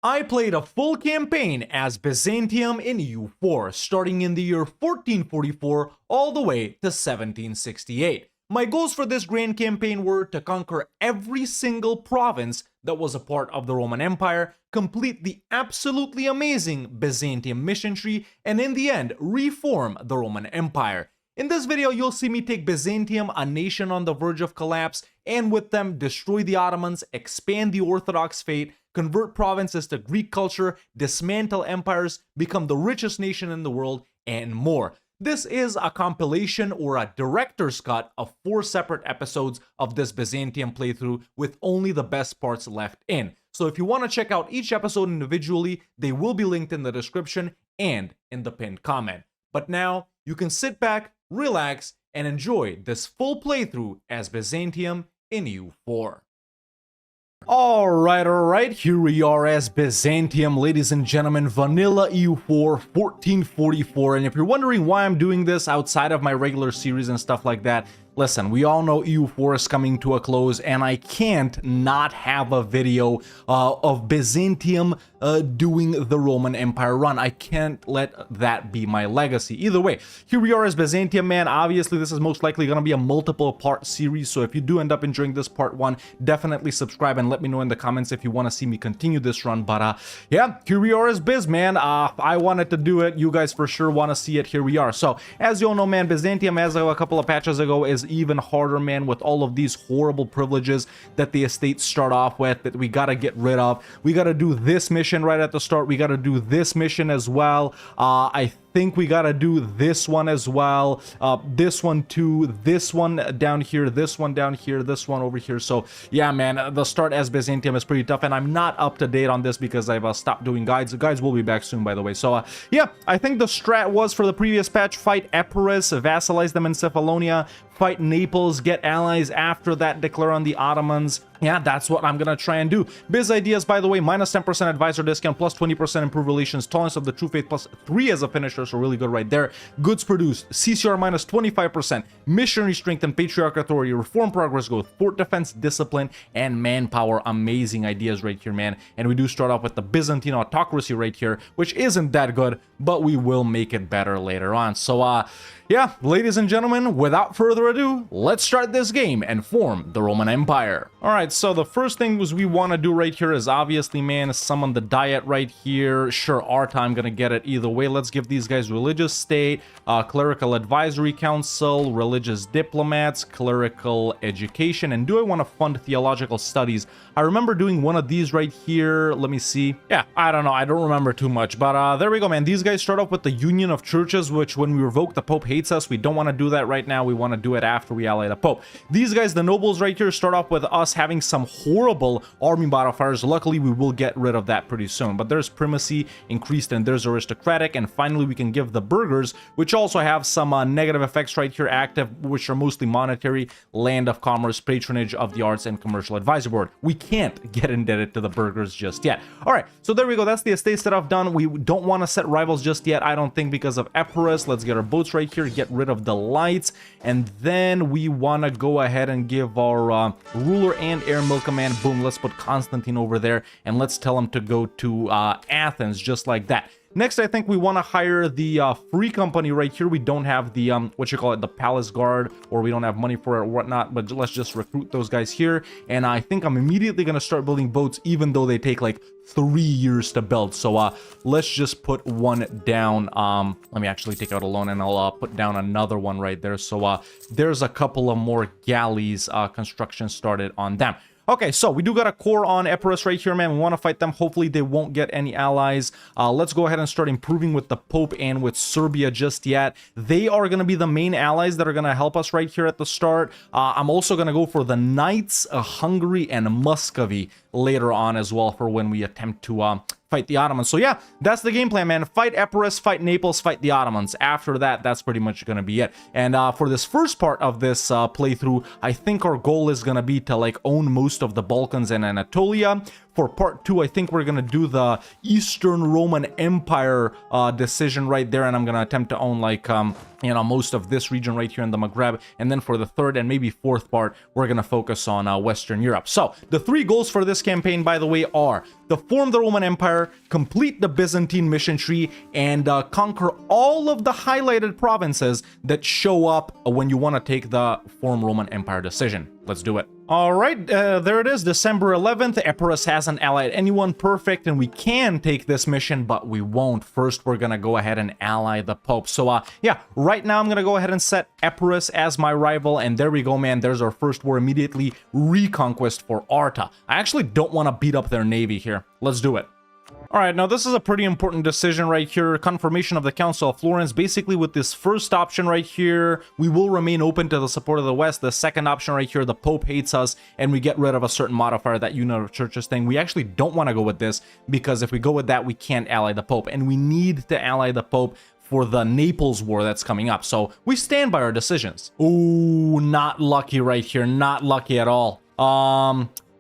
I played a full campaign as Byzantium in EU4, starting in the year 1444 all the way to 1768. My goals for this grand campaign were to conquer every single province that was a part of the Roman Empire, complete the absolutely amazing Byzantium mission tree, and in the end, reform the Roman Empire. In this video, you'll see me take Byzantium, a nation on the verge of collapse, and with them destroy the Ottomans, expand the Orthodox faith, convert provinces to Greek culture, dismantle empires, become the richest nation in the world, and more. This is a compilation or a director's cut of 4 separate episodes of this Byzantium playthrough with only the best parts left in. So if you want to check out each episode individually, they will be linked in the description and in the pinned comment. But now, you can sit back, relax, and enjoy this full playthrough as Byzantium in EU4. Alright, here we are as Byzantium, ladies and gentlemen, vanilla EU4 1444, and if you're wondering why I'm doing this outside of my regular series and stuff like that, listen, we all know EU4 is coming to a close, and I can't not have a video of Byzantium doing the Roman Empire run. I can't let that be my legacy. Either way, here we are as Byzantium, man. Obviously, this is most likely going to be a multiple part series, so if you do end up enjoying this part 1, definitely subscribe and let me know in the comments if you want to see me continue this run. But yeah, here we are as Biz, man. I wanted to do it. You guys for sure want to see it. Here we are. So, as you all know, man, Byzantium, as a couple of patches ago, is even harder, man, with all of these horrible privileges that the estates start off with that we gotta get rid of. We gotta do this mission right at the start. We gotta do this mission as well. I think we gotta do this one as well, this one too, this one down here, this one down here, this one over here. So yeah, man, the start as Byzantium is pretty tough, and I'm not up to date on this because I've stopped doing guides. The guides will be back soon, by the way. So yeah, I think the strat was for the previous patch: fight Epirus, vassalize them in Cephalonia, fight Naples, get allies after that, declare on the Ottomans. Yeah, that's what I'm gonna try and do. Biz ideas, by the way, minus 10% advisor discount, plus 20% improved relations, tolerance of the true faith, plus 3 as a finisher, so really good right there. Goods produced, CCR minus 25%, missionary strength and patriarch authority, reform progress growth, fort defense, discipline, and manpower. Amazing ideas right here, man. And we do start off with the Byzantine autocracy right here, which isn't that good, but we will make it better later on. So yeah, ladies and gentlemen, without further ado, let's start this game and form the Roman Empire. Alright, so the first thing we want to do right here is obviously, man, summon the Diet right here. Sure, Arta, I'm gonna get it either way. Let's give these guys religious state, clerical advisory council, religious diplomats, clerical education, and do I want to fund theological studies? I remember doing one of these right here. Let me see. Yeah, I don't know. I don't remember too much, but there we go, man. These guys start off with the Union of Churches, which when we revoke, the Pope hates us. We don't want to do that right now. We want to do it after we ally the Pope. These guys, the nobles right here, start off with us having some horrible army modifiers. Luckily, we will get rid of that pretty soon. But there's primacy increased and there's aristocratic. And finally, we can give the burghers, which also have some negative effects right here active, which are mostly monetary, land of commerce, patronage of the arts, and commercial advisory board. We can't get indebted to the burghers just yet. All right, so there we go. That's the estates that I've done. We don't want to set rivals just yet, I don't think, because of Epirus. Let's get our boats right here, get rid of the lights, and then we want to go ahead and give our ruler and air mill command. Boom, let's put Constantine over there, and let's tell him to go to Athens, just like that. Next, I think we want to hire the free company right here. We don't have the, the palace guard, or we don't have money for it or whatnot, but let's just recruit those guys here. And I think I'm immediately going to start building boats, even though they take like 3 years to build. So let's just put one down. Let me actually take out a loan, and I'll put down another one right there. So there's a couple of more galleys construction started on them. Okay, so we do got a core on Epirus right here, man. We want to fight them. Hopefully, they won't get any allies. Let's go ahead and start improving with the Pope and with Serbia just yet. They are going to be the main allies that are going to help us right here at the start. I'm also going to go for the Knights, Hungary, and Muscovy later on as well for when we attempt to fight the Ottomans. So yeah, that's the game plan, man. Fight Epirus, fight Naples, fight the Ottomans. After that, that's pretty much going to be it. And for this first part of this playthrough, I think our goal is going to be to like own most of the Balkans and Anatolia. for part 2, I think we're gonna do the Eastern Roman Empire decision right there, and I'm gonna attempt to own like you know, most of this region right here in the Maghreb. And then for the third and maybe fourth part, we're gonna focus on Western Europe. So the 3 goals for this campaign, by the way, are to form the Roman Empire, complete the Byzantine mission tree, and conquer all of the highlighted provinces that show up when you want to take the form Roman Empire decision. Let's do it. All right, there it is, December 11th. Epirus hasn't allied anyone, perfect, and we can take this mission, but we won't. First, we're gonna go ahead and ally the Pope. So, yeah, right now I'm gonna go ahead and set Epirus as my rival, and there we go, man. There's our first war immediately. Reconquest for Arta. I actually don't want to beat up their navy here. Let's do it. All right, now this is a pretty important decision right here. Confirmation of the Council of Florence. Basically, with this first option right here, we will remain open to the support of the West. The second option right here, the Pope hates us, and we get rid of a certain modifier, that Unit of Churches thing. We actually don't want to go with this, because if we go with that, we can't ally the Pope, and we need to ally the Pope for the Naples war that's coming up. So we stand by our decisions. Ooh, not lucky right here. Not lucky at all.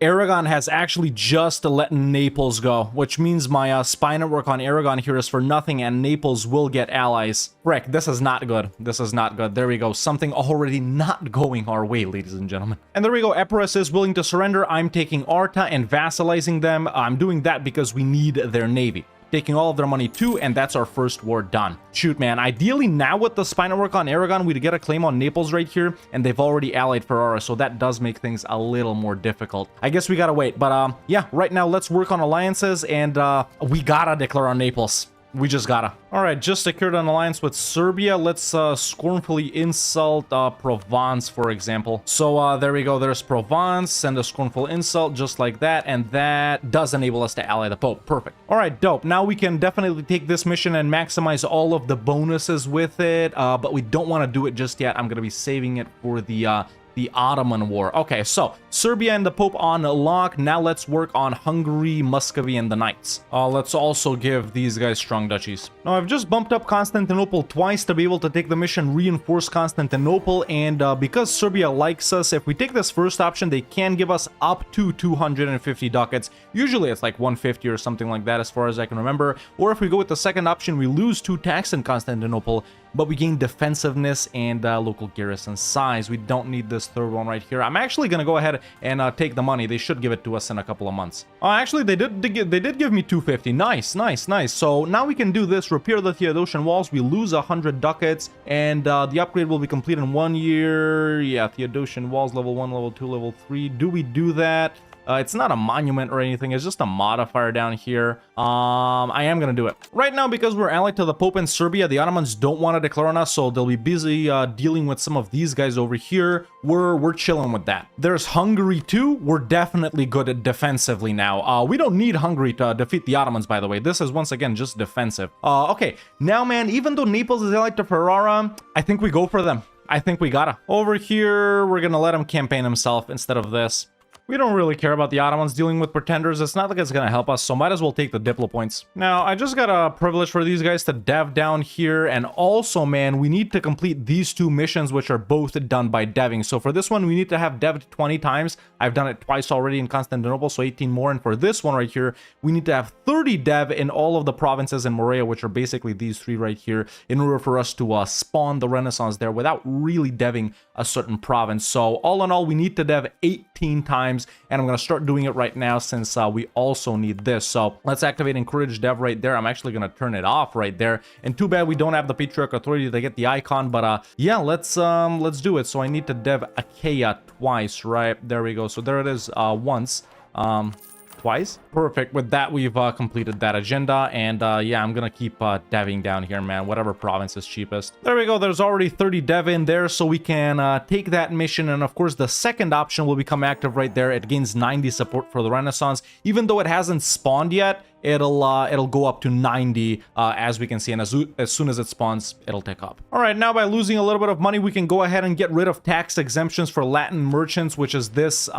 Aragon has actually just let Naples go, which means my spy network on Aragon here is for nothing, and Naples will get allies. Frick, this is not good. This is not good. There we go. Something already not going our way, ladies and gentlemen. And there we go. Epirus is willing to surrender. I'm taking Arta and vassalizing them. I'm doing that because we need their navy. Taking all of their money too, and that's our first war done. Shoot, man. Ideally, now with the spy network on Aragon, we'd get a claim on Naples right here, and they've already allied Ferrara, so that does make things a little more difficult. I guess we gotta wait, but yeah, right now let's work on alliances, and we gotta declare on Naples. We just gotta. All right, just secured an alliance with Serbia. Let's scornfully insult Provence, for example. So there we go. There's Provence, send a scornful insult just like that, and that does enable us to ally the Pope. Perfect. All right, dope. Now we can definitely take this mission and maximize all of the bonuses with it, but we don't want to do it just yet. I'm gonna be saving it for the Ottoman War. Okay, so Serbia and the Pope on lock. Now let's work on Hungary, Muscovy, and the Knights. Let's also give these guys strong duchies. Now I've just bumped up Constantinople twice to be able to take the mission Reinforce Constantinople, and because Serbia likes us, if we take this first option, they can give us up to 250 ducats. Usually it's like 150 or something like that as far as I can remember. Or if we go with the second option, we lose 2 tax in Constantinople, but we gain defensive,ness and local garrison size. We don't need this third one right here. I'm actually gonna go ahead and take the money. They should give it to us in a couple of months. Actually, they did give me 250. Nice, nice, nice. So now we can do this. Repair the Theodosian walls. We lose 100 ducats, and the upgrade will be complete in 1 year. Yeah, Theodosian walls, level 1, level 2, level 3. Do we do that? It's not a monument or anything. It's just a modifier down here. I am going to do it. Right now, because we're allied to the Pope in Serbia, the Ottomans don't want to declare on us, so they'll be busy dealing with some of these guys over here. We're chilling with that. There's Hungary too. We're definitely good at defensively now. We don't need Hungary to defeat the Ottomans, by the way. This is, once again, just defensive. Okay, now, man, even though Naples is allied to Ferrara, I think we go for them. I think we gotta. Over here, we're going to let him campaign himself instead of this. We don't really care about the Ottomans dealing with pretenders. It's not like it's going to help us, so might as well take the Diplo points. Now, I just got a privilege for these guys to dev down here, and also, man, we need to complete these 2 missions, which are both done by deving. So for this one, we need to have deved 20 times. I've done it twice already in Constantinople, so 18 more. And for this one right here, we need to have 30 dev in all of the provinces in Morea, which are basically these 3 right here, in order for us to spawn the Renaissance there without really deving a certain province. So all in all, we need to dev 18 times. And I'm going to start doing it right now since we also need this. So let's activate Encourage Dev right there. I'm actually going to turn it off right there. And too bad we don't have the Patriarch Authority to get the icon. But yeah, let's do it. So I need to dev Achaia twice, right? There we go. So there it is once. Twice. Perfect. With that, we've completed that agenda, and yeah, I'm gonna keep deving down here, man. Whatever province is cheapest. There we go. There's already 30 dev in there, so we can take that mission, and of course, the second option will become active right there. It gains 90 support for the Renaissance. Even though it hasn't spawned yet, it'll go up to 90 as we can see, and as soon as it spawns, it'll tick up. All right, now by losing a little bit of money, we can go ahead and get rid of tax exemptions for Latin merchants, which is this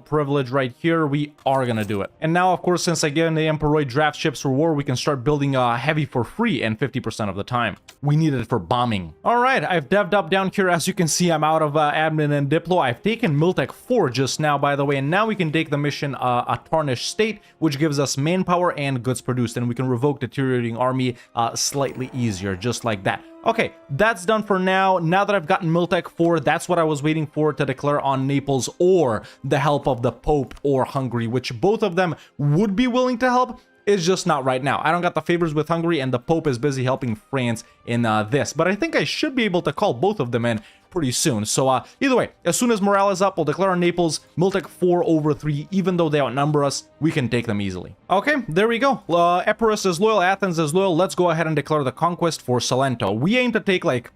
privilege right here. We are gonna do it. And now, of course, since I get the Emperor draft ships for war, we can start building heavy for free and 50% of the time. We need it for bombing. All right, I've devved up down here. As you can see, I'm out of admin and diplo. I've taken Miltech 4 just now, by the way, and now we can take the mission a tarnished state, which gives us manpower and goods produced, and we can revoke deteriorating army slightly easier, just like that. Okay, that's done for now. Now that I've gotten Miltech 4, that's what I was waiting for to declare on Naples or the help of the Pope or Hungary, which both of them would be willing to help. It's just not right now. I don't got the favors with Hungary, and the Pope is busy helping France in this. But I think I should be able to call both of them in pretty soon. So either way, as soon as morale is up, we'll declare on Naples. Miltech 4/3, even though they outnumber us, we can take them easily. Okay, there we go. Epirus is loyal, Athens is loyal. Let's go ahead and declare the conquest for Salento. We aim to take, like,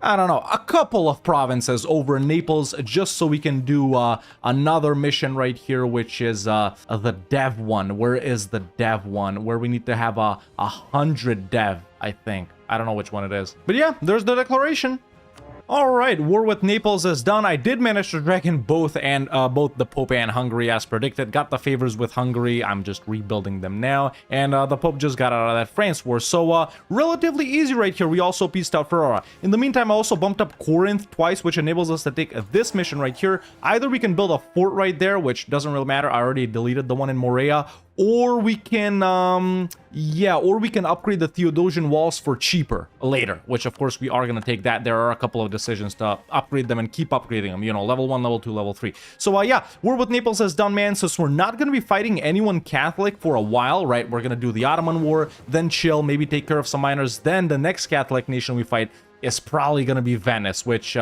I don't know, a couple of provinces over Naples, just so we can do another mission right here, which is the dev one. Where is the dev one? Where we need to have 100 dev, I think. I don't know which one it is. But yeah, there's the declaration. Alright, war with Naples is done. I did manage to drag in both the Pope and Hungary as predicted. Got the favors with Hungary. I'm just rebuilding them now. And the Pope just got out of that France war. So relatively easy right here. We also pieced out Ferrara. In the meantime, I also bumped up Corinth twice, which enables us to take this mission right here. Either we can build a fort right there, which doesn't really matter. I already deleted the one in Morea. Or we can, or we can upgrade the Theodosian walls for cheaper later, which of course we are going to take that. There are a couple of decisions to upgrade them and keep upgrading them, you know, level 1, level 2, level 3. So yeah, war with Naples is done, man. Since we're not going to be fighting anyone Catholic for a while, right? We're going to do the Ottoman War, then chill, maybe take care of some miners. Then the next Catholic nation we fight is probably going to be Venice, which, you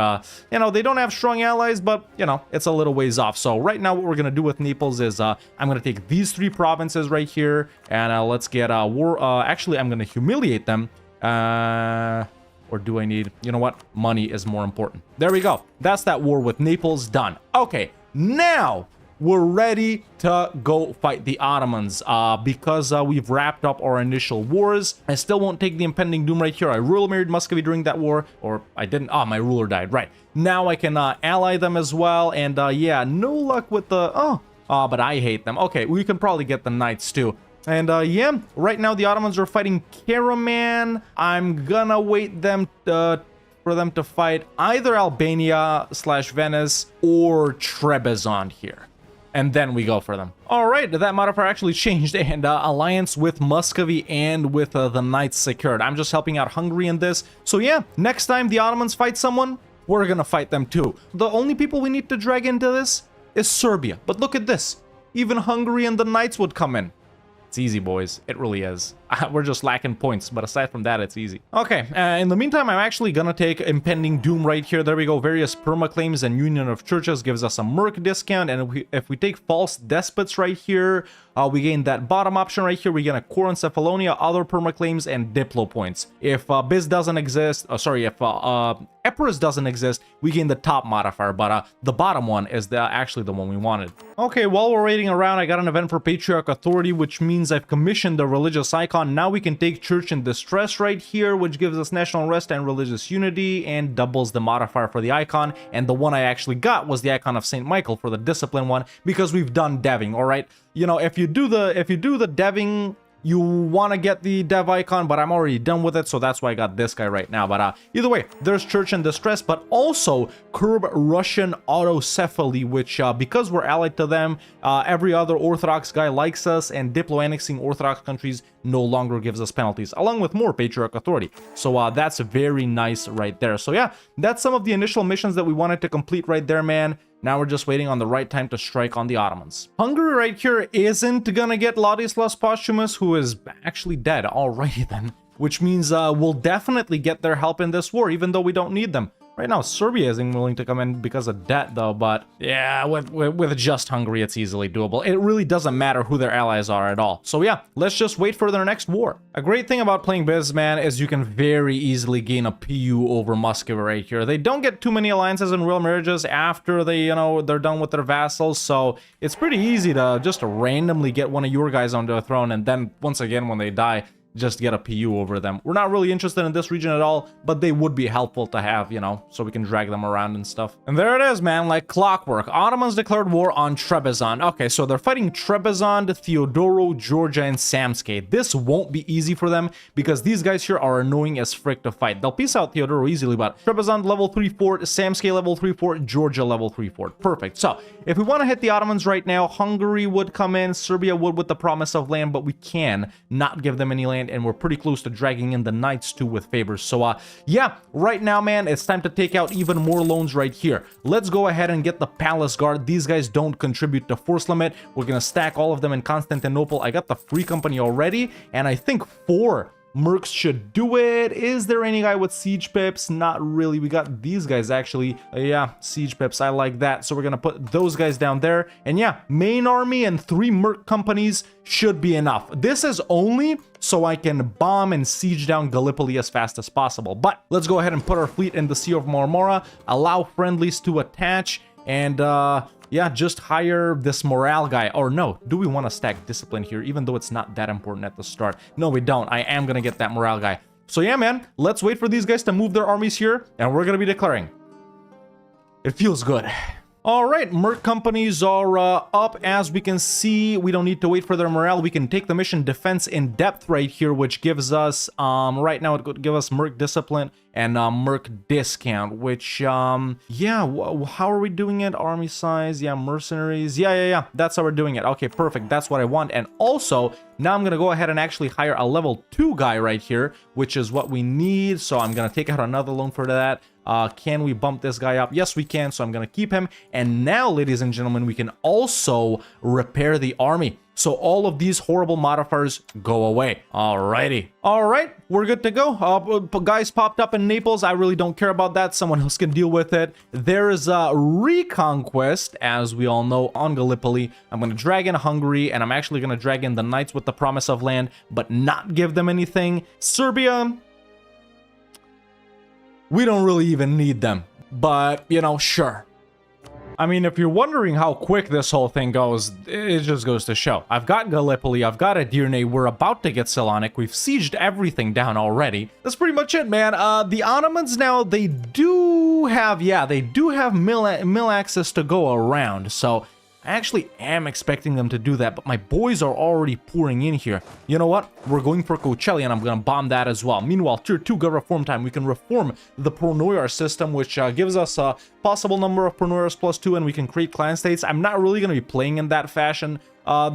know, they don't have strong allies, but, you know, it's a little ways off. So right now what we're going to do with Naples is I'm going to take these 3 provinces right here, and let's get war. Actually, I'm going to humiliate them. Or do I need, you know what? Money is more important. There we go. That's that war with Naples done. Okay, now we're ready to go fight the Ottomans because we've wrapped up our initial wars. I still won't take the impending doom right here. I married Muscovy during that war, or I didn't. Oh, my ruler died. Right. Now I can ally them as well. And yeah, no luck with the... but I hate them. Okay, we can probably get the knights too. And yeah, right now the Ottomans are fighting Karaman. I'm gonna wait them for them to fight either Albania/Venice or Trebizond here. And then we go for them. All right, that modifier actually changed, and alliance with Muscovy and with the Knights secured. I'm just helping out Hungary in this. So yeah, next time the Ottomans fight someone, we're gonna fight them too. The only people we need to drag into this is Serbia. But look at this. Even Hungary and the Knights would come in. It's easy, boys. It really is. We're just lacking points, but aside from that, it's easy. Okay, in the meantime, I'm actually gonna take impending doom right here. There we go. Various perma claims and union of churches gives us a merc discount, and if we take false despots right here, we gain that bottom option right here. We get a core Cephalonia, other perma claims, and diplo points. If Biz doesn't exist, if Epirus doesn't exist, we gain the top modifier, but the bottom one is actually the one we wanted. Okay, while we're waiting around, I got an event for Patriarch Authority, which means I've commissioned the religious icon. Now we can take Church in Distress right here, which gives us national rest and religious unity and doubles the modifier for the icon. And the one I actually got was the icon of Saint Michael for the discipline one, because we've done deving. All right, you know, if you do the deving, you want to get the dev icon, but I'm already done with it, so that's why I got this guy right now. But either way, there's Church in Distress, but also curb Russian autocephaly, which because we're allied to them, every other Orthodox guy likes us, and diplo annexing Orthodox countries no longer gives us penalties, along with more Patriarch Authority. So that's very nice right there. So yeah, that's some of the initial missions that we wanted to complete right there, man. Now we're just waiting on the right time to strike on the Ottomans. Hungary right here isn't gonna get Ladislas Posthumus, who is actually dead. Alrighty then. Which means we'll definitely get their help in this war, even though we don't need them. Right now, Serbia isn't willing to come in because of debt, though, but yeah, with just Hungary, it's easily doable. It really doesn't matter who their allies are at all. So yeah, let's just wait for their next war. A great thing about playing Biz, man, is you can very easily gain a PU over Muscovy right here. They don't get too many alliances and real marriages after they, they're done with their vassals, so it's pretty easy to just randomly get one of your guys onto a throne, and then once again, when they die, just get a PU over them. We're not really interested in this region at all, but they would be helpful to have, so we can drag them around and stuff. And there it is, man, like clockwork. Ottomans declared war on Trebizond. Okay, so they're fighting Trebizond, Theodoro, Georgia, and Samtskhe. This won't be easy for them because these guys here are annoying as frick to fight. They'll piece out Theodoro easily, but Trebizond level 3 fort, Samtskhe level 3 fort, Georgia level 3 fort. Perfect. So if we want to hit the Ottomans right now, Hungary would come in, Serbia would with the promise of land, but we can not give them any land, and we're pretty close to dragging in the knights too with favors. So yeah, right now, man, it's time to take out even more loans right here. Let's go ahead and get the palace guard. These guys don't contribute to force limit. We're gonna stack all of them in Constantinople. I got the free company already, and I think 4 mercs should do it. Is there any guy with siege pips? Not really. We got these guys actually. Yeah, siege pips. I like that. So we're gonna put those guys down there. And yeah, main army and 3 merc companies should be enough. This is only so I can bomb and siege down Gallipoli as fast as possible. But let's go ahead and put our fleet in the Sea of Marmara, allow friendlies to attach, and yeah, just hire this morale guy. Or no, do we want to stack discipline here, even though it's not that important at the start? No, we don't. I am gonna get that morale guy. So yeah, man, let's wait for these guys to move their armies here, and we're gonna be declaring. It feels good. All right, merc companies are up. As we can see, we don't need to wait for their morale. We can take the mission defense in depth right here, which gives us, right now it could give us merc discipline and merc discount, which, yeah, how are we doing it? Army size, yeah, mercenaries, yeah, that's how we're doing it. Okay, perfect, that's what I want. And also, now I'm gonna go ahead and actually hire a level 2 guy right here, which is what we need. So I'm gonna take out another loan for that. Can we bump this guy up? Yes, we can. So I'm going to keep him. And now, ladies and gentlemen, we can also repair the army. So all of these horrible modifiers go away. Alrighty. All right, we're good to go. Guys popped up in Naples. I really don't care about that. Someone else can deal with it. There is a reconquest, as we all know, on Gallipoli. I'm going to drag in Hungary, and I'm actually going to drag in the knights with the promise of land, but not give them anything. Serbia, we don't really even need them, but, sure. I mean, if you're wondering how quick this whole thing goes, it just goes to show. I've got Gallipoli, I've got Edirne, we're about to get Salonik, we've sieged everything down already. That's pretty much it, man. The Ottomans now, they do have mill access to go around, so I actually am expecting them to do that, but my boys are already pouring in here. You know what? We're going for Kocheli, and I'm going to bomb that as well. Meanwhile, tier 2 go reform time. We can reform the Pronoyar system, which gives us a possible number of Pronoyars +2, and we can create clan states. I'm not really going to be playing in that fashion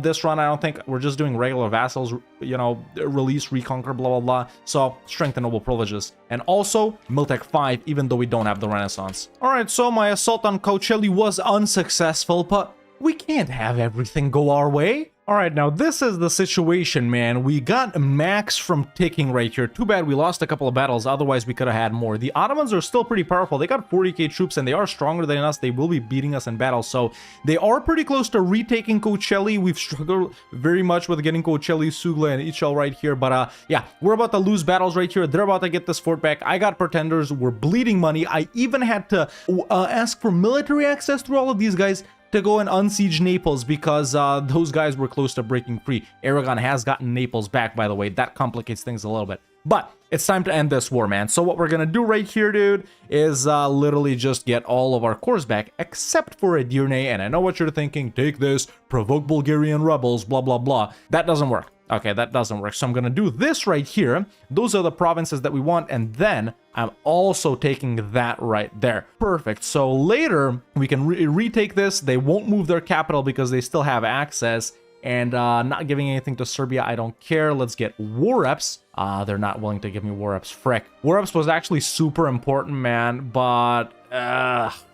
this run. I don't think. We're just doing regular vassals, release, reconquer, blah, blah, blah. So, strength and noble privileges. And also, Miltech 5, even though we don't have the Renaissance. Alright, so my assault on Kocheli was unsuccessful, but we can't have everything go our way. All right, now this is the situation, man. We got max from ticking right here. Too bad we lost a couple of battles. Otherwise, we could have had more. The Ottomans are still pretty powerful. They got 40k troops, and they are stronger than us. They will be beating us in battle. So they are pretty close to retaking Kocheli. We've struggled very much with getting Kocheli, Sugla, and Ichal right here. But yeah, we're about to lose battles right here. They're about to get this fort back. I got pretenders. We're bleeding money. I even had to ask for military access through all of these guys to go and unsiege Naples because those guys were close to breaking free. Aragon has gotten Naples back, by the way. That complicates things a little bit. But it's time to end this war, man. So what we're gonna do right here, dude, is literally just get all of our cores back, except for Edirne. And I know what you're thinking. Take this, provoke Bulgarian rebels, blah, blah, blah. That doesn't work. Okay, that doesn't work. So I'm gonna do this right here. Those are the provinces that we want, and then I'm also taking that right there. Perfect. So later we can retake this. They won't move their capital because they still have access, and not giving anything to Serbia, I don't care. Let's get war reps. They're not willing to give me war reps. Frick. War reps was actually super important, man, but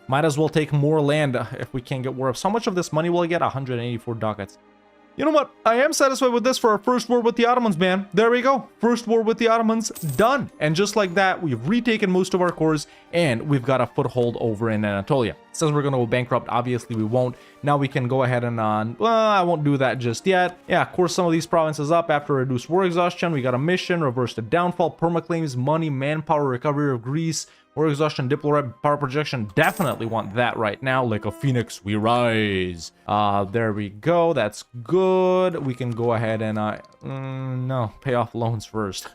might as well take more land if we can't get war reps. How much of this money will I get? 184 ducats. You know what? I am satisfied with this for our first war with the Ottomans, man. There we go. First war with the Ottomans, done. And just like that, we've retaken most of our cores, and we've got a foothold over in Anatolia. It says we're going to go bankrupt. Obviously, we won't. Now we can go ahead and, well, I won't do that just yet. Yeah, of course, some of these provinces up after reduced war exhaustion. We got a mission, reverse the downfall, permaclaims, money, manpower, recovery of Greece, war exhaustion, diplo power projection. Definitely want that right now. Like a phoenix, we rise. There we go. That's good. We can go ahead and, no, pay off loans first.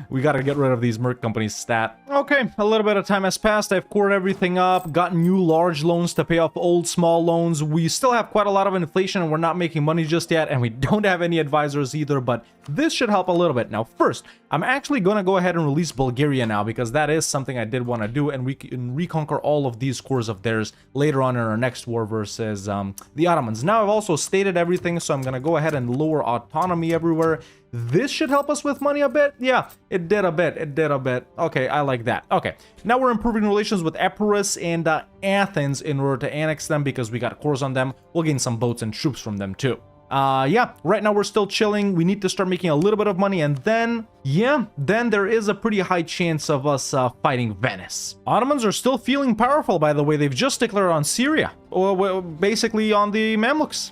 We got to get rid of these merc companies stat. Okay, a little bit of time has passed. I've cored everything up, got new large loans to pay off old small loans. We still have quite a lot of inflation and we're not making money just yet, and we don't have any advisors either, but this should help a little bit. Now, first, I'm actually going to go ahead and release Bulgaria now, because that is something I did want to do, and we can reconquer all of these cores of theirs later on in our next war versus the Ottomans. Now, I've also stated everything, so I'm going to go ahead and lower autonomy everywhere. This should help us with money a bit. Yeah, it did a bit. It did a bit. Okay, I like that. Okay, now we're improving relations with Epirus and Athens in order to annex them, because we got cores on them. We'll gain some boats and troops from them too. Yeah, right now we're still chilling. We need to start making a little bit of money, and then, yeah, then there is a pretty high chance of us fighting Venice. Ottomans are still feeling powerful, by the way. They've just declared on Syria, or well, basically on the Mamluks.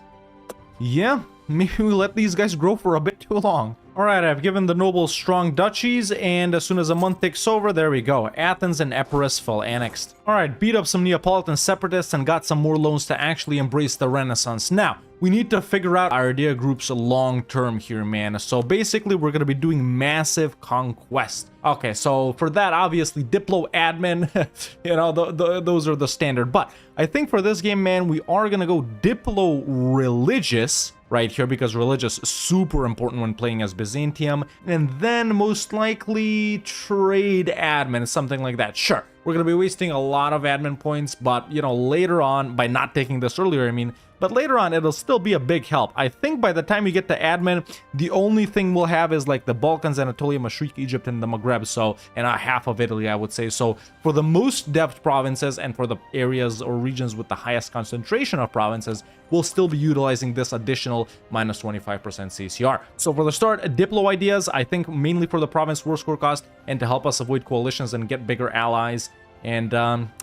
Yeah, maybe we let these guys grow for a bit too long. All right, I've given the nobles strong duchies, and as soon as a month takes over, there we go. Athens and Epirus full annexed. All right, beat up some Neapolitan separatists and got some more loans to actually embrace the Renaissance. Now, we need to figure out our idea group's long term here, man. So basically, we're going to be doing massive conquest. Okay, so for that, obviously, Diplo admin, you know, those are the standard. But I think for this game, man, we are going to go Diplo religious right here, because religious is super important when playing as Byzantium. And then most likely trade admin, something like that. Sure, we're going to be wasting a lot of admin points, but, you know, later on, by not taking this earlier, I mean, but later on, it'll still be a big help. I think by the time you get to admin, the only thing we'll have is like the Balkans, Anatolia, Mashriq, Egypt, and the Maghreb, so, and half of Italy, I would say. So for the most depth provinces and for the areas or regions with the highest concentration of provinces, we'll still be utilizing this additional minus 25% CCR. So for the start, Diplo ideas, I think mainly for the province war score cost and to help us avoid coalitions and get bigger allies. And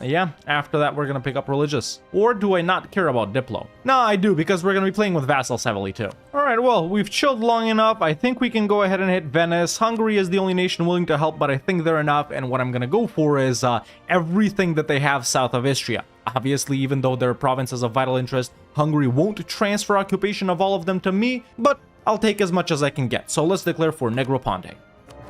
yeah, after that, we're going to pick up religious. Or do I not care about Diplo? No, I do, because we're going to be playing with vassals heavily too. All right, well, we've chilled long enough. I think we can go ahead and hit Venice. Hungary is the only nation willing to help, but I think they're enough. And what I'm going to go for is everything that they have south of Istria. Obviously, even though they're provinces of vital interest, Hungary won't transfer occupation of all of them to me, but I'll take as much as I can get. So let's declare for Negroponte.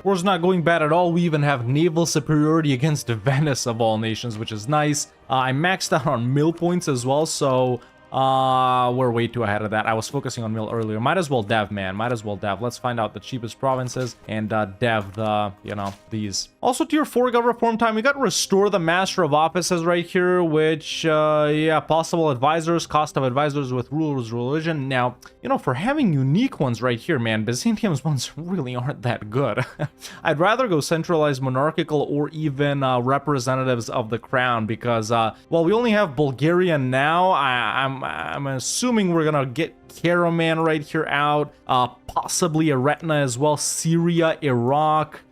War's not going bad at all. We even have naval superiority against Venice of all nations, which is nice. I maxed out on mill points as well, so we're way too ahead of that. I was focusing on mill earlier. Might as well dev, man. Might as well dev. Let's find out the cheapest provinces and dev the, you know, these. Also, tier 4 got reform time. We got restore the master of offices right here, which, yeah, possible advisors, cost of advisors with rulers, religion. Now, you know, for having unique ones right here, man, Byzantium's ones really aren't that good. I'd rather go centralized monarchical or even representatives of the crown, because, well, we only have Bulgaria now. I'm assuming we're gonna get Karaman right here out, possibly Eretna as well, Syria, Iraq.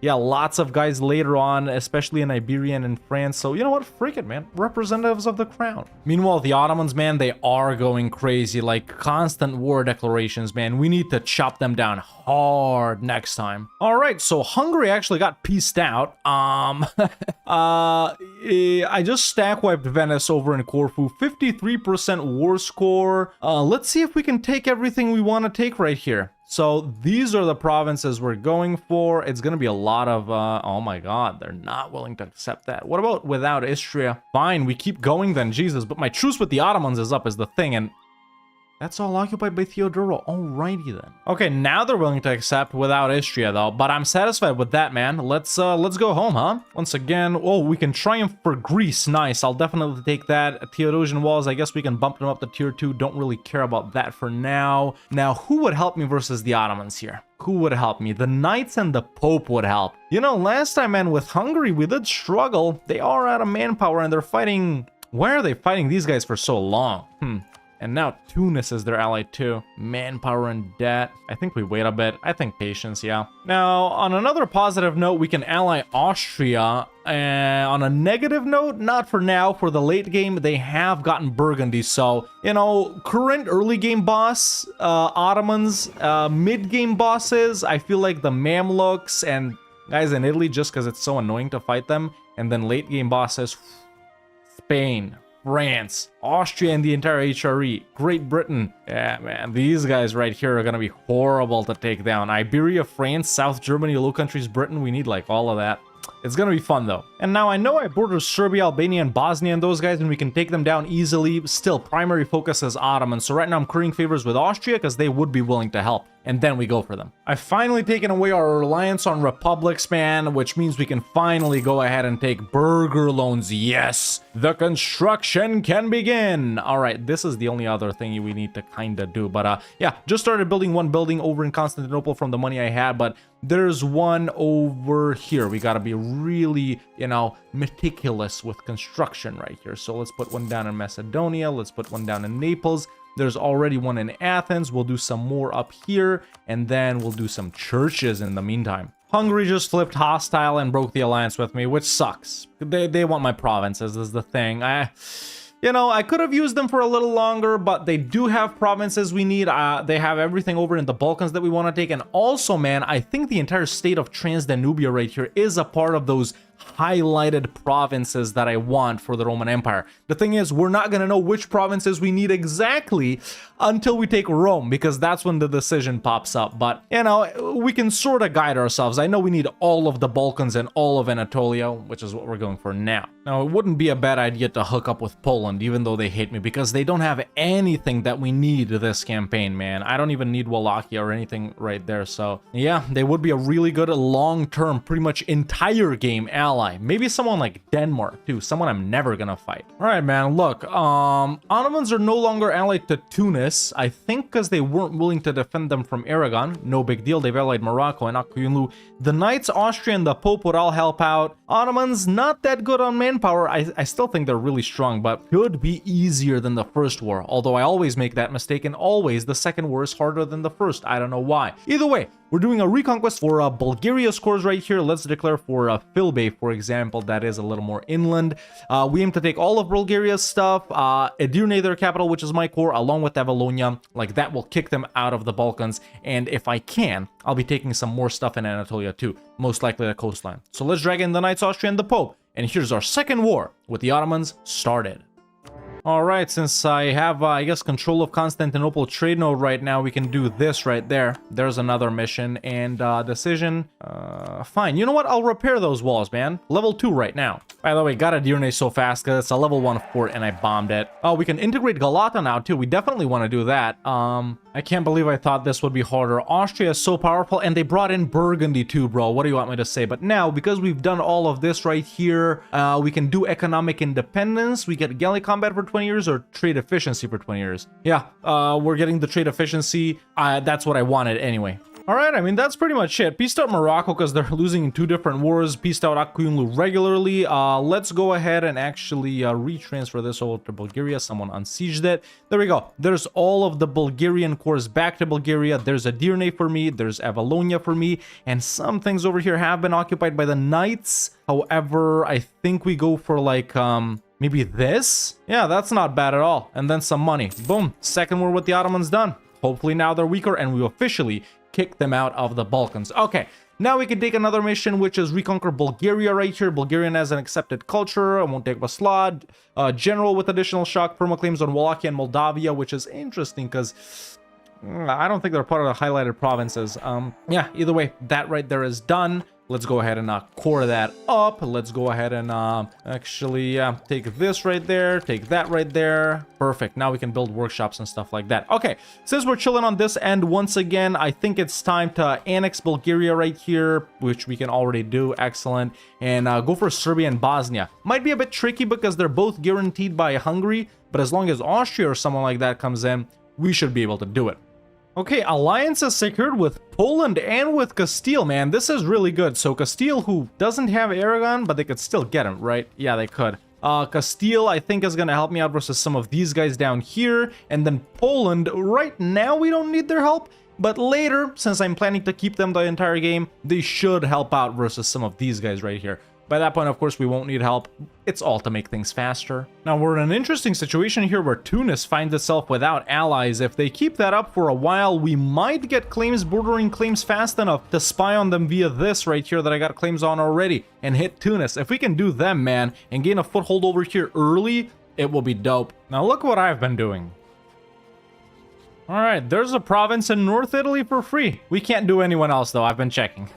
Yeah, lots of guys later on, especially in Iberia and in France. So, you know what? Freak it, man. Representatives of the crown. Meanwhile, the Ottomans, man, they are going crazy. Like, constant war declarations, man. We need to chop them down hard next time. All right, so Hungary actually got pieced out. I just stack wiped Venice over in Corfu. 53% war score. Let's see if we can take everything we want to take right here. So these are the provinces we're going for. It's going to be a lot of, oh my god, they're not willing to accept that. What about without Istria? Fine, we keep going then, Jesus. But my truce with the Ottomans is up is the thing, and that's all occupied by Theodoro. Alrighty then. Okay, now they're willing to accept without Istria though, but I'm satisfied with that, man. Let's go home, huh? Once again, oh, we can triumph for Greece. Nice, I'll definitely take that. Theodosian walls, I guess we can bump them up to tier 2. Don't really care about that for now. Now, who would help me versus the Ottomans here? Who would help me? The Knights and the Pope would help. You know, last time, man, with Hungary, we did struggle. They are out of manpower and they're fighting... Why are they fighting these guys for so long? And now Tunis is their ally too. Manpower and debt. I think we wait a bit. I think patience, yeah. Now, on another positive note, we can ally Austria. On a negative note, not for now. For the late game, they have gotten Burgundy. So, you know, current early game boss, Ottomans, mid-game bosses, I feel like the Mamluks and guys in Italy, just because it's so annoying to fight them. And then late game bosses, Spain, France, Austria, and the entire HRE, Great Britain. Yeah, man, these guys right here are gonna be horrible to take down. Iberia, France, South Germany, Low Countries, Britain, we need like all of that. It's gonna be fun though. And now I know I border Serbia, Albania, and Bosnia and those guys, and we can take them down easily. Still, primary focus is Ottomans. So right now I'm currying favors with Austria because they would be willing to help. And then we go for them. I've finally taken away our reliance on republics, man, which means we can finally go ahead and take burger loans. Yes, the construction can begin. All right, this is the only other thing we need to kind of do. But yeah, just started building one building over in Constantinople from the money I had, but there's one over here. We got to be really, you know, meticulous with construction right here. So let's put one down in Macedonia. Let's put one down in Naples. There's already one in Athens. We'll do some more up here, and then we'll do some churches in the meantime. Hungary just flipped hostile and broke the alliance with me, which sucks. They want my provinces, is the thing. You know, I could have used them for a little longer, but they do have provinces we need. They have everything over in the Balkans that we want to take. And also, man, I think the entire state of Transdanubia right here is a part of those highlighted provinces that I want for the Roman Empire. The thing is, we're not going to know which provinces we need exactly until we take Rome, because that's when the decision pops up. But, you know, we can sort of guide ourselves. I know we need all of the Balkans and all of Anatolia, which is what we're going for now. Now, it wouldn't be a bad idea to hook up with Poland, even though they hate me, because they don't have anything that we need this campaign, man. I don't even need Wallachia or anything right there. So, yeah, they would be a really good long-term, pretty much entire game ally. Maybe someone like Denmark too, someone I'm never gonna fight. All right, man, look, Ottomans are no longer allied to Tunis, I think because they weren't willing to defend them from Aragon. No big deal, they've allied Morocco and Akuyunlu. The Knights, Austria, and the Pope would all help out. Ottomans, not that good on manpower. I still think they're really strong, but could be easier than the first war, although I always make that mistake, and always the second war is harder than the first. I don't know why. Either way, we're doing a reconquest for Bulgaria's cores right here. Let's declare for Filbay, for example. That is a little more inland. We aim to take all of Bulgaria's stuff, Edirne, their capital, which is my core, along with Avalonia. Like, that will kick them out of the Balkans. And if I can, I'll be taking some more stuff in Anatolia too, most likely the coastline. So let's drag in the Knights, Austria, and the Pope. And here's our second war with the Ottomans started. All right, since I have, I guess, control of Constantinople trade node right now, we can do this right there. There's another mission and decision. Fine. You know what? I'll repair those walls, man. Level 2 right now. By the way, got Edirne so fast because it's a level 1 fort and I bombed it. Oh, we can integrate Galata now too. We definitely want to do that. I can't believe I thought this would be harder. Austria is so powerful, and they brought in Burgundy too, bro. What do you want me to say? But now, because we've done all of this right here, we can do economic independence. We get galley combat for 20 years or trade efficiency for 20 years. Yeah, we're getting the trade efficiency. That's what I wanted anyway. All right, I mean, that's pretty much it. Peaced out Morocco because they're losing in 2 different wars. Peaced out Akuyunlu regularly. Let's go ahead and actually retransfer this over to Bulgaria. Someone unsieged it. There we go. There's all of the Bulgarian cores back to Bulgaria. There's Edirne for me. There's Avalonia for me. And some things over here have been occupied by the Knights. However, I think we go for like, maybe this? Yeah, that's not bad at all. And then some money. Boom. Second war with the Ottomans done. Hopefully now they're weaker and we officially kick them out of the Balkans. Okay, now we can take another mission, which is reconquer Bulgaria right here. Bulgarian has an accepted culture. I won't take Vaslad. General with additional shock. Perma claims on Wallachia and Moldavia, which is interesting because I don't think they're part of the highlighted provinces. Yeah, either way, that right there is done. Let's go ahead and core that up. Let's go ahead and actually take this right there, take that right there. Perfect. Now we can build workshops and stuff like that. Okay, since we're chilling on this end once again, I think it's time to annex Bulgaria right here, which we can already do. Excellent. And go for Serbia and Bosnia. Might be a bit tricky because they're both guaranteed by Hungary, but as long as Austria or someone like that comes in, we should be able to do it. Okay, alliance is secured with Poland and with Castile, man. This is really good. So Castile, who doesn't have Aragon, but they could still get him, right? Yeah, they could. Castile, I think, is gonna help me out versus some of these guys down here. And then Poland, right now we don't need their help. But later, since I'm planning to keep them the entire game, they should help out versus some of these guys right here. By that point, of course, we won't need help. It's all to make things faster. Now, we're in an interesting situation here where Tunis finds itself without allies. If they keep that up for a while, we might get claims bordering claims fast enough to spy on them via this right here that I got claims on already and hit Tunis. If we can do them, man, and gain a foothold over here early, it will be dope. Now, look what I've been doing. Alright, there's a province in North Italy for free. We can't do anyone else though, I've been checking.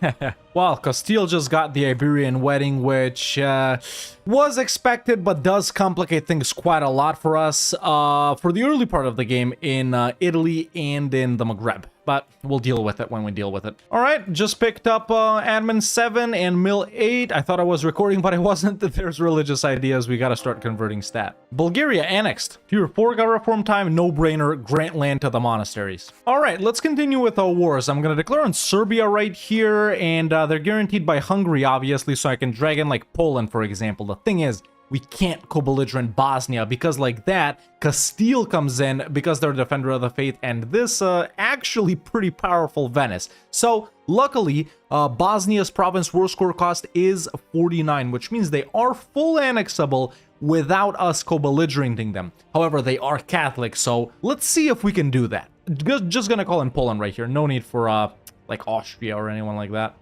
Well, Castile just got the Iberian wedding, which was expected but does complicate things quite a lot for us for the early part of the game in Italy and in the Maghreb. But we'll deal with it when we deal with it. Alright, just picked up admin 7 and mill 8. I thought I was recording, but I wasn't. There's religious ideas. We gotta start converting stat. Bulgaria annexed. Tier 4 got reform time. No-brainer. Grant land to the monasteries. Alright, let's continue with our wars. I'm gonna declare on Serbia right here, and they're guaranteed by Hungary, obviously, so I can drag in like Poland, for example. The thing is, we can't co-belligerent Bosnia because like that, Castile comes in because they're a defender of the faith, and this actually pretty powerful Venice. So luckily, Bosnia's province war score cost is 49, which means they are full annexable without us co-belligerenting them. However, they are Catholic, so let's see if we can do that. Just gonna call in Poland right here. No need for like Austria or anyone like that.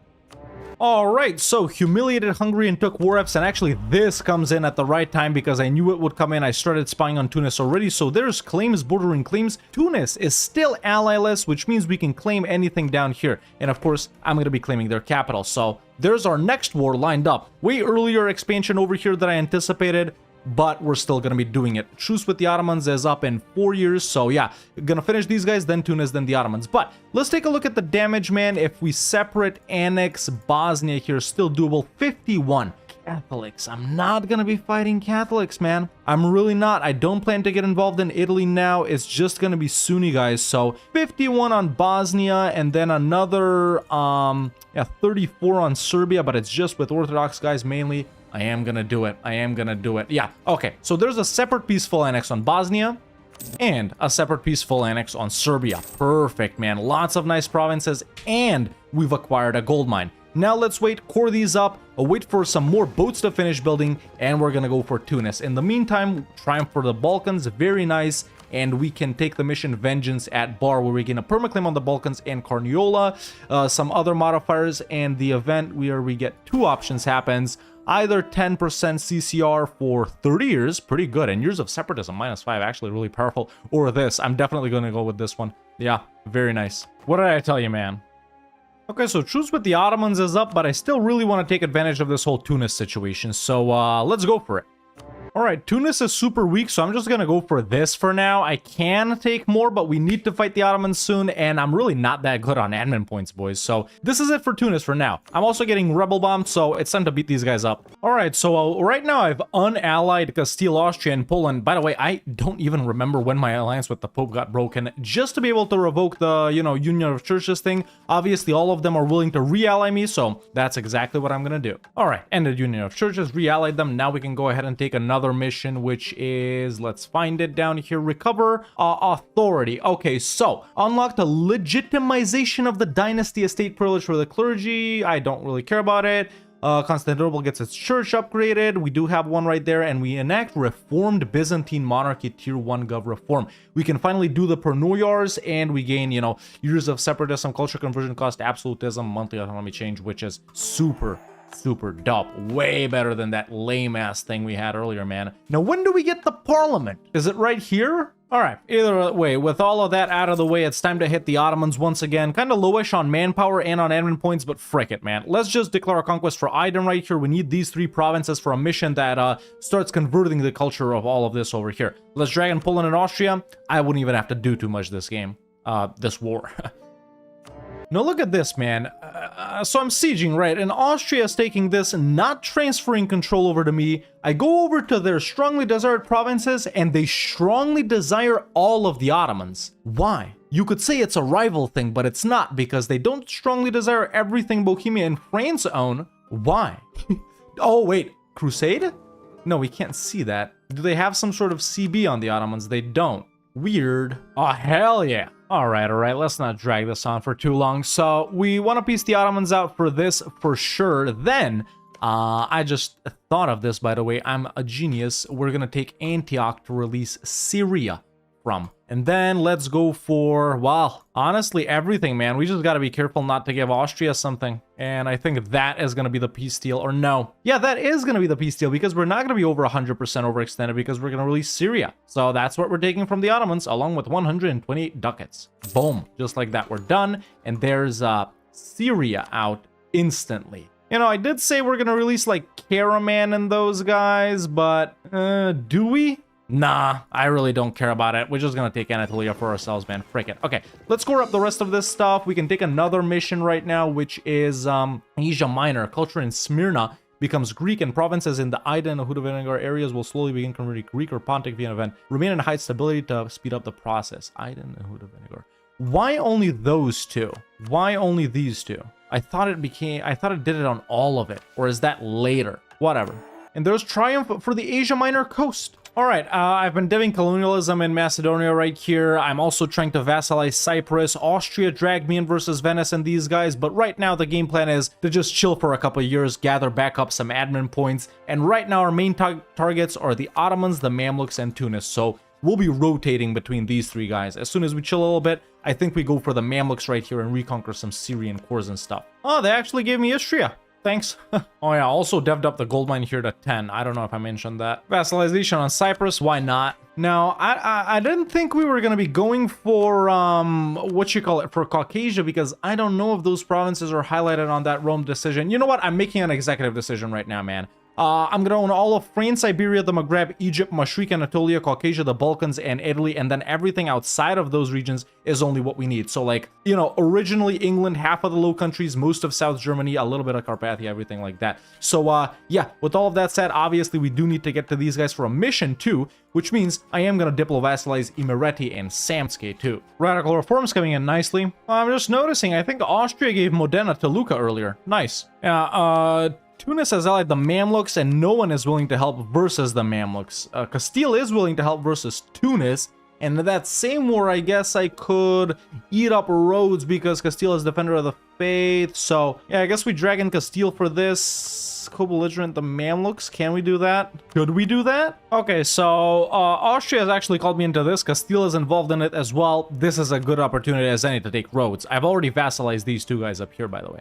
Alright, so humiliated Hungary and took war reps, and actually this comes in at the right time because I knew it would come in. I started spying on Tunis already, so there's claims bordering claims. Tunis is still ally-less, which means we can claim anything down here. And of course, I'm going to be claiming their capital. So there's our next war lined up. Way earlier expansion over here than I anticipated, but we're still gonna be doing it. Truce with the Ottomans is up in 4 years, so yeah, gonna finish these guys, then Tunis, then the Ottomans. But let's take a look at the damage, man. If we separate annex Bosnia here, still doable. 51 Catholics. I'm not gonna be fighting Catholics, man. I'm really not. I don't plan to get involved in Italy now. It's just gonna be Sunni guys. So 51 on Bosnia, and then another 34 on Serbia, but it's just with Orthodox guys mainly. I am gonna do it. I am gonna do it. Yeah, okay. So there's a separate peaceful annex on Bosnia and a separate peaceful annex on Serbia. Perfect, man. Lots of nice provinces, and we've acquired a gold mine. Now let's wait, core these up, wait for some more boats to finish building, and we're gonna go for Tunis. In the meantime, triumph for the Balkans. Very nice. And we can take the mission Vengeance at Bar, where we gain a permaclaim on the Balkans and Carniola, some other modifiers, and the event where we get two options happens. Either 10% CCR for 30 years, pretty good, and years of separatism, -5, actually really powerful, or this. I'm definitely going to go with this one. Yeah, very nice. What did I tell you, man? Okay, so truce with the Ottomans is up, but I still really want to take advantage of this whole Tunis situation, so let's go for it. Alright, Tunis is super weak, so I'm just gonna go for this for now. I can take more, but we need to fight the Ottomans soon, and I'm really not that good on admin points, boys. So this is it for Tunis for now. I'm also getting rebel bombed, so it's time to beat these guys up. Alright, so right now I've unallied Castile, Austria, and Poland. By the way, I don't even remember when my alliance with the Pope got broken, just to be able to revoke the, Union of Churches thing. Obviously, all of them are willing to re-ally me, so that's exactly what I'm gonna do. Alright, ended Union of Churches, re-allied them. Now we can go ahead and take another mission, which is, let's find it down here, recover authority. Okay, so unlocked a legitimization of the dynasty estate privilege for the clergy. I don't really care about it. Constantinople gets its church upgraded. We do have one right there, and we enact reformed Byzantine monarchy tier 1 gov reform. We can finally do the Pernoyars, and we gain, years of separatism, culture conversion cost, absolutism, monthly autonomy change, which is super dope. Way better than that lame ass thing we had earlier, man. Now, when do we get the parliament? Is it right here? Alright, either way, with all of that out of the way, it's time to hit the Ottomans once again. Kind of lowish on manpower and on admin points, but frick it, man. Let's just declare a conquest for Aydin right here. We need these 3 provinces for a mission that starts converting the culture of all of this over here. Let's drag in Poland and Austria. I wouldn't even have to do too much this game. This war. Now look at this, man. So I'm sieging, right? And Austria is taking this, not transferring control over to me. I go over to their strongly desired provinces, and they strongly desire all of the Ottomans. Why? You could say it's a rival thing, but it's not, because they don't strongly desire everything Bohemia and France own. Why? Oh, wait. Crusade? No, we can't see that. Do they have some sort of CB on the Ottomans? They don't. Weird. Oh, hell yeah. All right, let's not drag this on for too long. So we want to piece the Ottomans out for this for sure. Then, I just thought of this, by the way. I'm a genius. We're going to take Antioch to release Syria from. And then let's go for, well, honestly, everything, man. We just got to be careful not to give Austria something. And I think that is going to be the peace deal, or no. Yeah, that is going to be the peace deal because we're not going to be over 100% overextended because we're going to release Syria. So that's what we're taking from the Ottomans along with 128 ducats. Boom. Just like that, we're done. And there's Syria out instantly. You know, I did say we're going to release like Karaman and those guys, but do we? Nah, I really don't care about it. We're just gonna take Anatolia for ourselves, man. Frick it. Okay, let's score up the rest of this stuff. We can take another mission right now, which is Asia Minor. Culture in Smyrna becomes Greek, and provinces in the Ida and Hudavenagar areas will slowly begin converting Greek or Pontic via an event. Remain in high stability to speed up the process. Ida and Hudavenagar. Why only those two? Why only these two? I thought it did it on all of it. Or is that later? Whatever. And there's Triumph for the Asia Minor coast. All right, I've been divvying colonialism in Macedonia right here. I'm also trying to vassalize Cyprus. Austria dragged me in versus Venice and these guys, but right now the game plan is to just chill for a couple of years, gather back up some admin points, and right now our main targets are the Ottomans, the Mamluks, and Tunis, so we'll be rotating between these three guys. As soon as we chill a little bit, I think we go for the Mamluks right here and reconquer some Syrian cores and stuff. Oh, they actually gave me Istria. Thanks. Oh yeah, also devved up the gold mine here to 10. I don't know if I mentioned that. Vassalization on Cyprus, why not? Now, I didn't think we were going to be going for, for Caucasia, because I don't know if those provinces are highlighted on that Rome decision. You know what? I'm making an executive decision right now, man. I'm going to own all of France, Siberia, the Maghreb, Egypt, Mashriq, Anatolia, Caucasia, the Balkans, and Italy, and then everything outside of those regions is only what we need. So, like, you know, originally England, half of the Low Countries, most of South Germany, a little bit of Carpathia, everything like that. So, yeah, with all of that said, obviously we do need to get to these guys for a mission too, which means I am going to diplo-vassalize Imereti and Samtske too. Radical reforms coming in nicely. I'm just noticing, I think Austria gave Modena to Lucca earlier. Nice. Tunis has allied the Mamluks, and no one is willing to help versus the Mamluks. Castile is willing to help versus Tunis, and in that same war, I guess I could eat up Rhodes because Castile is defender of the faith. So, yeah, I guess we drag in Castile for this. Co-belligerent the Mamluks. Can we do that? Could we do that? Okay, so Austria has actually called me into this. Castile is involved in it as well. This is a good opportunity as any to take Rhodes. I've already vassalized these two guys up here, by the way.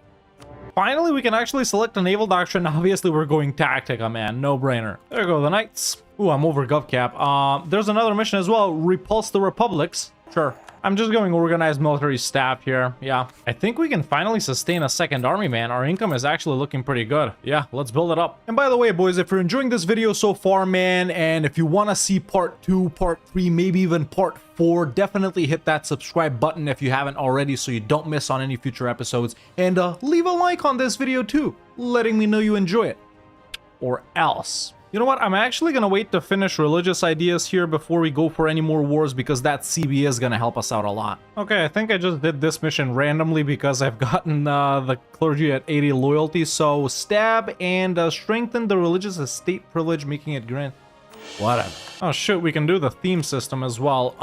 Finally, we can actually select a naval doctrine. Obviously, we're going Tactica, man. No brainer. There go the Knights. Ooh, I'm over GovCap. There's another mission as well. Repulse the Republics. Sure. I'm just going organized military staff here. Yeah. I think we can finally sustain a second army, man. Our income is actually looking pretty good. Yeah, let's build it up. And by the way, boys, if you're enjoying this video so far, man, and if you want to see part 2, part 3, maybe even part 4, definitely hit that subscribe button if you haven't already so you don't miss on any future episodes. And leave a like on this video too, letting me know you enjoy it. Or else. You know what? I'm actually going to wait to finish religious ideas here before we go for any more wars because that CB is going to help us out a lot. Okay, I think I just did this mission randomly because I've gotten the clergy at 80 loyalty. So stab and strengthen the religious estate privilege, making it grand. Whatever. Oh shit, we can do the theme system as well.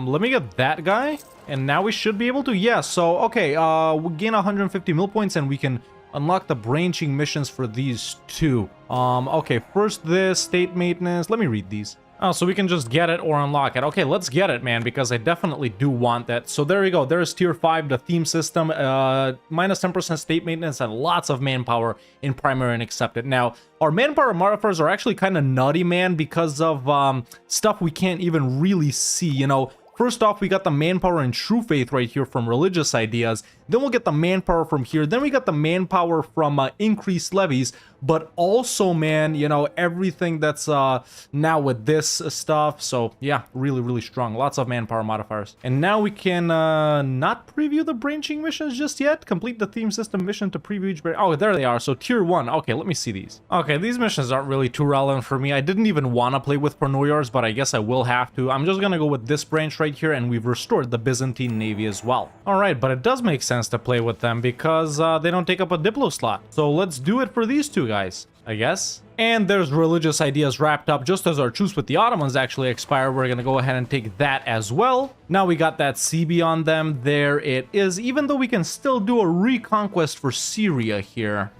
Let me get that guy. And now we should be able to. Yeah, so okay, we gain 150 mil points and we can unlock the branching missions for these two. Okay, first this, state maintenance. Let me read these. Oh, so we can just get it or unlock it. Okay, let's get it, man, because I definitely do want that. So there you go. There's tier 5, the theme system, minus 10% state maintenance and lots of manpower in primary and accepted. Now, our manpower modifiers are actually kind of nutty, man, because of stuff we can't even really see, you know. First off, we got the manpower and true faith right here from religious ideas. Then we'll get the manpower from here. Then we got the manpower from increased levies. But also, man, you know, everything that's now with this stuff. So, yeah, really, really strong. Lots of manpower modifiers. And now we can not preview the branching missions just yet. Complete the theme system mission to preview each branch. Oh, there they are. So, tier 1. Okay, let me see these. Okay, these missions aren't really too relevant for me. I didn't even want to play with Pornoyars, but I guess I will have to. I'm just going to go with this branch right here, and we've restored the Byzantine Navy as well. All right, but it does make sense to play with them because they don't take up a Diplo slot. So let's do it for these two guys. I guess. And there's religious ideas wrapped up just as our truce with the Ottomans actually expire. We're going to go ahead and take that as well. Now we got that CB on them. There it is, even though we can still do a reconquest for Syria here.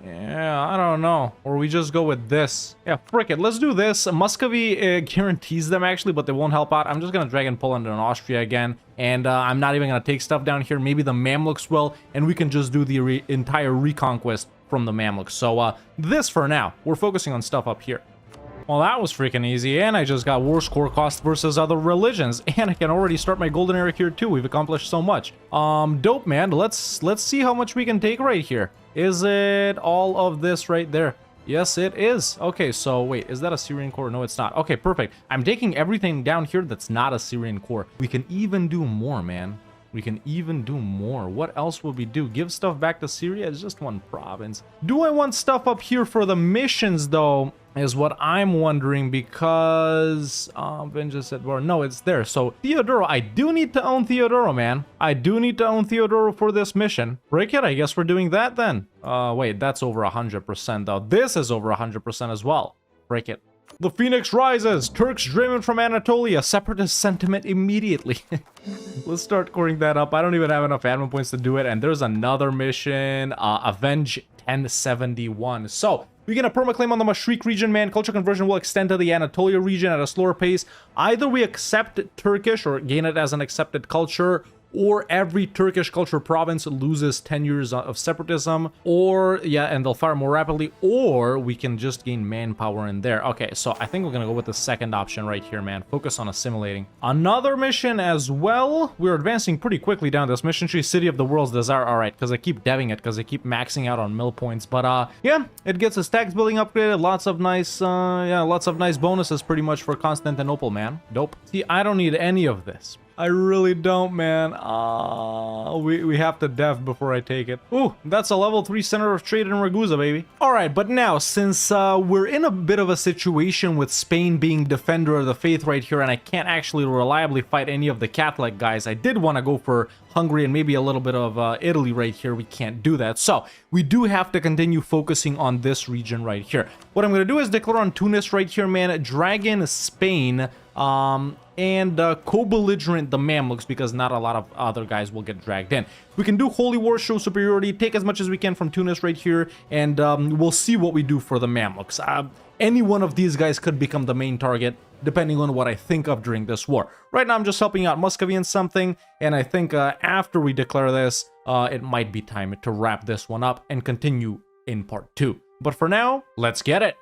Yeah, I don't know. Or we just go with this. Yeah, frick it. Let's do this. Muscovy guarantees them, actually, but they won't help out. I'm just going to drag in Poland and Austria again. And I'm not even going to take stuff down here. Maybe the Mamluks will. And we can just do the entire reconquest from the Mamluks. So this for now. We're focusing on stuff up here. Well, that was freaking easy, and I just got war score cost versus other religions, and I can already start my golden era here too. We've accomplished so much. Dope, man. Let's see how much we can take right here. Is it all of this right there? Yes, it is. Okay, so wait, is that a Syrian core? No, it's not. Okay, perfect. I'm taking everything down here that's not a Syrian core. We can even do more, man. We can even do more. What else would we do? Give stuff back to Syria? It's just one province. Do I want stuff up here for the missions, though? Is what I'm wondering, because Vengeance at War. No, it's there. So Theodoro, I do need to own Theodoro, man. I do need to own Theodoro for this mission. Break it. I guess we're doing that then. Wait, that's over 100% though. This is over 100% as well. Break it. The Phoenix rises. Turks driven from Anatolia. Separatist sentiment immediately. Let's start coring that up. I don't even have enough admin points to do it. And there's another mission. Avenge 1071. So we get a permaclaim on the Mashriq region, man. Culture conversion will extend to the Anatolia region at a slower pace. Either we accept Turkish or gain it as an accepted culture, or every Turkish culture province loses 10 years of separatism, or, yeah, and they'll fire more rapidly, or we can just gain manpower in there. Okay, so I think we're gonna go with the second option right here, man. Focus on assimilating. Another mission as well. We're advancing pretty quickly down this mission tree. City of the World's Desire. All right, because I keep deving it, because I keep maxing out on mill points. But yeah, it gets a stacks building upgraded. Lots of nice, lots of nice bonuses pretty much for Constantinople, man. Dope. See, I don't need any of this. I really don't, man. We have to dev before I take it. Ooh, that's a level 3 center of trade in Ragusa, baby. Alright, but now, since we're in a bit of a situation with Spain being defender of the faith right here, and I can't actually reliably fight any of the Catholic guys, I did want to go for Hungary and maybe a little bit of Italy right here. We can't do that. So, we do have to continue focusing on this region right here. What I'm going to do is declare on Tunis right here, man. Drag in Spain, and co-belligerent the Mamluks, because not a lot of other guys will get dragged in. We can do Holy War, show superiority, take as much as we can from Tunis right here, and we'll see what we do for the Mamluks. Any one of these guys could become the main target, depending on what I think of during this war. Right now, I'm just helping out Muscovy in something, and I think after we declare this, it might be time to wrap this one up and continue in part 2. But for now, let's get it.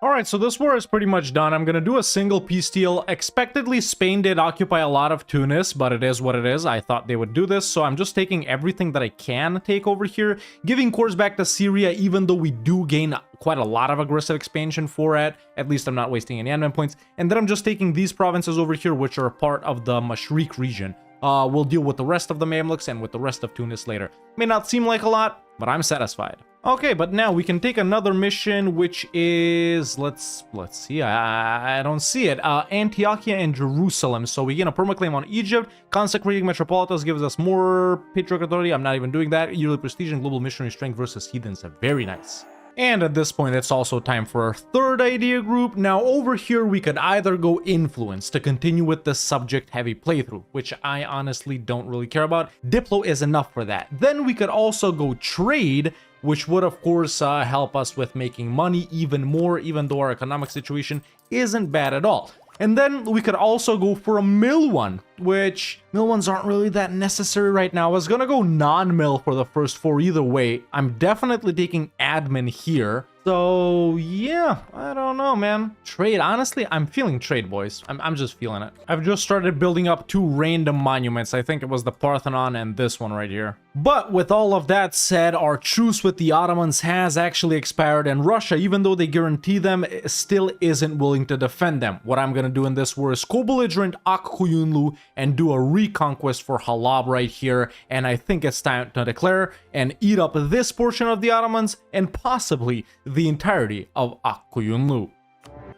Alright, so this war is pretty much done. I'm gonna do a single peace deal. Expectedly, Spain did occupy a lot of Tunis, but it is what it is. I thought they would do this, so I'm just taking everything that I can take over here, giving cores back to Syria, even though we do gain quite a lot of aggressive expansion for it. At least I'm not wasting any admin points. And then I'm just taking these provinces over here, which are part of the Mashriq region. We'll deal with the rest of the Mamluks and with the rest of Tunis later. May not seem like a lot, but I'm satisfied. Okay, but now we can take another mission, which is, let's see, I don't see it, Antiochia and Jerusalem. So we get a permaclaim on Egypt. Consecrating Metropolitas gives us more patriarch authority. I'm not even doing that. Yearly prestige and global missionary strength versus heathens. Very nice. And at this point, it's also time for our third idea group. Now, over here, we could either go influence to continue with the subject-heavy playthrough, which I honestly don't really care about. Diplo is enough for that. Then we could also go trade, which would, of course, help us with making money even more, even though our economic situation isn't bad at all. And then we could also go for a mill one, which mill ones aren't really that necessary right now. I was gonna go non-mill for the first 4 either way. I'm definitely taking admin here. So yeah, I don't know, man. Trade, honestly, I'm feeling trade, boys. I'm just feeling it. I've just started building up 2 random monuments. I think it was the Parthenon and this one right here. But with all of that said, our truce with the Ottomans has actually expired, and Russia, even though they guarantee them, still isn't willing to defend them. What I'm gonna do in this war is co-belligerent Akkuyunlu and do a reconquest for Halab right here, and I think it's time to declare and eat up this portion of the Ottomans and possibly the entirety of Akkuyunlu.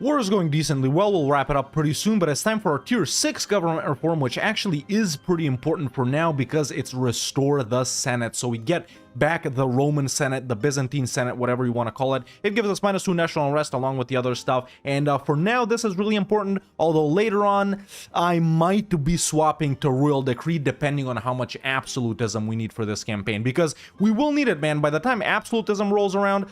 War is going decently well. We'll wrap it up pretty soon, but it's time for our tier 6 government reform, which actually is pretty important for now because it's restore the Senate. So we get back the Roman Senate, the Byzantine Senate, whatever you want to call it. It gives us -2 national unrest along with the other stuff. And for now, this is really important, although later on, I might be swapping to royal decree depending on how much absolutism we need for this campaign, because we will need it, man. By the time absolutism rolls around,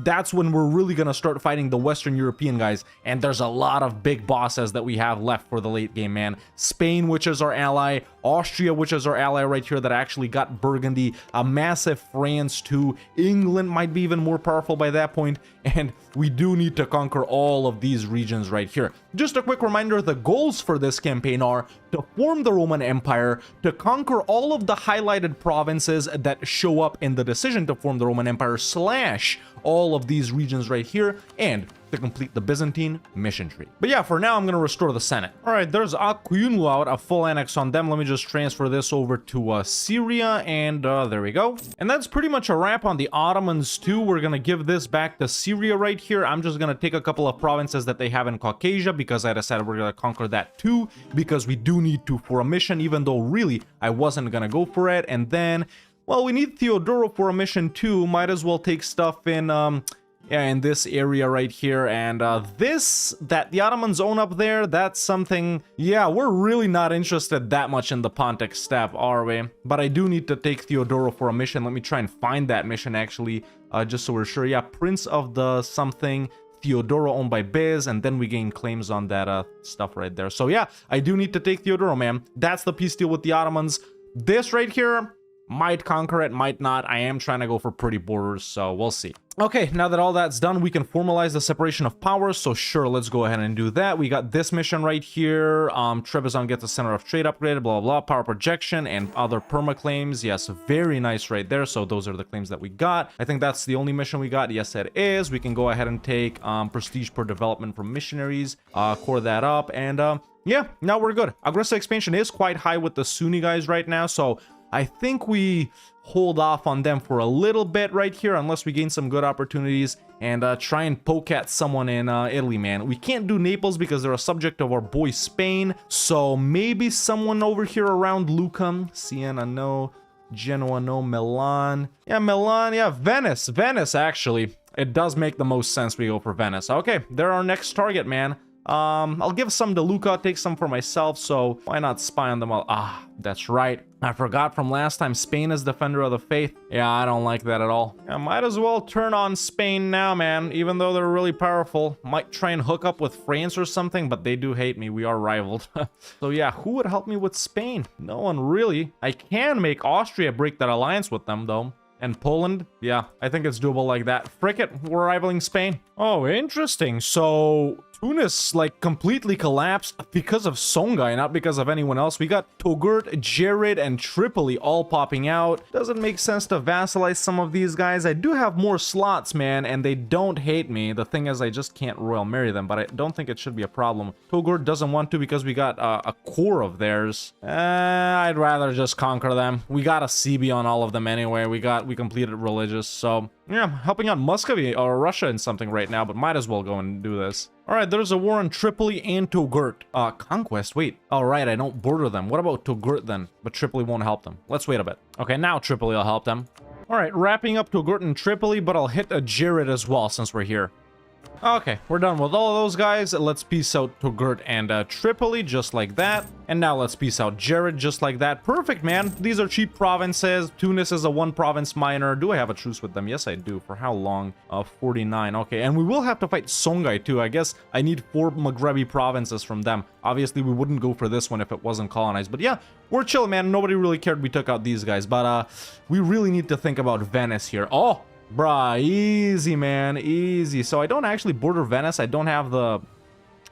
that's when we're really gonna start fighting the Western European guys, and there's a lot of big bosses that we have left for the late game, man. Spain, which is our ally, Austria, which is our ally right here that actually got Burgundy, a massive France too, England might be even more powerful by that point, and we do need to conquer all of these regions right here. Just a quick reminder, the goals for this campaign are to form the Roman Empire, to conquer all of the highlighted provinces that show up in the decision to form the Roman Empire, slash all of these regions right here, and to complete the Byzantine mission tree. But yeah, for now, I'm going to restore the Senate. All right, there's Akuyunlu, a full annex on them. Let me just transfer this over to Syria, and there we go. And that's pretty much a wrap on the Ottomans too. We're going to give this back to Syria right here. I'm just going to take a couple of provinces that they have in Caucasia, because I decided we're going to conquer that too, because we do need to for a mission, even though really I wasn't going to go for it. And then, well, we need Theodoro for a mission too. Might as well take stuff in, yeah, in this area right here. And this that the Ottomans own up there, that's something, yeah, we're really not interested that much in the Pontic steppe, are we? But I do need to take Theodoro for a mission. Let me try and find that mission actually, just so we're sure. Yeah, Prince of the something, Theodoro owned by Biz, and then we gain claims on that stuff right there. So yeah, I do need to take Theodoro, man. That's the peace deal with the Ottomans. This right here might conquer it, might not. I am trying to go for pretty borders, so we'll see. Okay, now that all that's done, we can formalize the separation of powers, so sure, let's go ahead and do that. We got this mission right here. Trebizond gets the center of trade upgraded, blah, blah, blah, power projection, and other perma claims. Yes, very nice right there. So those are the claims that we got. I think that's the only mission we got. Yes, it is. We can go ahead and take prestige per development from missionaries, core that up, and yeah, now we're good. Aggressive expansion is quite high with the Sunni guys right now, so I think we hold off on them for a little bit right here, unless we gain some good opportunities and try and poke at someone in Italy, man. We can't do Naples because they're a subject of our boy Spain, so maybe someone over here around Lucca. Siena, no. Genoa, no. Milan. Yeah, Milan. Yeah, Venice. Venice, actually. It does make the most sense we go for Venice. Okay, they're our next target, man. I'll give some to Lucca, take some for myself, so why not spy on them all? Ah, that's right. I forgot from last time, Spain is defender of the faith. Yeah, I don't like that at all. I might as well turn on Spain now, man, even though they're really powerful. Might try and hook up with France or something, but they do hate me. We are rivaled. So yeah, who would help me with Spain? No one really. I can make Austria break that alliance with them, though. And Poland, yeah, I think it's doable like that. Frick it, we're rivaling Spain. Oh, interesting. So Tunis, like, completely collapsed because of Songhai, not because of anyone else. We got Toghurt, Jared, and Tripoli all popping out. Doesn't make sense to vassalize some of these guys. I do have more slots, man, and they don't hate me. The thing is, I just can't royal marry them, but I don't think it should be a problem. Toghurt doesn't want to because we got a core of theirs. I'd rather just conquer them. We got a CB on all of them anyway. We completed religious, so yeah, I'm helping out Muscovy or Russia in something right now, but might as well go and do this. All right, there's a war on Tripoli and Toghurt. Conquest, wait. All right, I don't border them. What about Toghurt then? But Tripoli won't help them. Let's wait a bit. Okay, now Tripoli will help them. All right, wrapping up Toghurt and Tripoli, but I'll hit a Jared as well since we're here. Okay, we're done with all of those guys. Let's peace out Toghurt and Tripoli, just like that. And now let's peace out Jared, just like that. Perfect, man. These are cheap provinces. Tunis is a one-province minor. Do I have a truce with them? Yes, I do. For how long? 49. Okay, and we will have to fight Songhai, too. I guess I need 4 Maghrebi provinces from them. Obviously, we wouldn't go for this one if it wasn't colonized. But yeah, we're chill, man. Nobody really cared we took out these guys. But we really need to think about Venice here. Oh! Bruh, easy, man, easy. So I don't actually border Venice. I don't have the,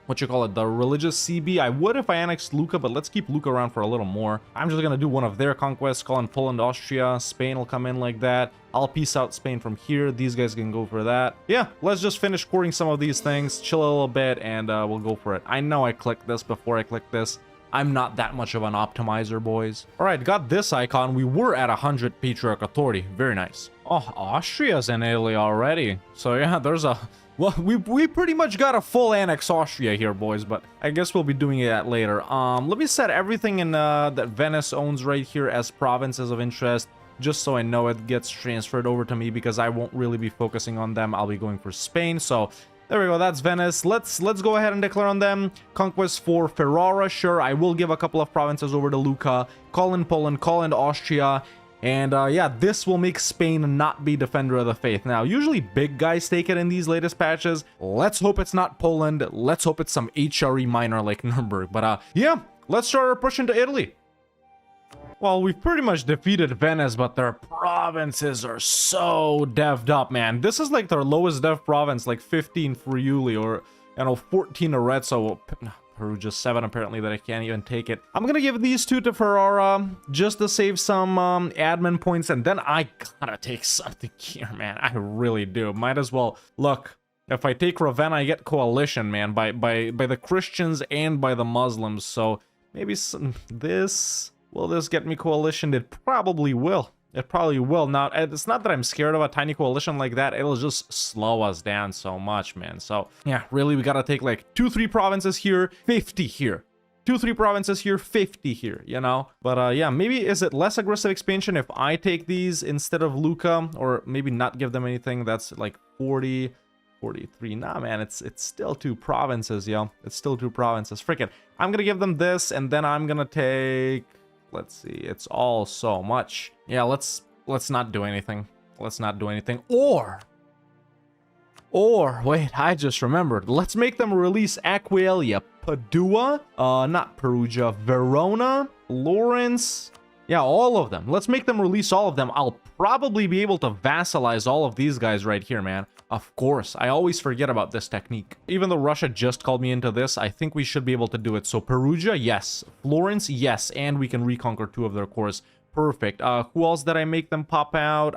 what you call it, the religious CB. I would if I annexed Lucca, but let's keep Lucca around for a little more. I'm just gonna do one of their conquests, call in Poland, Austria. Spain will come in like that. I'll peace out Spain from here. These guys can go for that. Yeah, let's just finish courting some of these things, chill a little bit, and we'll go for it. I know I clicked this before I clicked this. I'm not that much of an optimizer, boys. All right, got this icon. We were at 100 Patriarch Authority. Very nice. Oh, Austria's in Italy already. So yeah, there's a... Well, we pretty much got a full annex Austria here, boys, but I guess we'll be doing that later. Let me set everything in that Venice owns right here as provinces of interest. just so I know it gets transferred over to me, because I won't really be focusing on them. I'll be going for Spain. So there we go. That's Venice. Let's go ahead and declare on them. Conquest for Ferrara. Sure, I will give a couple of provinces over to Lucca. Call in Poland, call in Austria. And yeah, this will make Spain not be Defender of the Faith. Now, usually big guys take it in these latest patches. Let's hope it's not Poland. Let's hope it's some HRE minor like Nuremberg. But yeah, let's start our push into Italy. Well, we've pretty much defeated Venice, but their provinces are so dev'd up, man. This is like their lowest dev province, like 15 Friuli, or, you know, 14 Arezzo. Perugia 7 apparently that I can't even take it. I'm gonna give these 2 to Ferrara just to save some admin points, and then I gotta take something here, man. I really do. Might as well. Look, if I take Ravenna, I get coalition, man, by the Christians and by the Muslims. So maybe this. Will this get me coalition? It probably will. It probably will. Now, it's not that I'm scared of a tiny coalition like that. It'll just slow us down so much, man. So, yeah, really, we gotta take like 2-3 provinces here, 50 here. 2-3 provinces here, 50 here, you know? But, yeah, maybe is it less aggressive expansion if I take these instead of Lucca? Or maybe not give them anything. That's like 40... 43. Nah, man, it's still 2 provinces, yo. It's still 2 provinces. Frickin'. I'm gonna give them this, and then I'm gonna take... Let's see, it's all so much. Yeah, let's not do anything. Let's not do anything. Or wait, I just remembered. Let's make them release Aquileia, Padua, not Perugia, Verona, Lawrence. Yeah, all of them. Let's make them release all of them. I'll probably be able to vassalize all of these guys right here, man. Of course, I always forget about this technique. Even though Russia just called me into this, I think we should be able to do it. So Perugia, yes. Florence, yes. And we can reconquer 2 of their cores. Perfect. Who else did I make them pop out?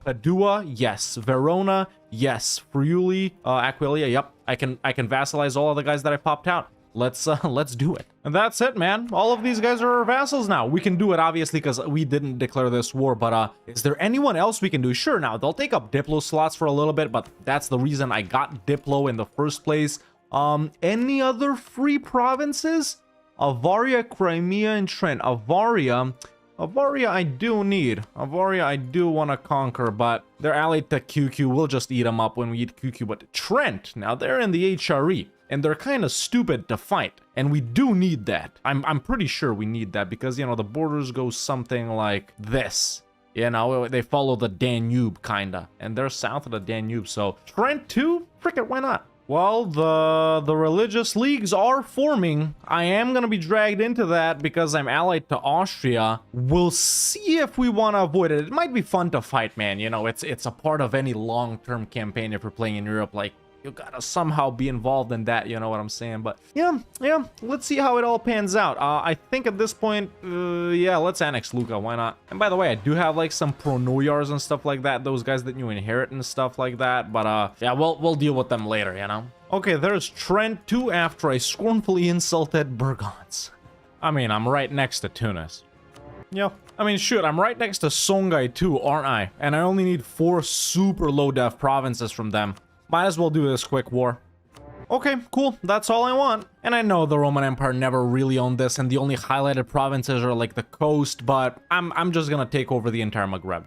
Padua, yes. Verona, yes. Friuli, Aquileia, yep. I can vassalize all of the guys that I popped out. Let's do it. And that's it, man. All of these guys are our vassals now. We can do it, obviously, because we didn't declare this war, but is there anyone else we can do? Sure, now, they'll take up Diplo slots for a little bit, but that's the reason I got Diplo in the first place. Any other free provinces? Avaria, Crimea, and Trent. Avaria I do need. Avaria I do want to conquer, but they're allied to QQ. We'll just eat them up when we eat QQ. But Trent, now they're in the HRE. And they're kind of stupid to fight. And we do need that. I'm pretty sure we need that because, you know, the borders go something like this. You know, they follow the Danube, kinda. And they're south of the Danube, so... Trent too? Frick it, why not? Well, the religious leagues are forming. I am going to be dragged into that because I'm allied to Austria. We'll see if we want to avoid it. It might be fun to fight, man. You know, it's a part of any long-term campaign if you're playing in Europe, like... You gotta somehow be involved in that, you know what I'm saying? But yeah, let's see how it all pans out. I think at this point, yeah, let's annex Lucca, why not? And by the way, I do have like some pronoyars and stuff like that, those guys that you inherit and stuff like that. But yeah, we'll deal with them later, you know? Okay, there's Trent too after I scornfully insulted Burgons. I mean, I'm right next to Tunis. Yeah, I mean, shoot, I'm right next to Songhai too, aren't I? And I only need 4 super low def provinces from them. Might as well do this quick war. Okay, cool. That's all I want. And I know the Roman Empire never really owned this, and the only highlighted provinces are like the coast, but I'm just gonna take over the entire Maghreb.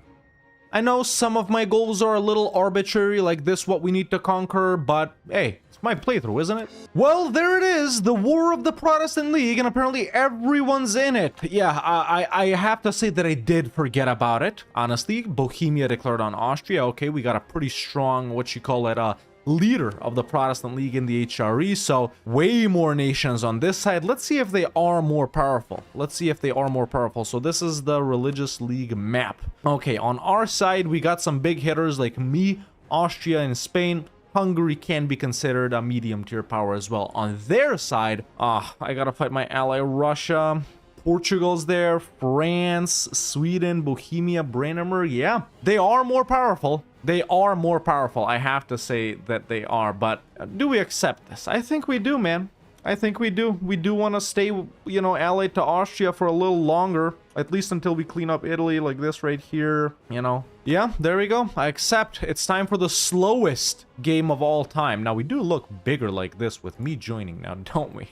I know some of my goals are a little arbitrary, like this what we need to conquer, but hey, it's my playthrough, isn't it? Well, there it is, the War of the Protestant League, and apparently everyone's in it. Yeah, I have to say that I did forget about it, honestly. Bohemia declared on Austria. Okay, we got a pretty strong, what you call it, leader of the Protestant League in the HRE, so way more nations on this side. Let's see if they are more powerful. Let's see if they are more powerful. So this is the Religious League map. Okay, on our side, we got some big hitters like me, Austria, and Spain. Hungary can be considered a medium tier power as well. On their side, I gotta fight my ally Russia. Portugal's there, France, Sweden, Bohemia, Brandenburg. Yeah, they are more powerful. They are more powerful. I have to say that they are, but do we accept this? I think we do, man. I think we do. We do want to stay, you know, allied to Austria for a little longer, at least until we clean up Italy like this right here, you know. Yeah, there we go. I accept. It's time for the slowest game of all time. Now, we do look bigger like this with me joining now, don't we?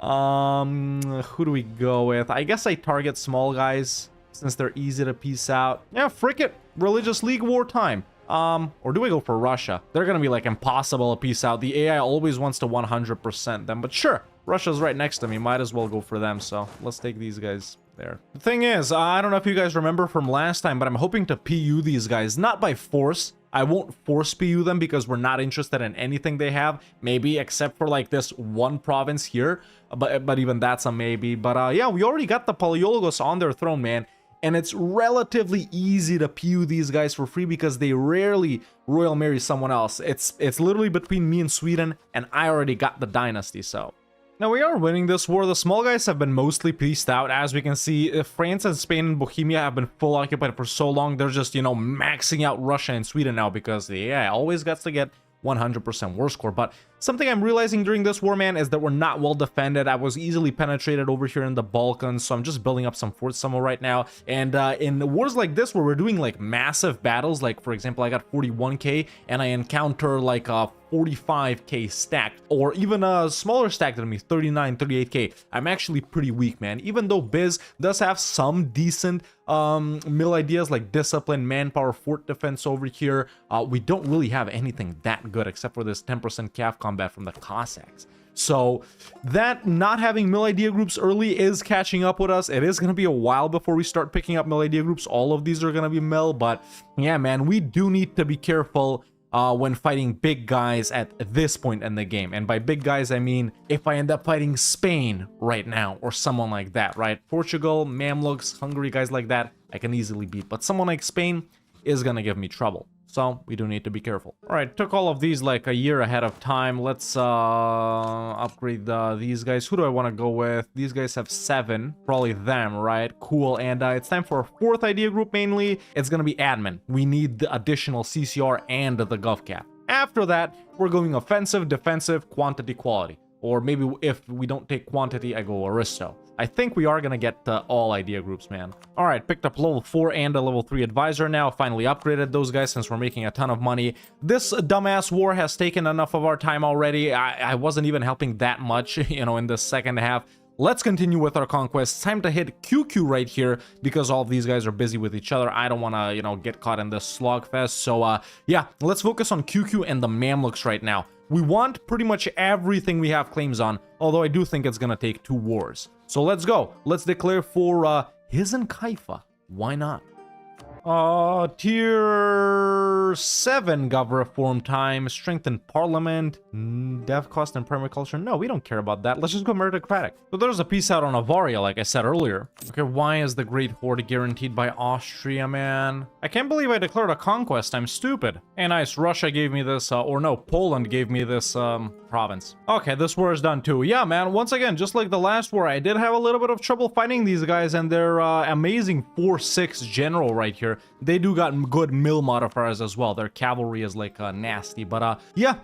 Who do we go with? I guess I target small guys. since they're easy to piece out. Yeah, frick it. Religious League war time. Or do I go for Russia? They're gonna be like impossible to piece out. The AI always wants to 100% them, but sure. Russia's right next to me. Might as well go for them. So let's take these guys there. The thing is, I don't know if you guys remember from last time, but I'm hoping to PU these guys, not by force. I won't force PU them because we're not interested in anything they have, maybe except for like this one province here, but even that's a maybe. But yeah, we already got the Paleologos on their throne, man, and it's relatively easy to PU these guys for free because they rarely royal marry someone else. It's literally between me and Sweden, and I already got the dynasty, so. Now, we are winning this war. The small guys have been mostly pieced out. As we can see, France and Spain and Bohemia have been full occupied for so long. They're just, you know, maxing out Russia and Sweden now because the AI always gets to get 100% war score. But something I'm realizing during this war, man, is that we're not well defended. I was easily penetrated over here in the Balkans, so I'm just building up some forts somewhere right now. And in wars like this, where we're doing like massive battles, like for example, I got 41k and I encounter like a 45k stacked, or even a smaller stack than me, 39, 38k. I'm actually pretty weak, man. Even though Biz does have some decent mill ideas like discipline, manpower, fort defense over here, we don't really have anything that good except for this 10% calf combat from the Cossacks. So that not having mill idea groups early is catching up with us. It is going to be a while before we start picking up mill idea groups. All of these are going to be mill, but yeah, man, we do need to be careful when fighting big guys at this point in the game. And by big guys, I mean if I end up fighting Spain right now or someone like that, right? Portugal, Mamluks, Hungary, guys like that, I can easily beat. But someone like Spain is gonna give me trouble. So we do need to be careful. All right, took all of these like a year ahead of time. Let's upgrade these guys. Who do I want to go with? These guys have 7, probably them, right? Cool. And it's time for a 4th idea group. Mainly it's gonna be admin. We need the additional CCR and the gov cap. After that, we're going offensive, defensive, quantity, quality. Or maybe if we don't take quantity, I go aristo. I think we are gonna get all idea groups, man. All right, picked up level 4 and a level 3 advisor now. Finally upgraded those guys since we're making a ton of money. This dumbass war has taken enough of our time already. I wasn't even helping that much, you know, in the second half. Let's continue with our conquest. Time to hit QQ right here because all of these guys are busy with each other. I don't want to, you know, get caught in this slog fest. So, yeah, let's focus on QQ and the Mamluks right now. We want pretty much everything we have claims on, although I do think it's going to take 2 wars. So let's go. Let's declare for Hizen Kaifa. Why not? Tier 7 gov reform time, strengthen parliament, dev cost and primary culture. No, we don't care about that. Let's just go meritocratic. So there's a peace out on Avaria, like I said earlier. Okay, why is the Great Horde guaranteed by Austria, man? I can't believe I declared a conquest. I'm stupid. Hey, nice. Russia gave me this, or no, Poland gave me this province. Okay, this war is done too. Yeah, man, once again, just like the last war, I did have a little bit of trouble fighting these guys, and their amazing 4-6 general right here. They do got good mill modifiers as well. Their cavalry is like nasty, but yeah,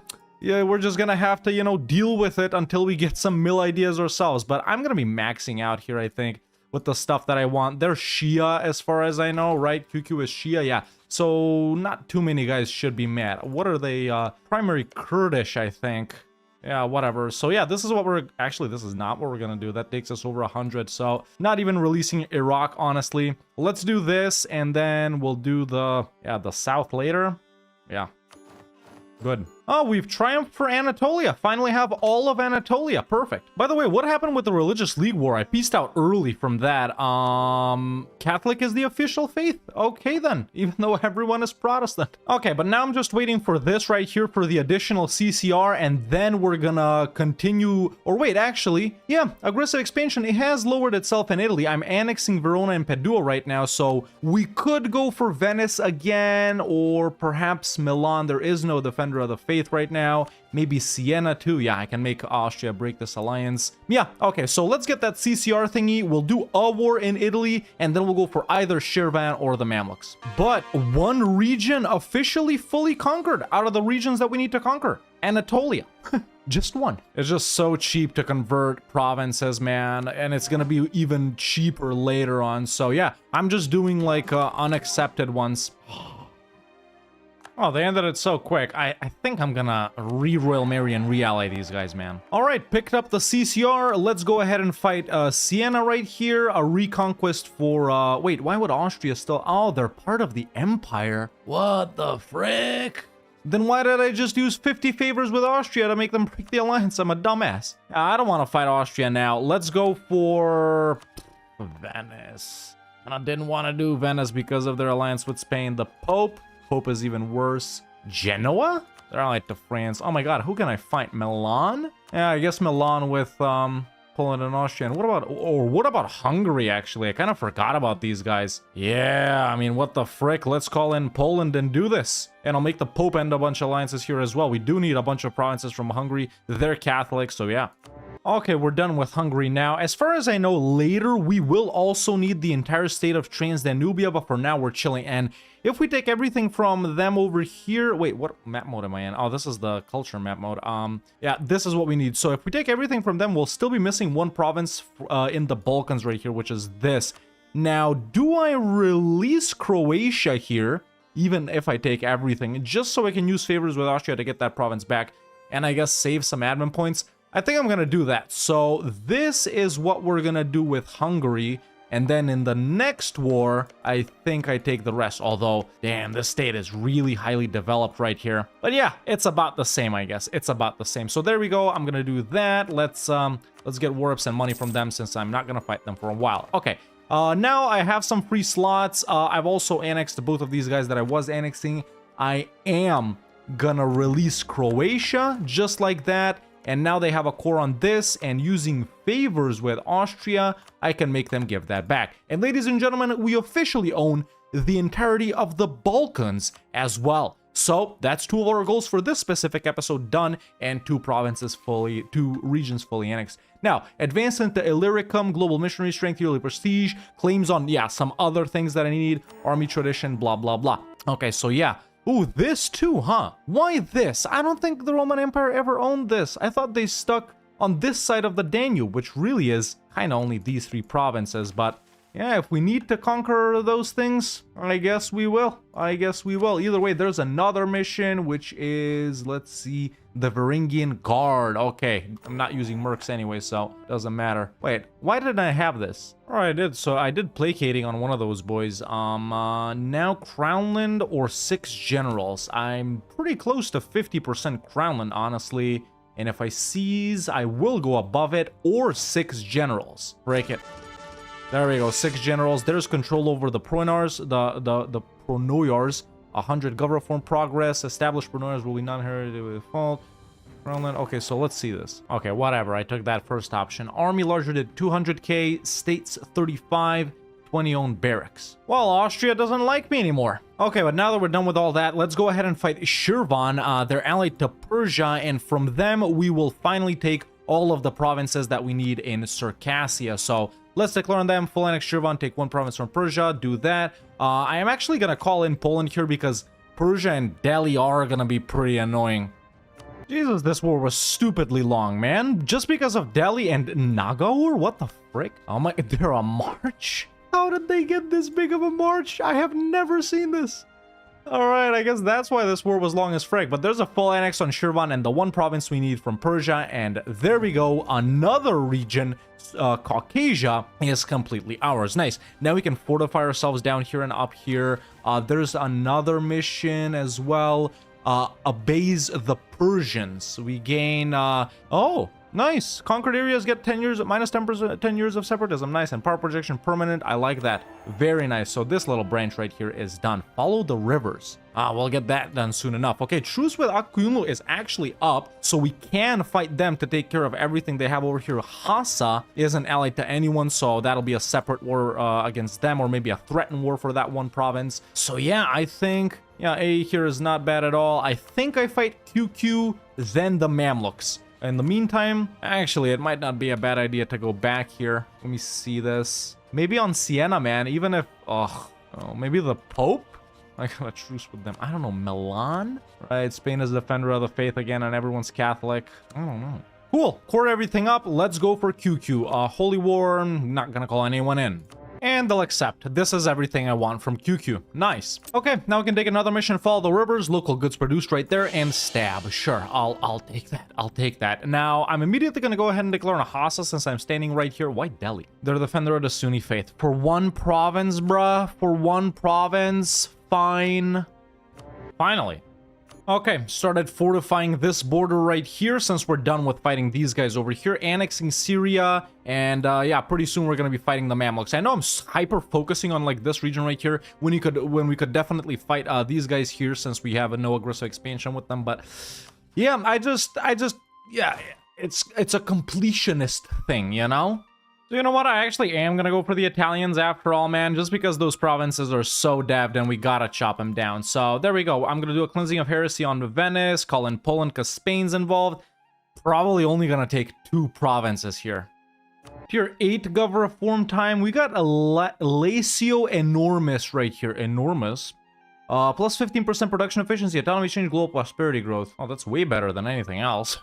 we're just gonna have to, you know, deal with it until we get some mill ideas ourselves. But I'm gonna be maxing out here, I think, with the stuff that I want. They're Shia as far as I know, right? QQ is Shia, yeah. So not too many guys should be mad. What are they? Primary Kurdish, I think. Yeah, whatever. So yeah, this is what we're actually, this is not what we're gonna do. That takes us over 100. So not even releasing Iraq, honestly. Let's do this, and then we'll do the south later. Yeah, good. Oh, we've triumphed for Anatolia. Finally have all of Anatolia. Perfect. By the way, what happened with the Religious League War? I pieced out early from that. Catholic is the official faith. Okay then, even though everyone is Protestant. Okay, but now I'm just waiting for this right here for the additional CCR, and then we're gonna continue, or wait, actually, yeah, aggressive expansion. It has lowered itself in Italy. I'm annexing Verona and Padua right now, so we could go for Venice again, or perhaps Milan. There is no defender of the faith right now. Maybe Siena too. Yeah, I can make Austria break this alliance. Yeah, okay, so let's get that CCR thingy. We'll do a war in Italy, and then we'll go for either Shirvan or the Mamluks. But one region officially fully conquered out of the regions that we need to conquer. Anatolia. Just one. It's just so cheap to convert provinces, man, and it's gonna be even cheaper later on. So yeah, I'm just doing like unaccepted ones. Oh, they ended it so quick. I think I'm gonna re-Royal Mary and re-ally these guys, man. All right, picked up the CCR. Let's go ahead and fight Siena right here. A reconquest for, wait, why would Austria still... Oh, they're part of the Empire. What the frick? Then why did I just use 50 favors with Austria to make them break the alliance? I'm a dumbass. I don't want to fight Austria now. Let's go for Venice. And I didn't want to do Venice because of their alliance with Spain. The Pope is even worse. Genoa? They're allied to France. Oh my god, who can I fight? Milan? Yeah, I guess Milan with Poland and Austria. And what about Hungary, actually? I kind of forgot about these guys. Yeah, I mean, what the frick? Let's call in Poland and do this. And I'll make the Pope end a bunch of alliances here as well. We do need a bunch of provinces from Hungary. They're Catholic, so yeah. Okay, we're done with Hungary now. As far as I know, later we will also need the entire state of Transdanubia, but for now we're chilling. And if we take everything from them over here... Wait, what map mode am I in? Oh, this is the culture map mode. Yeah, this is what we need. So if we take everything from them, we'll still be missing one province in the Balkans right here, which is this. Now, do I release Croatia here, even if I take everything, just so I can use favors with Austria to get that province back, and I guess save some admin points? I think I'm gonna do that. So this is what we're gonna do with Hungary, and then in the next war, I think I take the rest. Although, damn, this state is really highly developed right here. But yeah, it's about the same, I guess. It's about the same. So there we go. I'm gonna do that. Let's get war ups and money from them since I'm not gonna fight them for a while. Okay. Now I have some free slots. I've also annexed both of these guys that I was annexing. I am gonna release Croatia just like that. And now they have a core on this, and using favors with Austria, I can make them give that back. And ladies and gentlemen, we officially own the entirety of the Balkans as well. So that's 2 of our goals for this specific episode done, and 2 regions fully annexed. Now, advance into Illyricum, global missionary strength, yearly prestige, claims on, yeah, some other things that I need, army tradition, blah, blah, blah. Okay, so yeah. Ooh, this too, huh? Why this? I don't think the Roman Empire ever owned this. I thought they stuck on this side of the Danube, which really is kind of only these 3 provinces. But yeah, if we need to conquer those things, I guess we will. I guess we will. Either way, there's another mission, which is, let's see, the Varangian Guard. Okay, I'm not using mercs anyway, so it doesn't matter. Wait, why didn't I have this? All right, I did. So I did placating on one of those boys. Now Crownland or 6 generals. I'm pretty close to 50% Crownland, honestly. And if I seize, I will go above it, or 6 generals. Break it. There we go, 6 generals. There's control over the Pronoyars, the Pronoyars. 100 government reform progress. Established Pronoyars will be non-inherited with default. Okay, so let's see this. Okay, whatever. I took that first option. Army larger than 200k. States 35. 20 owned barracks. Well, Austria doesn't like me anymore. Okay, but now that we're done with all that, let's go ahead and fight Shirvan. They're allied to Persia, and from them, we will finally take all of the provinces that we need in Circassia. So let's declare on them, full annex Shirvan, take 1 province from Persia, do that. I am actually gonna call in Poland here because Persia and Delhi are gonna be pretty annoying. Jesus, this war was stupidly long, man. Just because of Delhi and Nagaur? What the frick? Oh my, they're a march? How did they get this big of a march? I have never seen this. Alright, I guess that's why this war was long as frick. But there's a full annex on Shirvan and the 1 province we need from Persia. And there we go. Another region, Caucasia, is completely ours. Nice. Now we can fortify ourselves down here and up here. There's another mission as well. Abase the Persians. We gain... oh, nice. Conquered areas get 10 years, minus 10%, 10 years of separatism. Nice. And power projection permanent. I like that. Very nice. So this little branch right here is done. Follow the rivers. We'll get that done soon enough. Okay, truce with Akuyunlu is actually up, so we can fight them to take care of everything they have over here. Hassa isn't allied to anyone, so that'll be a separate war against them, or maybe a threatened war for that 1 province. So yeah, I think, yeah, A here is not bad at all. I think I fight QQ, then the Mamluks. In the meantime, actually, it might not be a bad idea to go back here. Let me see this. Maybe on Siena, man, even if... oh, maybe the Pope? I got a truce with them. I don't know, Milan? Right, Spain is the defender of the faith again, and everyone's Catholic. I don't know. Cool, core everything up. Let's go for QQ. Holy War, not gonna call anyone in. And they'll accept. This is everything I want from QQ. Nice. Okay, now we can take another mission, follow the rivers, local goods produced right there, and stab. Sure, I'll take that. I'll take that. Now, I'm immediately gonna go ahead and declare an Hassa since I'm standing right here. White Delhi. They're the defender of the Sunni faith. For one province, bruh. For one province. Fine. Finally. Okay, started fortifying this border right here since we're done with fighting these guys over here, annexing Syria, and yeah, pretty soon we're gonna be fighting the Mamluks. I know I'm hyper focusing on like this region right here when we could definitely fight these guys here since we have a no aggressive expansion with them, but yeah, I just yeah, it's a completionist thing, you know? So you know what, I actually am gonna go for the Italians after all, man, just because those provinces are so devved and we gotta chop them down. So there we go. I'm gonna do a cleansing of heresy on Venice, call in Poland because Spain's involved. Probably only gonna take 2 provinces here. Tier 8 gov reform time. We got a Lacio enormous right here. Enormous. Plus 15% production efficiency, autonomy change, global prosperity growth. Oh, that's way better than anything else.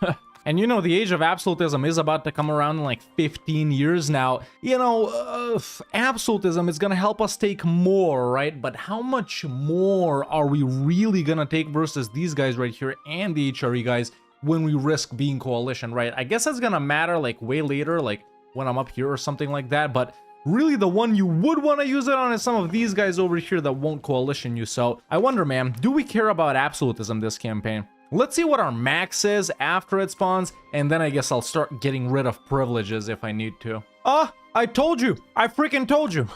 And you know, the age of absolutism is about to come around in like 15 years now. You know, absolutism is gonna help us take more, right? But how much more are we really gonna take versus these guys right here and the HRE guys when we risk being coalition, right? I guess that's gonna matter like way later, like when I'm up here or something like that, but really the one you would want to use it on is some of these guys over here that won't coalition you. So I wonder, man, do we care about absolutism this campaign? Let's see what our max is after it spawns, and then I guess I'll start getting rid of privileges if I need to. Ah, I told you. I freaking told you.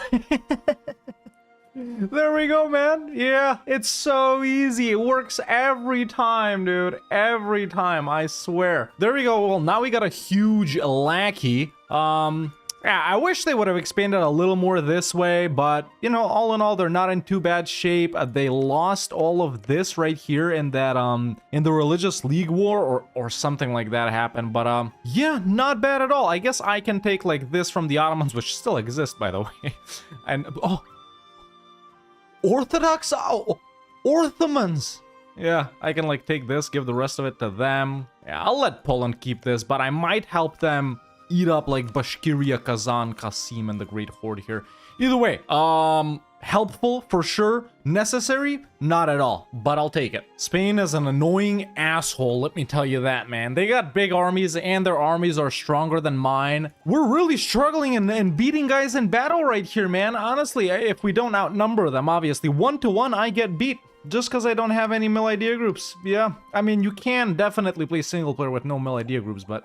There we go, man. Yeah, it's so easy. It works every time, dude. Every time, I swear. There we go. Well, now we got a huge lackey. Yeah, I wish they would have expanded a little more this way, but, you know, all in all, they're not in too bad shape. They lost all of this right here in that, in the Religious League War or something like that happened. But, yeah, not bad at all. I guess I can take, like, this from the Ottomans, which still exist, by the way. And, oh, Orthodox? Oh, Ottomans. Yeah, I can, like, take this, give the rest of it to them. Yeah, I'll let Poland keep this, but I might help them eat up like Bashkiria, Kazan, Qasim, and the Great Horde here. Either way, helpful for sure. Necessary? Not at all, but I'll take it. Spain is an annoying asshole, let me tell you that, man. They got big armies and their armies are stronger than mine. We're really struggling and beating guys in battle right here, man. Honestly, if we don't outnumber them, obviously. 1-to-1, I get beat. Just because I don't have any mill idea groups. Yeah, I mean, you can definitely play single player with no mill idea groups, but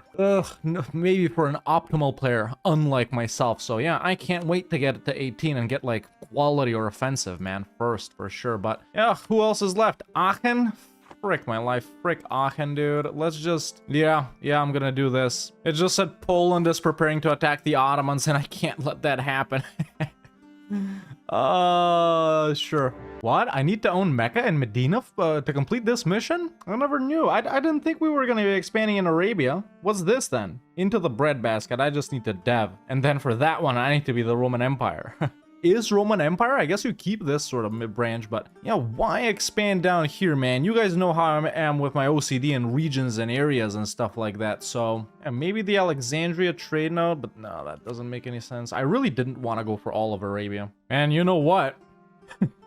no, maybe for an optimal player, unlike myself. So yeah, I can't wait to get it to 18 and get like quality or offensive, man, first for sure. But yeah, who else is left? Aachen? Frick my life. Frick Aachen, dude. Let's just... Yeah, I'm gonna do this. It just said Poland is preparing to attack the Ottomans, and I can't let that happen. Sure. What? I need to own Mecca and Medina to complete this mission? I never knew. I didn't think we were gonna be expanding in Arabia. What's this then? Into the breadbasket. I just need to dev. And then for that one, I need to be the Roman Empire. Is Roman Empire? I guess you keep this sort of mid-branch, but yeah, why expand down here, man? You guys know how I am with my OCD and regions and areas and stuff like that, so yeah, maybe the Alexandria trade node, but no, that doesn't make any sense. I really didn't want to go for all of Arabia. And you know what?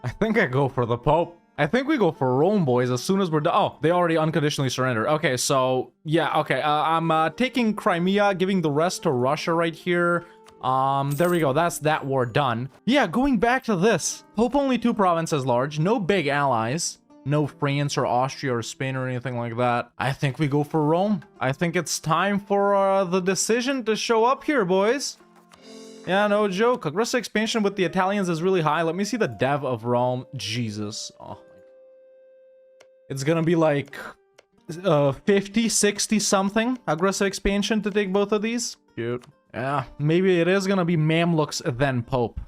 I think I go for the Pope. I think we go for Rome, boys, as soon as we're done. Oh, they already unconditionally surrendered. Okay, so yeah, okay, I'm taking Crimea, giving the rest to Russia right here. There we go. That's that war done. Yeah, going back to this. Pope only 2 provinces large. No big allies. No France or Austria or Spain or anything like that. I think we go for Rome. I think it's time for the decision to show up here, boys. Yeah, no joke. Aggressive expansion with the Italians is really high. Let me see the dev of Rome. Jesus. Oh, it's gonna be like 50, 60 something aggressive expansion to take both of these. Cute. Yeah, maybe it is gonna be Mamluks then Pope.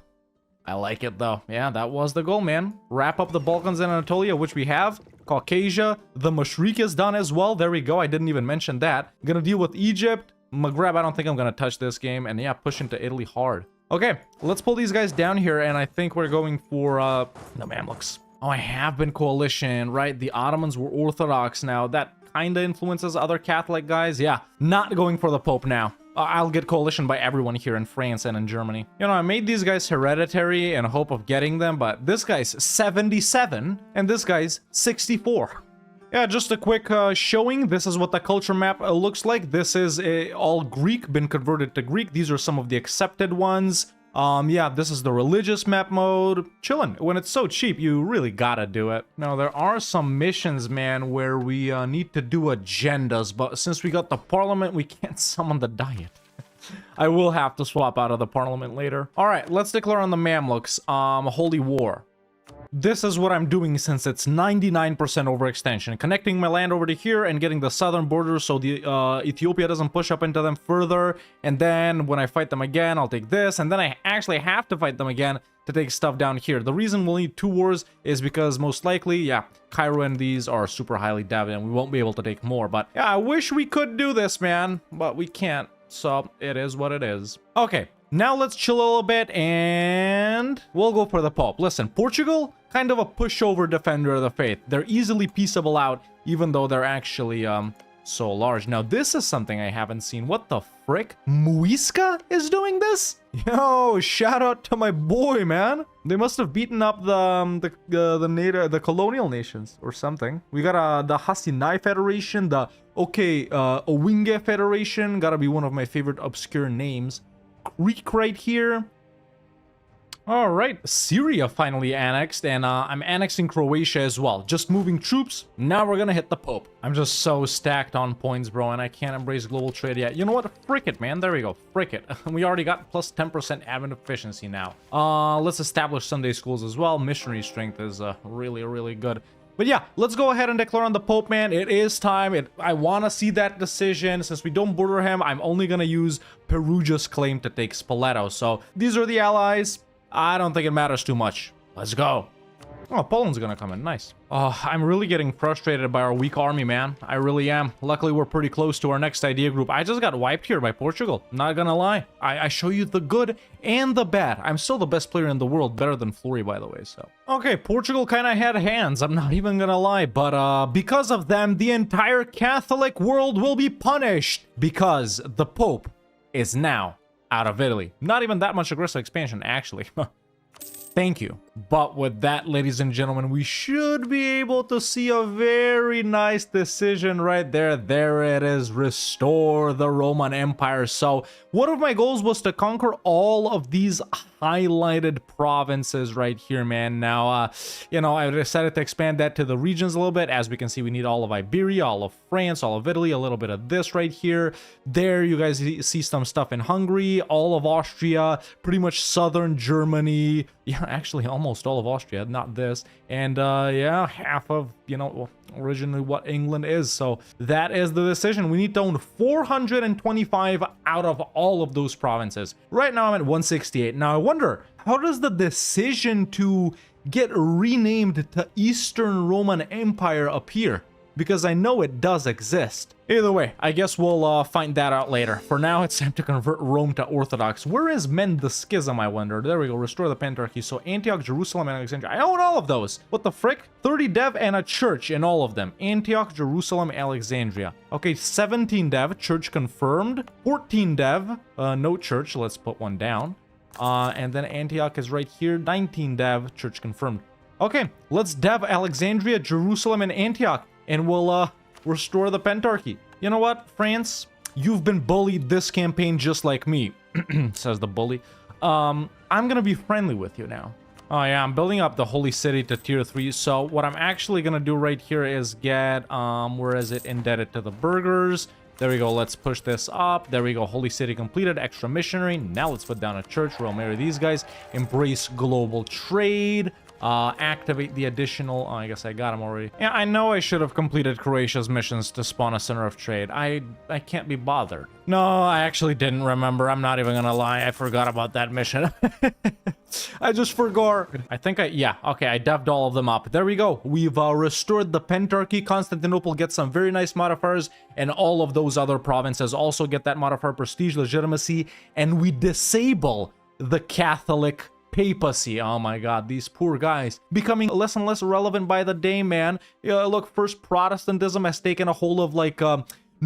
I like it though. Yeah, that was the goal, man. Wrap up the Balkans and Anatolia, which we have. Caucasia, the Mashriq is done as well. There we go. I didn't even mention that. Gonna deal with Egypt. Maghreb, I don't think I'm gonna touch this game. And yeah, push into Italy hard. Okay, let's pull these guys down here. And I think we're going for the Mamluks. Oh, I have been coalition, right? The Ottomans were Orthodox now. That kind of influences other Catholic guys. Yeah, not going for the Pope now. I'll get coalition by everyone here in France and in Germany. You know, I made these guys hereditary in hope of getting them, but this guy's 77 and this guy's 64. Yeah, just a quick showing. This is what the culture map looks like. This is all Greek, been converted to Greek. These are some of the accepted ones. Yeah, this is the religious map mode. Chillin'. When it's so cheap, you really gotta do it. Now, there are some missions, man, where we need to do agendas, but since we got the parliament, we can't summon the diet. I will have to swap out of the parliament later. All right, let's declare on the Mamluks, Holy War. This is what I'm doing since it's 99% overextension. Connecting my land over to here and getting the southern border so the Ethiopia doesn't push up into them further. And then when I fight them again, I'll take this. And then I actually have to fight them again to take stuff down here. The reason we'll need 2 wars is because most likely, yeah, Cairo and these are super highly dev and we won't be able to take more. But yeah, I wish we could do this, man, but we can't. So it is what it is. Okay. Now let's chill a little bit and we'll go for the Pope. Listen, Portugal, kind of a pushover defender of the faith. They're easily peaceable out, even though they're actually so large. Now, this is something I haven't seen. What the frick? Muisca is doing this? Yo, shout out to my boy, man. They must have beaten up the colonial nations or something. We got the Hasinai Federation, the Owinge Federation. Gotta be one of my favorite obscure names. Greek right here. All right, Syria finally annexed, and I'm annexing Croatia as well. Just moving troops. Now we're gonna hit the Pope. I'm just so stacked on points, bro, and I can't embrace global trade yet. You know what? Frick it, man. There we go. Frick it. We already got plus 10% admin efficiency now. Let's establish Sunday schools as well. Missionary strength is really, really good. But yeah, let's go ahead and declare on the Pope, man. It is time. I want to see that decision. Since we don't border him, I'm only going to use Perugia's claim to take Spoleto. So these are the allies. I don't think it matters too much. Let's go. Oh, Poland's gonna come in. Nice. Oh, I'm really getting frustrated by our weak army, man. I really am. Luckily, we're pretty close to our next idea group. I just got wiped here by Portugal. Not gonna lie. I show you the good and the bad. I'm still the best player in the world. Better than Flory, by the way, so. Okay, Portugal kind of had hands. I'm not even gonna lie. But because of them, the entire Catholic world will be punished. Because the Pope is now out of Italy. Not even that much aggressive expansion, actually. Thank you. But with that, ladies and gentlemen, we should be able to see a very nice decision right there. There it is. Restore the Roman Empire. So one of my goals was to conquer all of these highlighted provinces right here, man. Now, you know, I decided to expand that to the regions a little bit. As we can see, we need all of Iberia, all of France, all of Italy, a little bit of this right here. There, you guys see some stuff in Hungary, all of Austria, pretty much southern Germany. Yeah, actually almost all of Austria, not this. And yeah, half of, you know, originally what England is. So that is the decision. We need to own 425 out of all of those provinces. Right now I'm at 168. Now I wonder, how does the decision to get renamed to Eastern Roman Empire appear? Because I know it does exist. Either way, I guess we'll find that out later. For now, it's time to convert Rome to Orthodox. Where is Mend the Schism, I wonder? There we go, restore the Pentarchy. So Antioch, Jerusalem, and Alexandria. I own all of those. What the frick? 30 dev and a church in all of them. Antioch, Jerusalem, Alexandria. Okay, 17 dev, church confirmed. 14 dev, no church, let's put one down. And then Antioch is right here. 19 dev, church confirmed. Okay, let's dev Alexandria, Jerusalem, and Antioch. And we'll restore the Pentarchy. You know what, France? You've been bullied this campaign just like me, says the bully. I'm gonna be friendly with you now. Oh yeah, I'm building up the Holy City to tier 3. So what I'm actually gonna do right here is get, where is it? Indebted to the burghers. There we go, let's push this up. There we go, Holy City completed, extra missionary. Now let's put down a church where I'll marry these guys. Embrace global trade. Activate the additional... Oh, I guess I got them already. Yeah, I know I should have completed Croatia's missions to spawn a center of trade. I can't be bothered. No, I actually didn't remember. I'm not even gonna lie. I forgot about that mission. I just forgot. I think yeah, okay, I devved all of them up. There we go. We've restored the Pentarchy. Constantinople gets some very nice modifiers, and all of those other provinces also get that modifier, prestige, legitimacy, and we disable the Catholic papacy. Oh my god, these poor guys becoming less and less relevant by the day, man. Look, first Protestantism has taken a hold of like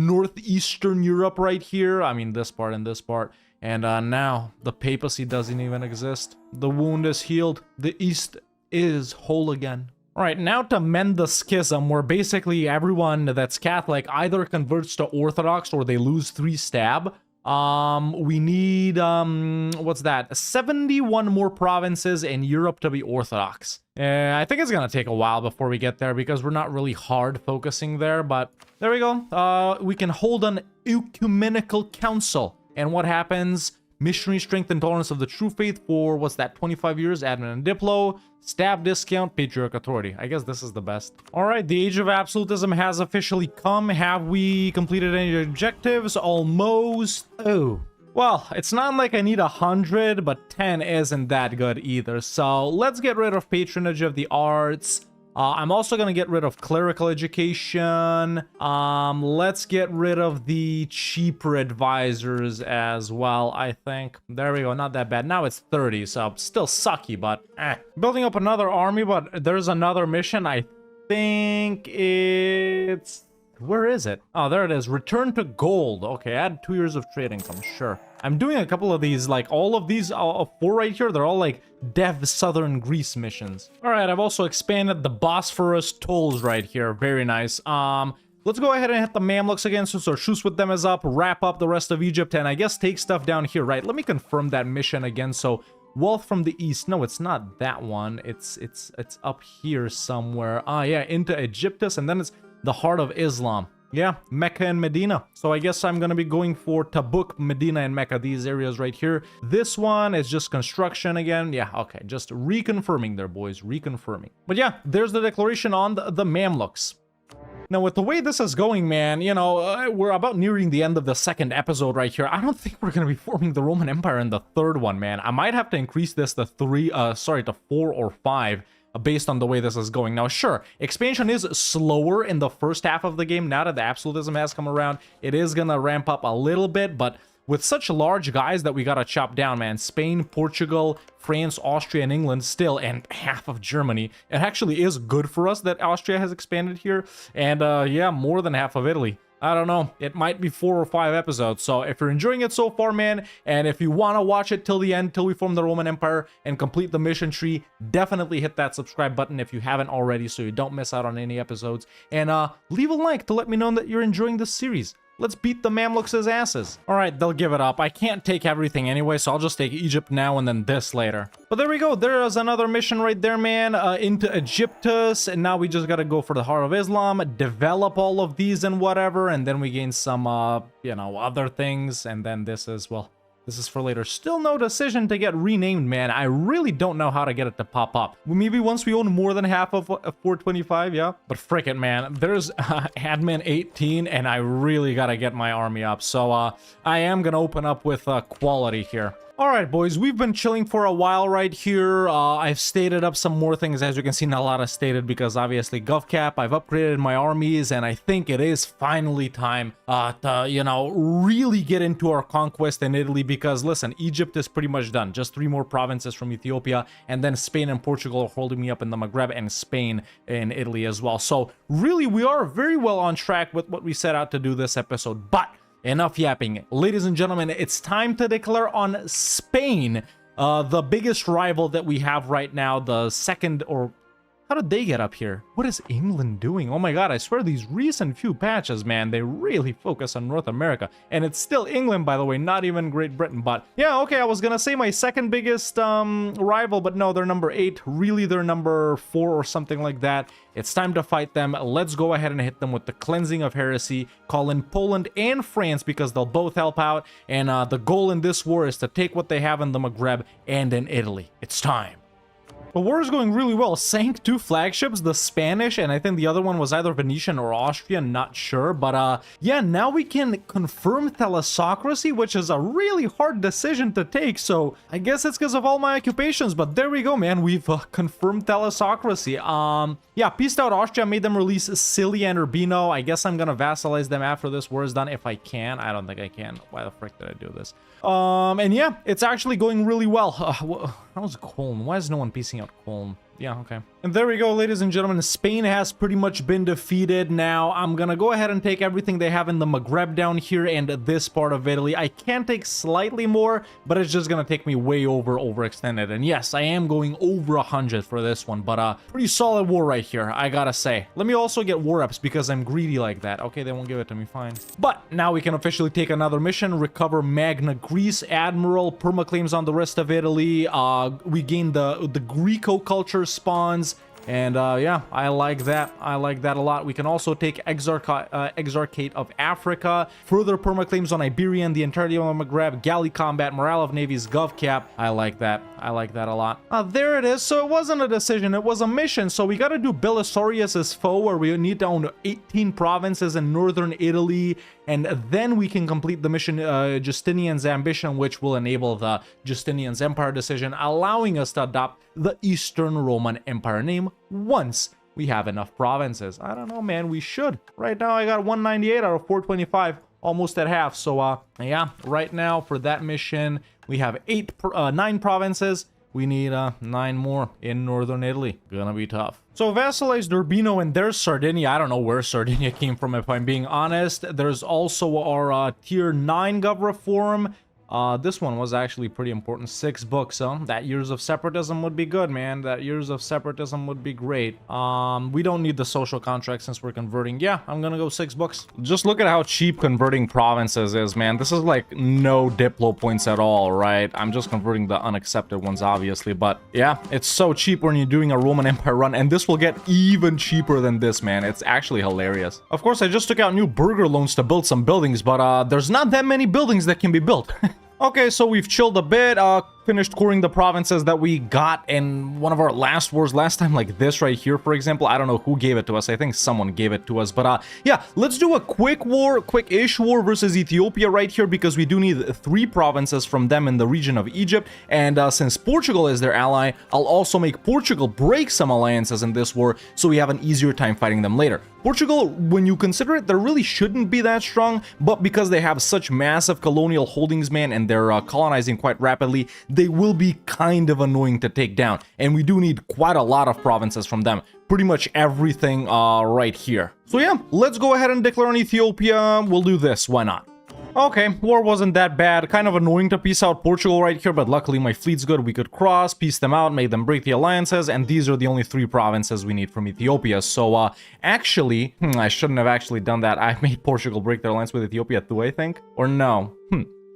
northeastern Europe right here. I mean, this part and this part. And now the papacy doesn't even exist. The wound is healed. The East is whole again. All right, now to mend the schism, where basically everyone that's Catholic either converts to Orthodox or they lose 3 stab. We need, what's that? 71 more provinces in Europe to be Orthodox. I think it's gonna take a while before we get there because we're not really hard focusing there, but there we go. We can hold an ecumenical council. And what happens? Missionary strength and tolerance of the true faith for, what's that, 25 years, admin and diplo, stab discount, patriarch authority. I guess this is the best. All right, the age of absolutism has officially come. Have we completed any objectives? Almost. Oh. Well, it's not like I need 100, but 10 isn't that good either. So let's get rid of patronage of the arts. I'm also going to get rid of clerical education. Let's get rid of the cheaper advisors as well, I think. There we go, not that bad. Now it's 30, so still sucky, but Building up another army, but there's another mission. I think it's... Where is it? Oh, there it is. Return to gold. Okay, add 2 years of trade income, sure. I'm doing a couple of these, like all of these, 4 right here, they're all like Dev Southern Greece missions. All right, I've also expanded the Bosphorus tolls right here. Very nice. Let's go ahead and hit the Mamluks again, so our truce with them is up, wrap up the rest of Egypt, and I guess take stuff down here, right? Let me confirm that mission again. So wealth from the east. No, it's not that one. It's up here somewhere. Yeah, into Egyptus, and then it's the heart of Islam. Yeah, Mecca and Medina. So I guess I'm gonna be going for Tabuk, Medina, and Mecca, these areas right here. This one is just construction again. Yeah, okay, just reconfirming there, boys, reconfirming. But yeah, there's the declaration on the Mamluks. Now, with the way this is going, man, you know, we're about nearing the end of the 2nd episode right here. I don't think we're going to be forming the Roman Empire in the 3rd one, man. I might have to increase this to 4 or 5. Based on the way this is going. Now, sure, expansion is slower in the first half of the game. Now that the absolutism has come around, it is gonna ramp up a little bit, but with such large guys that we gotta chop down, man. Spain, Portugal, France, Austria, and England still, and half of Germany. It actually is good for us that Austria has expanded here, and yeah, more than half of Italy. I don't know, it might be 4 or 5 episodes, so if you're enjoying it so far, man, and if you want to watch it till the end, till we form the Roman Empire and complete the mission tree, definitely hit that subscribe button if you haven't already so you don't miss out on any episodes, and leave a like to let me know that you're enjoying this series. Let's beat the Mamluks' asses. All right, they'll give it up. I can't take everything anyway, so I'll just take Egypt now and then this later. But there we go. There is another mission right there, man, into Egyptus. And now we just got to go for the Heart of Islam, develop all of these and whatever, and then we gain some, you know, other things. And then this is, well, this is for later. Still no decision to get renamed, man. I really don't know how to get it to pop up. Maybe once we own more than half of 425, yeah? But frick it, man. There's admin 18, and I really gotta get my army up. So I am gonna open up with quality here. Alright, boys, we've been chilling for a while right here. I've stated up some more things. As you can see, not a lot of stated because obviously GovCap, I've upgraded my armies, and I think it is finally time to, you know, really get into our conquest in Italy because, listen, Egypt is pretty much done. Just 3 more provinces from Ethiopia, and then Spain and Portugal are holding me up in the Maghreb, and Spain in Italy as well. So, really, we are very well on track with what we set out to do this episode, but enough yapping. Ladies and gentlemen, it's time to declare on Spain, the biggest rival that we have right now, the second, or how did they get up here? What is England doing? Oh my god, I swear these recent few patches, man, they really focus on North America. And it's still England, by the way, not even Great Britain. But yeah, okay, I was gonna say my second biggest rival, but no, they're number 8. Really, they're number 4 or something like that. It's time to fight them. Let's go ahead and hit them with the cleansing of heresy. Call in Poland and France because they'll both help out. And the goal in this war is to take what they have in the Maghreb and in Italy. It's time. The war is going really well. Sank 2 flagships, the Spanish, and I think the other one was either Venetian or Austrian, not sure. But yeah, now we can confirm thalassocracy, which is a really hard decision to take. So I guess it's because of all my occupations, but there we go, man. We've confirmed thalassocracy. Yeah, peaced out Austria, made them release Scilly and Urbino. I guess I'm gonna vassalize them after this war is done, if I can. I don't think I can. Why the frick did I do this? And yeah, it's actually going really well. How's Cologne? Why is no one piecing out Cologne? Yeah, okay. And there we go, ladies and gentlemen. Spain has pretty much been defeated. Now, I'm gonna go ahead and take everything they have in the Maghreb down here and this part of Italy. I can take slightly more, but it's just gonna take me way overextended. And yes, I am going over 100 for this one, but pretty solid war right here, I gotta say. Let me also get war reps because I'm greedy like that. Okay, they won't give it to me, fine. But now we can officially take another mission, recover Magna Greece, Admiral, permaclaims on the rest of Italy. We gain the Greco culture spawns. And yeah, I like that. I like that a lot. We can also take Exarchate of Africa, further permaclaims on Iberia and the entirety of Maghreb, galley combat, morale of navies, gov cap. I like that. I like that a lot. There it is. So it wasn't a decision, it was a mission. So we got to do Belisarius's foe, where we need to own 18 provinces in northern Italy, and then we can complete the mission Justinian's Ambition, which will enable the Justinian's Empire decision, allowing us to adopt the Eastern Roman Empire name once we have enough provinces. I don't know, man, we should. Right now I got 198 out of 425, almost at half. So yeah, right now for that mission we have 9 provinces. We need 9 more in northern Italy. Gonna be tough. So vassalized Urbino, and there's Sardinia. I don't know where Sardinia came from, if I'm being honest. There's also our tier 9 gov reform. This one was actually pretty important. 6 books, huh? That Years of Separatism would be good, man. That Years of Separatism would be great. We don't need the social contract since we're converting. Yeah, I'm gonna go 6 books. Just look at how cheap converting provinces is, man. This is like no Diplo points at all, right? I'm just converting the unaccepted ones, obviously. But yeah, it's so cheap when you're doing a Roman Empire run. And this will get even cheaper than this, man. It's actually hilarious. Of course, I just took out new burger loans to build some buildings, but there's not that many buildings that can be built. Okay, so we've chilled a bit, finished coring the provinces that we got in one of our last wars last time, like this right here, for example. I don't know who gave it to us. I think someone gave it to us, but yeah, let's do a quick-ish war versus Ethiopia right here, because we do need 3 provinces from them in the region of Egypt, and since Portugal is their ally, I'll also make Portugal break some alliances in this war, so we have an easier time fighting them later. Portugal, when you consider it, they really shouldn't be that strong, but because they have such massive colonial holdings, man, and they're colonizing quite rapidly, they will be kind of annoying to take down, and we do need quite a lot of provinces from them. Pretty much everything right here. So yeah, let's go ahead and declare on Ethiopia. We'll do this, why not? Okay, war wasn't that bad. Kind of annoying to peace out Portugal right here, but luckily my fleet's good. We could cross, peace them out, make them break the alliances, and these are the only 3 provinces we need from Ethiopia. So, actually, I shouldn't have actually done that. I made Portugal break their alliance with Ethiopia too, I think. Or no.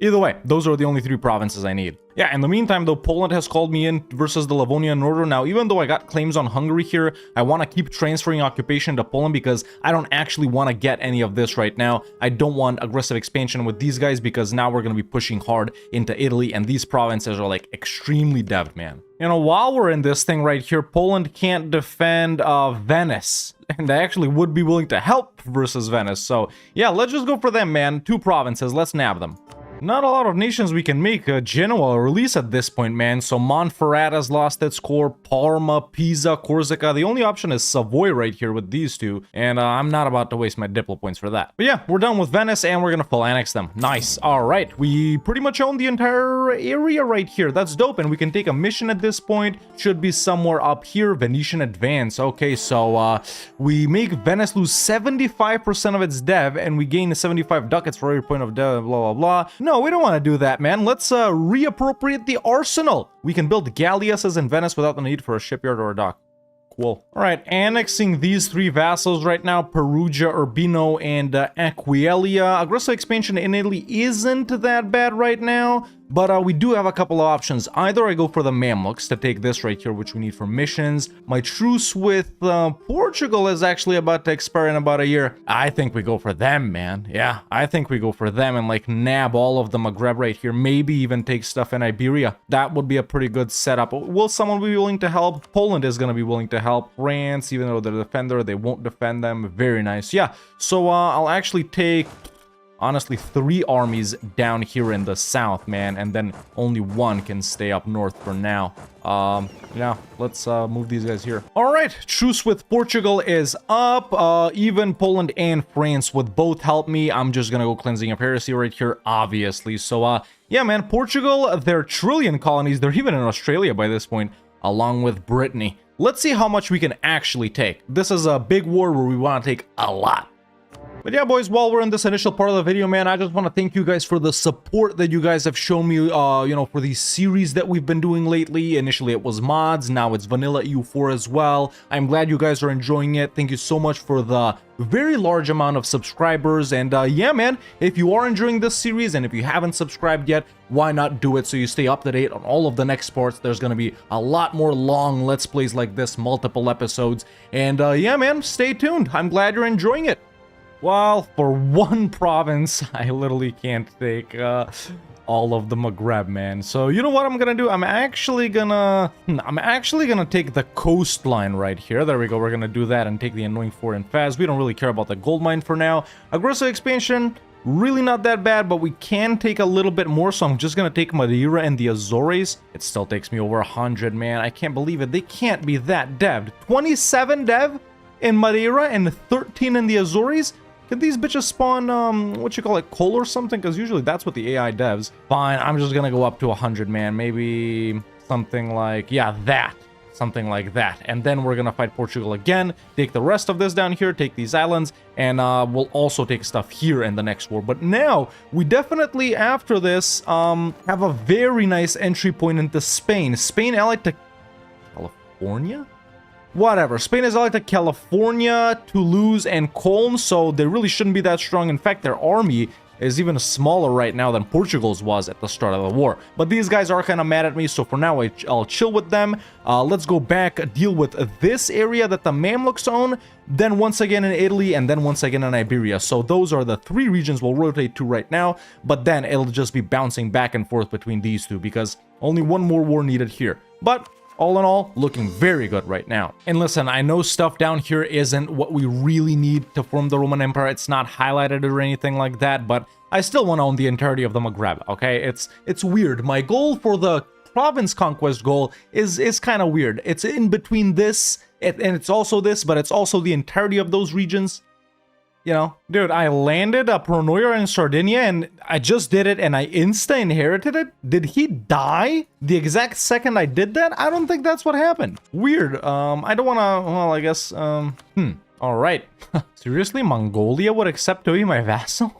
Either way, those are the only 3 provinces I need. Yeah, in the meantime, though, Poland has called me in versus the Livonia Northern. Now, even though I got claims on Hungary here, I want to keep transferring occupation to Poland because I don't actually want to get any of this right now. I don't want aggressive expansion with these guys because now we're going to be pushing hard into Italy, and these provinces are, like, extremely devved, man. You know, while we're in this thing right here, Poland can't defend Venice, and I actually would be willing to help versus Venice. So, yeah, let's just go for them, man. 2 provinces, let's nab them. Not a lot of nations we can make Genoa release at this point, man. So Montferrat has lost its core, Parma, Pisa, Corsica. The only option is Savoy right here with these 2, and I'm not about to waste my Diplo points for that. But yeah, we're done with Venice, and we're gonna full annex them. Nice. All right, we pretty much own the entire area right here. That's dope, and we can take a mission at this point. Should be somewhere up here. Venetian advance. Okay, so we make Venice lose 75% of its dev, and we gain 75 ducats for every point of dev, blah, blah, blah. No, we don't want to do that, man. Let's reappropriate the arsenal. We can build galleasses in Venice without the need for a shipyard or a dock. Cool. All right, annexing these 3 vassals right now, Perugia, Urbino, and Aquileia. Aggressive expansion in Italy isn't that bad right now, but we do have a couple of options. Either I go for the Mamluks to take this right here, which we need for missions. My truce with Portugal is actually about to expire in about a year. I think we go for them, man. Yeah, I think we go for them and like nab all of the Maghreb right here. Maybe even take stuff in Iberia. That would be a pretty good setup. Will someone be willing to help? Poland is going to be willing to help. France, even though they're the defender, they won't defend them. Very nice. Yeah, so I'll actually take, honestly, 3 armies down here in the south, man, and then only 1 can stay up north for now. Yeah, let's move these guys here. All right, truce with Portugal is up. Even Poland and France would both help me. I'm just gonna go cleansing of heresy right here, obviously. So yeah, man, Portugal, they're trillion colonies. They're even in Australia by this point, along with Brittany. let's see how much we can actually take. This is a big war where we want to take a lot. But yeah, boys, while we're in this initial part of the video, man, I just want to thank you guys for the support that you guys have shown me, for these series that we've been doing lately. Initially, it was mods. Now it's vanilla EU4 as well. I'm glad you guys are enjoying it. Thank you so much for the very large amount of subscribers. And yeah, man, if you are enjoying this series and if you haven't subscribed yet, why not do it so you stay up to date on all of the next parts? There's going to be a lot more long Let's Plays like this, multiple episodes. And yeah, man, stay tuned. I'm glad you're enjoying it. Well, for one province, I literally can't take all of the Maghreb, man. So you know what I'm gonna do? I'm actually gonna take the coastline right here. There we go. We're gonna do that and take the annoying fort in Fez. We don't really care about the gold mine for now. Aggressive expansion, really not that bad, but we can take a little bit more. So I'm just gonna take Madeira and the Azores. It still takes me over 100, man. I can't believe it. They can't be that dev'd. 27 dev in Madeira and 13 in the Azores. Can these bitches spawn, coal or something? Because usually that's what the AI devs. Fine, I'm just gonna go up to 100, man. Maybe something like, yeah, that. Something like that. And then we're gonna fight Portugal again, take the rest of this down here, take these islands, and we'll also take stuff here in the next war. But now, we definitely, after this, have a very nice entry point into Spain. Spain allied to California? Whatever. Spain is allied to California, Toulouse, and Colm, so they really shouldn't be that strong. In fact, their army is even smaller right now than Portugal's was at the start of the war. But these guys are kind of mad at me, so for now, I'll chill with them. Let's go back, deal with this area that the Mamluks own, then once again in Italy, and then once again in Iberia. So those are the three regions we'll rotate to right now, but then it'll just be bouncing back and forth between these two, because only one more war needed here. But all in all, looking very good right now. And listen, I know stuff down here isn't what we really need to form the Roman Empire. It's not highlighted or anything like that, but I still want to own the entirety of the Maghreb, okay? It's weird. My goal for the province conquest goal is kind of weird. It's in between this, and it's also this, but it's also the entirety of those regions. You know, dude, I landed a Pronoia in Sardinia and I just did it and I insta-inherited it? Did he die the exact second I did that? I don't think that's what happened. Weird. I don't want to, well, I guess, all right. Seriously, Mongolia would accept to be my vassal?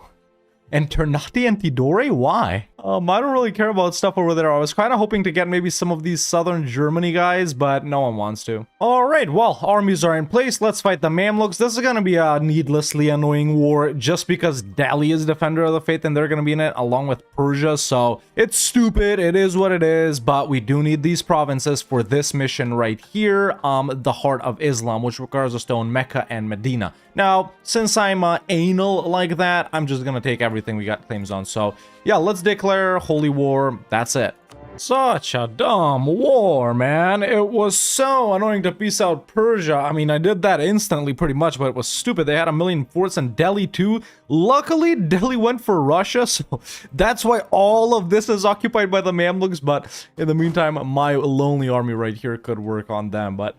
And Ternate and Tidore? Why? I don't really care about stuff over there. I was kind of hoping to get maybe some of these southern Germany guys, but no one wants to. Alright, well, armies are in place. Let's fight the Mamluks. This is going to be a needlessly annoying war just because Delhi is Defender of the Faith and they're going to be in it along with Persia. So it's stupid. It is what it is, but we do need these provinces for this mission right here. The Heart of Islam, which requires us to own Mecca and Medina. Now, since I'm anal like that, I'm just going to take everything we got claims on. So yeah, let's declare holy war. That's it. Such a dumb war, man. It was so annoying to peace out Persia. I mean, I did that instantly pretty much, but it was stupid. They had 1 million forts in Delhi too. Luckily, Delhi went for Russia, so that's why all of this is occupied by the Mamluks. But in the meantime, my lonely army right here could work on them. But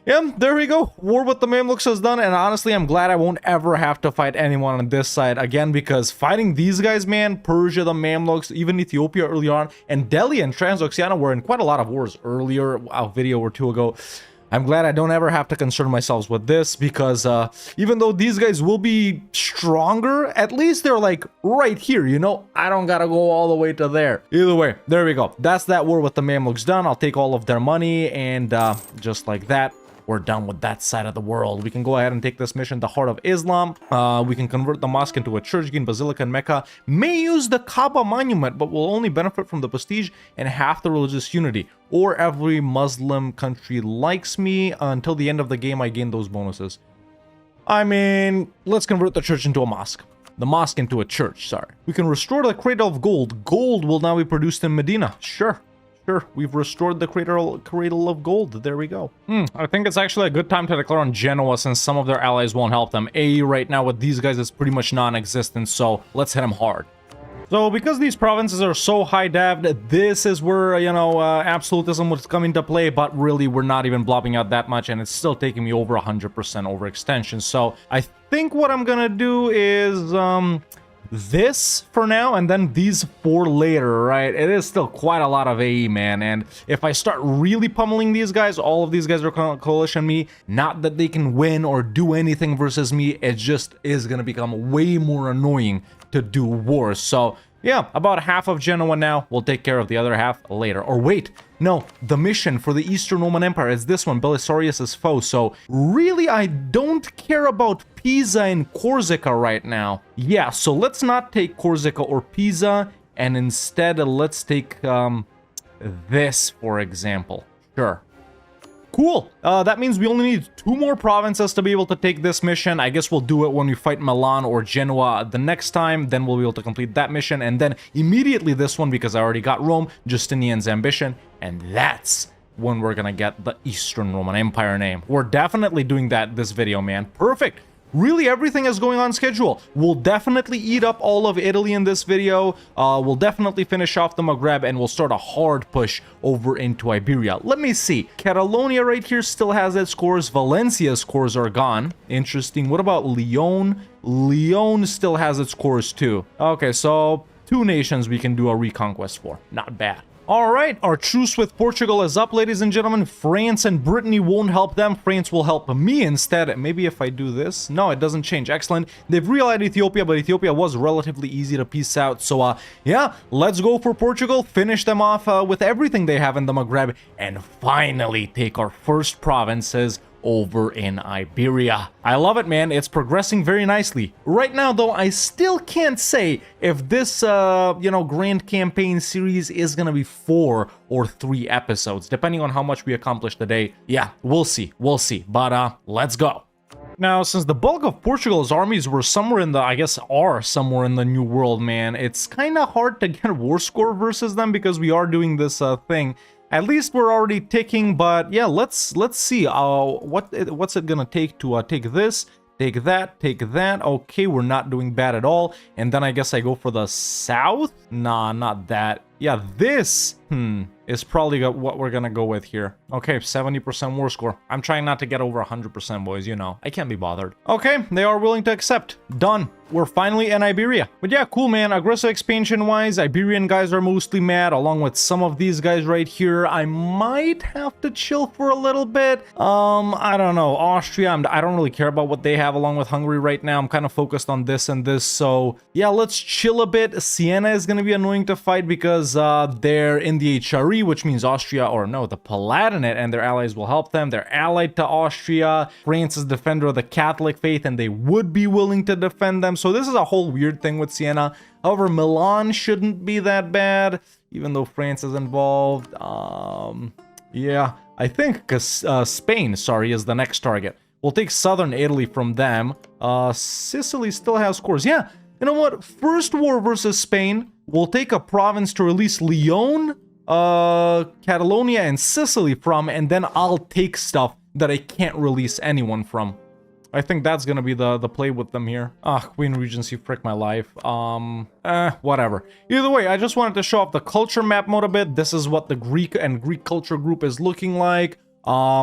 yeah, there we go. War with the Mamluks is done, and honestly, I'm glad I won't ever have to fight anyone on this side again, because fighting these guys, man, Persia, the Mamluks, even Ethiopia early on, and Delhi and Transoxiana were in quite a lot of wars earlier, a video or two ago. I'm glad I don't ever have to concern myself with this, because even though these guys will be stronger, at least they're like right here, you know? I don't gotta go all the way to there. Either way, there we go. That's that war with the Mamluks done. I'll take all of their money, and just like that, we're done with that side of the world. We can go ahead and take this mission, the Heart of Islam. We can convert the mosque into a church, gain basilica in Mecca. May use the Kaaba monument, but will only benefit from the prestige and half the religious unity. Or every Muslim country likes me. Until the end of the game, I gain those bonuses. I mean, let's convert the church into a mosque. The mosque into a church, sorry. We can restore the cradle of gold. Gold will now be produced in Medina. Sure. Sure, we've restored the cradle of gold. There we go. I think it's actually a good time to declare on Genoa, since some of their allies won't help them. AE right now with these guys is pretty much non-existent, so let's hit them hard. So because these provinces are so high dev'd, this is where, you know, absolutism would come into play, but really we're not even blobbing out that much, and it's still taking me over 100% overextension. So I think what I'm gonna do is this for now, and then these 4 later, right? It is still quite a lot of AE, man, and if I start really pummeling these guys, all of these guys are coalition me, not that they can win or do anything versus me, it just is gonna become way more annoying to do wars. So yeah, about half of Genoa now. We'll take care of the other half later. Or wait, no, the mission for the Eastern Roman Empire is this one, Belisarius' foe. So really, I don't care about Pisa and Corsica right now. Yeah, so let's not take Corsica or Pisa, and instead let's take this, for example. Sure. Cool. That means we only need 2 more provinces to be able to take this mission. I guess we'll do it when we fight Milan or Genoa the next time. Then we'll be able to complete that mission. And then immediately this one, because I already got Rome, Justinian's ambition. And that's when we're gonna get the Eastern Roman Empire name. We're definitely doing that this video, man. Perfect. Really, everything is going on schedule. We'll definitely eat up all of Italy in this video. We'll definitely finish off the Maghreb, and we'll start a hard push over into Iberia. Let me see. Catalonia right here still has its cores. Valencia's cores are gone. Interesting. What about Lyon? Lyon still has its cores too. Okay, so 2 nations we can do a reconquest for. Not bad. All right, our truce with Portugal is up, ladies and gentlemen. France and Brittany won't help them. France will help me instead. Maybe if I do this. No, it doesn't change. Excellent. They've realized Ethiopia, but Ethiopia was relatively easy to piece out. So, yeah, let's go for Portugal. Finish them off with everything they have in the Maghreb. And finally take our first provinces over in Iberia. I love it, man. It's progressing very nicely. Right now, though, I still can't say if this, grand campaign series is gonna be 4 or 3 episodes, depending on how much we accomplish today. Yeah, we'll see. We'll see. But, let's go. Now, since the bulk of Portugal's armies were somewhere in the, are somewhere in the New World, man, it's kind of hard to get a war score versus them because we are doing this, thing. At least we're already ticking, but yeah, let's see what's it gonna take to take this, take that, take that. Okay, we're not doing bad at all. And then I guess I go for the south. Nah, not that. Yeah, this is probably what we're gonna go with here. Okay, 70% war score. I'm trying not to get over 100%, boys, you know. I can't be bothered. Okay, they are willing to accept. Done. We're finally in Iberia. But yeah, cool, man. Aggressive expansion-wise, Iberian guys are mostly mad, along with some of these guys right here. I might have to chill for a little bit. I don't know. Austria, I don't really care about what they have along with Hungary right now. I'm kind of focused on this and this. So yeah, let's chill a bit. Siena is going to be annoying to fight because they're in the HRE, which means Austria, or no, the Palatinate and their allies will help them. They're allied to Austria. France is defender of the Catholic faith, and they would be willing to defend them. So this is a whole weird thing with Siena. However, Milan shouldn't be that bad, even though France is involved. Yeah, I think Spain, is the next target. We'll take southern Italy from them. Sicily still has cores. Yeah, you know what? First war versus Spain. We'll take a province to release Lyon, Catalonia, and Sicily from, and then I'll take stuff that I can't release anyone from. I think that's gonna be the play with them here. Queen Regency, frick my life. Whatever. Either way, I just wanted to show off the culture map mode a bit. This is what the Greek and Greek culture group is looking like.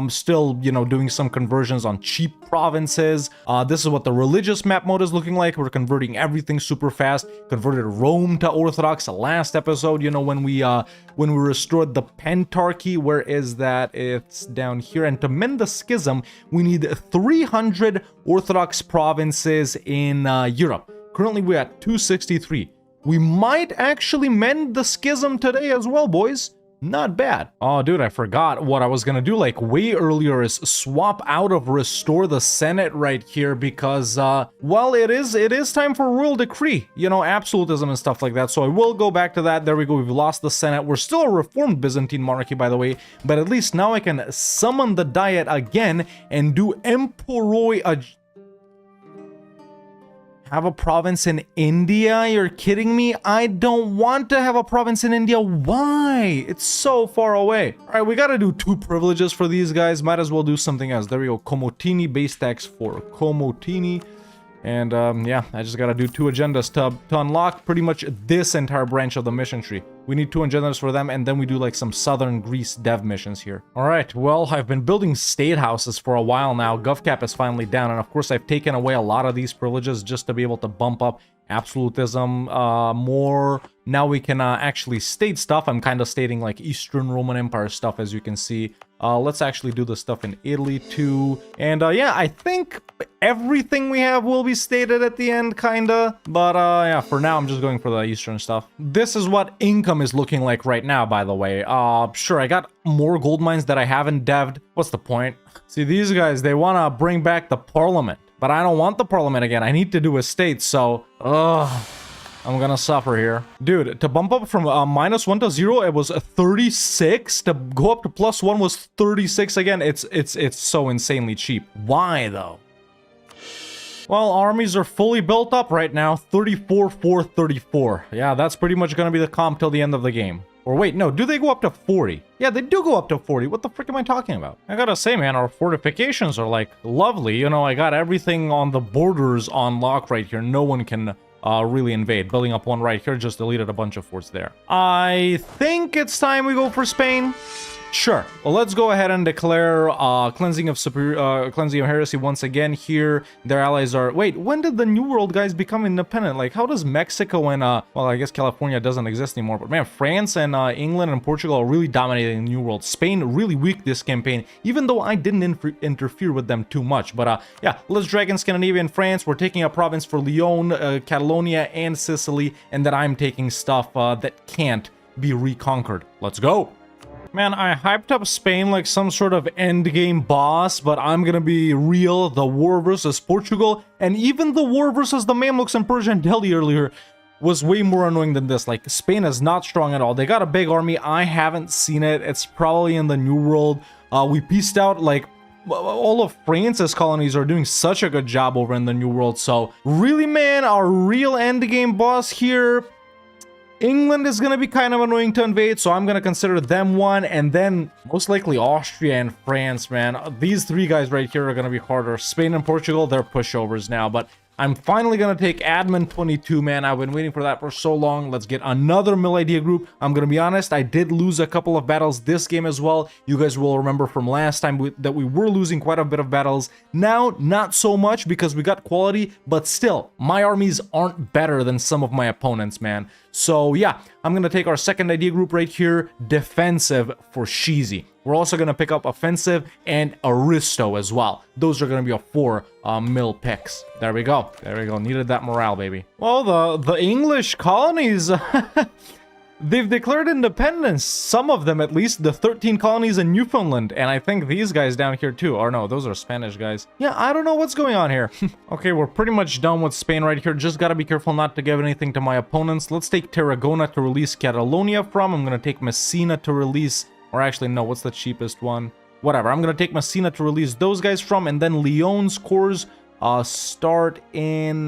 Still, doing some conversions on cheap provinces. This is what the religious map mode is looking like. We're converting everything super fast. Converted Rome to Orthodox. The last episode, when we restored the Pentarchy. Where is that? It's down here. And to mend the schism, we need 300 Orthodox provinces in Europe. Currently, we're at 263. We might actually mend the schism today as well, boys. Not bad. Oh, dude, I forgot what I was gonna do like way earlier is swap out of restore the Senate right here because, well, it is time for royal decree, absolutism and stuff like that. So I will go back to that. There we go. We've lost the Senate. We're still a reformed Byzantine monarchy, by the way, but at least now I can summon the Diet again and do Emperoi. Have a province in India? You're kidding me? I don't want to have a province in India. Why? It's so far away. All right, we got to do 2 privileges for these guys. Might as well do something else. There we go. Komotini, base tax for Komotini. And yeah, I just got to do 2 agendas to unlock pretty much this entire branch of the mission tree. We need 2 engineers for them, and then we do like some southern Greece dev missions here. All right, well, I've been building state houses for a while now. GovCap is finally down, and of course I've taken away a lot of these privileges just to be able to bump up absolutism more. Now we can actually state stuff. I'm kind of stating like Eastern Roman Empire stuff, as you can see. Let's actually do the stuff in Italy too. And yeah, I think everything we have will be stated at the end, kinda. But yeah, for now, I'm just going for the Eastern stuff. This is what income is looking like right now, by the way. Sure, I got more gold mines that I haven't devved. What's the point? See, these guys, they want to bring back the parliament. But I don't want the parliament again. I need to do a state, so... I'm gonna suffer here. Dude, to bump up from -1 to 0, it was 36. To go up to +1 was 36 again. It's so insanely cheap. Why, though? Well, armies are fully built up right now. 34, 4, 34. Yeah, that's pretty much gonna be the comp till the end of the game. Or wait, no, do they go up to 40? Yeah, they do go up to 40. What the frick am I talking about? I gotta say, man, our fortifications are, like, lovely. You know, I got everything on the borders on lock right here. No one can really invade. Building up one right here, just deleted a bunch of forts there. I think it's time we go for Spain. Sure. Well, let's go ahead and declare cleansing of heresy once again here. Their allies are... Wait, when did the New World guys become independent? Like, how does Mexico and... well, I guess California doesn't exist anymore. But man, France and England and Portugal are really dominating the New World. Spain really weak this campaign, even though I didn't interfere with them too much. But yeah, let's drag in Scandinavia and France. We're taking a province for Lyon, Catalonia, and Sicily. And then I'm taking stuff that can't be reconquered. Let's go. Man, I hyped up Spain like some sort of endgame boss, but I'm gonna be real. The war versus Portugal, and even the war versus the Mamluks and Persian Delhi earlier, was way more annoying than this. Like, Spain is not strong at all. They got a big army. I haven't seen it. It's probably in the New World. We pieced out, like, all of France's colonies are doing such a good job over in the New World. So, really, man, our real endgame boss here... England is going to be kind of annoying to invade, so I'm going to consider them one, and then most likely Austria and France, man. These 3 guys right here are going to be harder. Spain and Portugal, they're pushovers now, but I'm finally going to take Admin 22, man. I've been waiting for that for so long. Let's get another mill idea group. I'm going to be honest, I did lose a couple of battles this game as well. You guys will remember from last time that we were losing quite a bit of battles. Now, not so much because we got quality, but still, my armies aren't better than some of my opponents, man. So yeah, I'm going to take our second idea group right here, defensive for Shizi. We're also going to pick up offensive and aristo as well. Those are going to be a 4 mill picks. There we go. There we go. Needed that morale, baby. Well, the English colonies, they've declared independence. Some of them, at least, the 13 colonies in Newfoundland. And I think these guys down here too. Or no, those are Spanish guys. Yeah, I don't know what's going on here. Okay, we're pretty much done with Spain right here. Just got to be careful not to give anything to my opponents. Let's take Tarragona to release Catalonia from. I'm going to take Messina to release... Or actually, no, what's the cheapest one? Whatever, I'm going to take Messina to release those guys from, and then Lyon's cores start in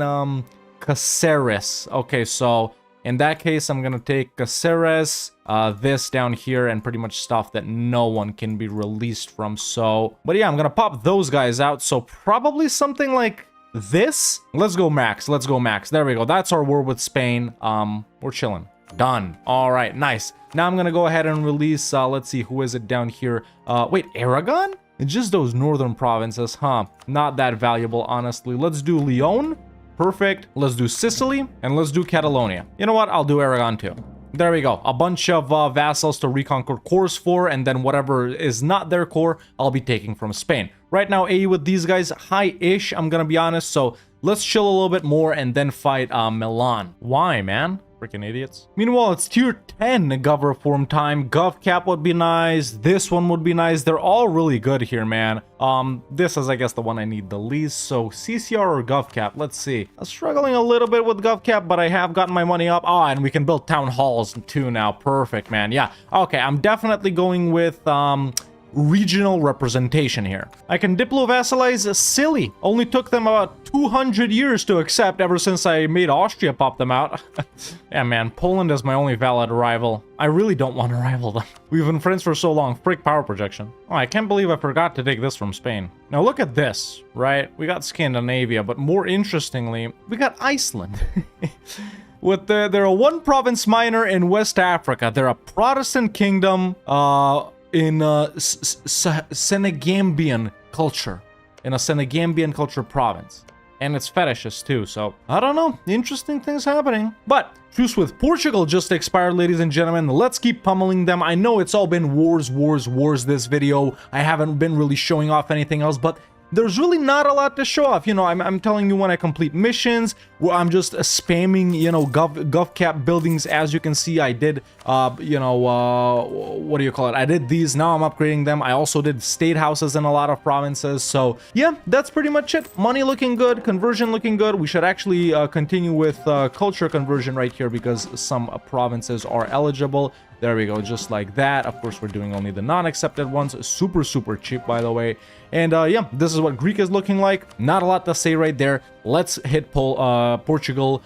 Caceres. Okay, so in that case, I'm going to take Caceres, this down here, and pretty much stuff that no one can be released from. So, but yeah, I'm going to pop those guys out. So probably something like this. Let's go max. Let's go max. There we go. That's our war with Spain. We're chilling. Done. All right, nice. Now I'm gonna go ahead and release, let's see, who is it down here? Wait, Aragon? It's just those northern provinces, huh? Not that valuable, honestly. Let's do Lyon. Perfect. Let's do Sicily, and let's do Catalonia. You know what? I'll do Aragon too. There we go. A bunch of vassals to reconquer cores for, and then whatever is not their core, I'll be taking from Spain. Right now, AE with these guys, high-ish, I'm gonna be honest, so let's chill a little bit more and then fight Milan. Why, man? Freaking idiots. Meanwhile, it's tier 10 Gov reform time. GovCap would be nice. This one would be nice. They're all really good here, man. This is, I guess, the one I need the least. So, CCR or GovCap? Let's see. I'm struggling a little bit with GovCap, but I have gotten my money up. Oh, and we can build town halls too now. Perfect, man. Yeah. Okay, I'm definitely going with, regional representation here. I can diplo-vassalize Silly. Only took them about 200 years to accept ever since I made Austria pop them out. Yeah, man, Poland is my only valid rival. I really don't want to rival them. We've been friends for so long. Freak power projection. Oh, I can't believe I forgot to take this from Spain. Now look at this, right? We got Scandinavia, but more interestingly, we got Iceland. they're a one province minor in West Africa. They're a Protestant kingdom in Senegambian culture. In a Senegambian culture province. And it's fetishes too, so I don't know. Interesting things happening. But truce with Portugal just expired, ladies and gentlemen. Let's keep pummeling them. I know it's all been wars, wars, wars this video. I haven't been really showing off anything else, but there's really not a lot to show off. You know, I'm telling you when I complete missions, where I'm just spamming, you know, gov cap buildings. As you can see, I did, you know, what do you call it? I did these. Now I'm upgrading them. I also did state houses in a lot of provinces. So yeah, that's pretty much it. Money looking good, conversion looking good. We should actually continue with culture conversion right here because some provinces are eligible. There we go, just like that. Of course, we're doing only the non-accepted ones. Super, super cheap, by the way. And yeah, this is what Greek is looking like. Not a lot to say right there. Let's hit Portugal.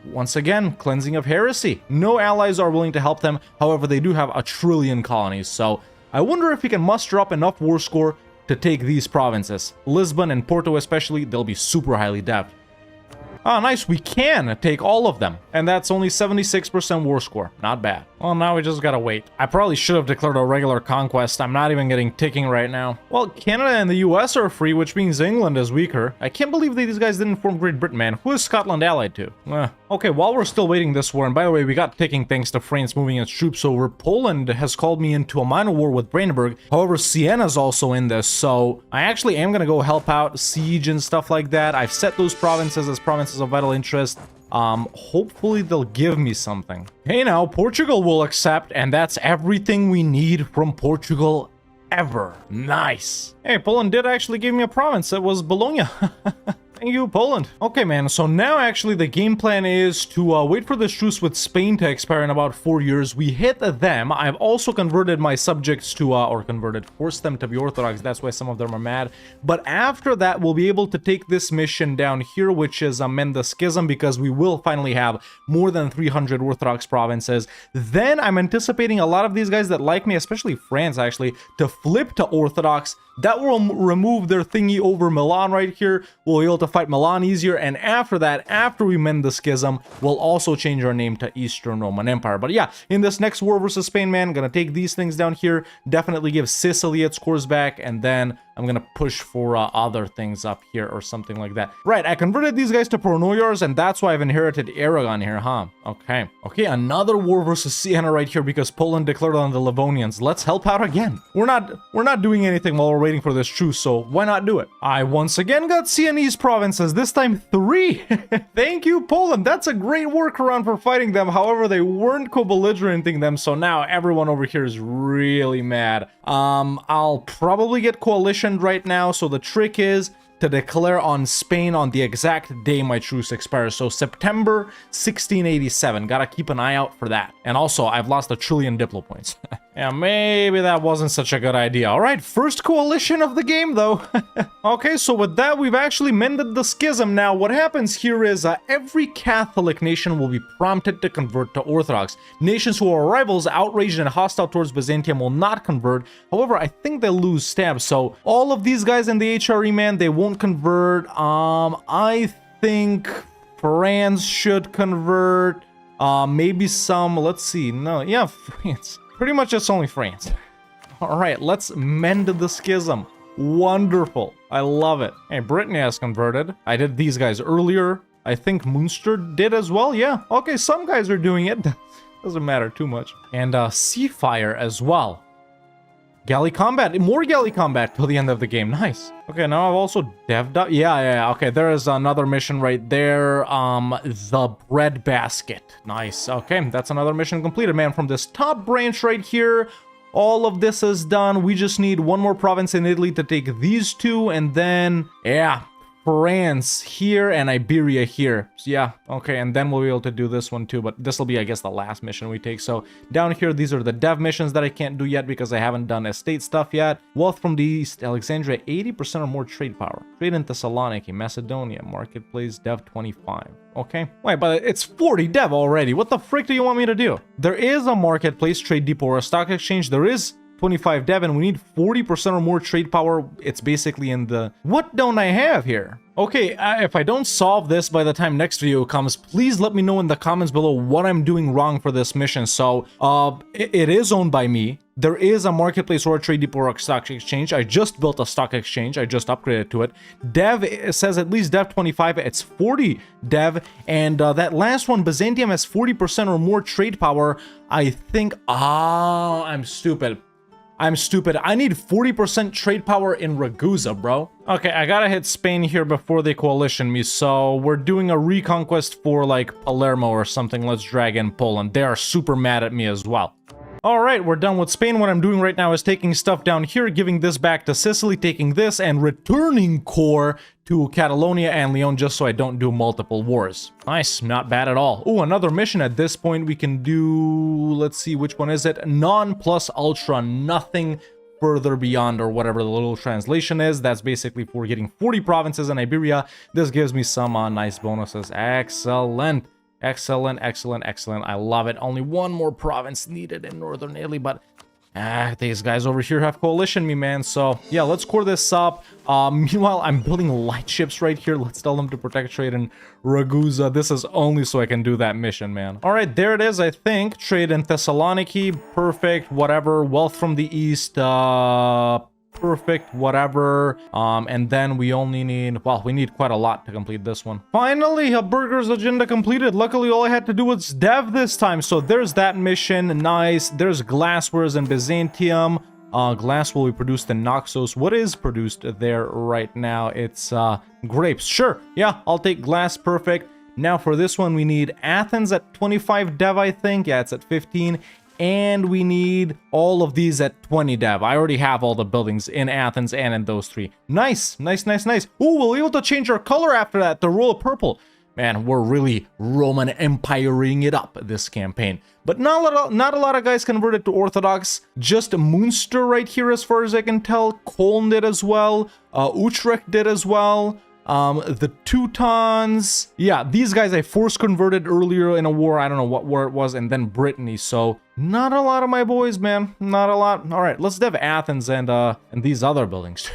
Once again, cleansing of heresy. No allies are willing to help them. However, they do have 1 trillion colonies. So I wonder if we can muster up enough war score to take these provinces. Lisbon and Porto especially, they'll be super highly devved. Oh, nice. We can take all of them. And that's only 76% war score. Not bad. Well, now we just gotta wait. I probably should have declared a regular conquest. I'm not even getting ticking right now. Well, Canada and the US are free, which means England is weaker. I can't believe that these guys didn't form Great Britain, man. Who is Scotland allied to? Okay, while we're still waiting this war, and by the way, we got ticking thanks to France moving its troops over. Poland has called me into a minor war with Brandenburg. However, Siena's also in this, so I actually am gonna go help out, siege and stuff like that. I've set those provinces as provinces of vital interest. Hopefully they'll give me something. Hey now, Portugal will accept, and that's everything we need from Portugal ever. Nice. Hey, Poland did actually give me a province. It was Bologna. Thank you, Poland. Okay, man, so now actually the game plan is to wait for this truce with Spain to expire in about 4 years. We hit them. I've also converted my subjects to, forced them to be orthodox. That's why some of them are mad. But after that, we'll be able to take this mission down here, which is mend the schism, because we will finally have more than 300 orthodox provinces. Then I'm anticipating a lot of these guys that like me, especially France actually, to flip to orthodox. That will remove their thingy over Milan right here. We'll be able to fight Milan easier, and after that, after we mend the schism, we'll also change our name to Eastern Roman Empire. But yeah, in this next war versus Spain, man, gonna take these things down here, definitely give Sicily its cores back, and then I'm gonna push for other things up here or something like that. Right, I converted these guys to Pronoyars, and that's why I've inherited Aragon here, huh? Okay. Okay, another war versus Siena right here because Poland declared on the Livonians. Let's help out again. We're not doing anything while we're waiting for this truce, so why not do it? I once again got Sienese provinces, this time 3. Thank you, Poland. That's a great workaround for fighting them. However, they weren't co-belligerenting them, so now everyone over here is really mad. I'll probably get coalition right now, so the trick is to declare on Spain on the exact day my truce expires. So September 1687. Gotta keep an eye out for that. And also, I've lost 1 trillion Diplo points. Yeah, maybe that wasn't such a good idea. All right, first coalition of the game, though. Okay, so with that, we've actually mended the schism. Now, what happens here is every Catholic nation will be prompted to convert to Orthodox. Nations who are rivals, outraged, and hostile towards Byzantium will not convert. However, I think they'll lose stabs. So all of these guys in the HRE, man, they won't convert. I think France should convert. Maybe some, let's see. No, yeah, France. Pretty much it's only France. All right, let's mend the schism. Wonderful. I love it. Hey, Brittany has converted. I did these guys earlier. I think Munster did as well. Yeah. Okay, some guys are doing it. Doesn't matter too much. And Seafire as well. Galley combat. More galley combat till the end of the game. Nice. Okay, now I've also devved up. Yeah. Okay, there is another mission right there. The bread basket. Nice. Okay, that's another mission completed, man. From this top branch right here, all of this is done. We just need one more province in Italy to take these two, and then, yeah, France here and Iberia here. So yeah, okay, and then we'll be able to do this one too, but this will be, I guess, the last mission we take. So down here, these are the dev missions that I can't do yet because I haven't done estate stuff yet. Wealth from the East, Alexandria, 80% or more trade power. Trade in Thessaloniki, Macedonia, marketplace, dev 25. Okay, wait, but it's 40 dev already. What the frick do you want me to do? There is a marketplace, trade depot, or a stock exchange. There is 25 dev, and we need 40% or more trade power. It's basically in the... What don't I have here? Okay, if I don't solve this by the time next video comes, please let me know in the comments below what I'm doing wrong for this mission. So, it is owned by me. There is a marketplace or a trade depot or a stock exchange. I just built a stock exchange. I just upgraded to it. Dev, it says at least dev 25. It's 40 dev. And that last one, Byzantium, has 40% or more trade power. I think... Ah, I'm stupid. I'm stupid. I need 40% trade power in Ragusa, bro. Okay, I gotta hit Spain here before they coalition me, so we're doing a reconquest for, like, Palermo or something. Let's drag in Poland. They are super mad at me as well. Alright, we're done with Spain. What I'm doing right now is taking stuff down here, giving this back to Sicily, taking this, and returning core to Catalonia and Leon just so I don't do multiple wars. Nice, not bad at all. Oh, another mission at this point we can do... Let's see, which one is it? Non plus ultra, nothing further beyond, or whatever the little translation is. That's basically for getting 40 provinces in Iberia. This gives me some nice bonuses. Excellent. Excellent, excellent, excellent. I love it. Only one more province needed in northern Italy, but these guys over here have coalition me, man. So yeah, let's core this up. Meanwhile, I'm building light ships right here. Let's tell them to protect trade in Ragusa. This is only so I can do that mission, man. All right, there it is, I think. Trade in Thessaloniki. Perfect, whatever. Wealth from the east. Perfect, whatever. And then we only need, well, we need quite a lot to complete this one. Finally, a burger's agenda completed. Luckily, all I had to do was dev this time. So there's that mission. Nice. There's glasswares in Byzantium. Glass will be produced in Naxos. What is produced there right now? It's grapes. Sure. Yeah, I'll take glass. Perfect. Now for this one, we need Athens at 25 dev, I think. Yeah, it's at 15. And we need all of these at 20 dev. I already have all the buildings in Athens and in those three. Nice, nice, nice, nice. Ooh, we'll be able to change our color after that, the royal purple. Man, we're really Roman Empiring it up this campaign. But not a lot of guys converted to Orthodox. Just Munster right here as far as I can tell. Cologne did as well. Utrecht did as well. The Teutons, yeah, these guys I force converted earlier in a war. I don't know what war it was, and then Brittany. So not a lot of my boys, man, not a lot. All right, let's dev Athens and these other buildings,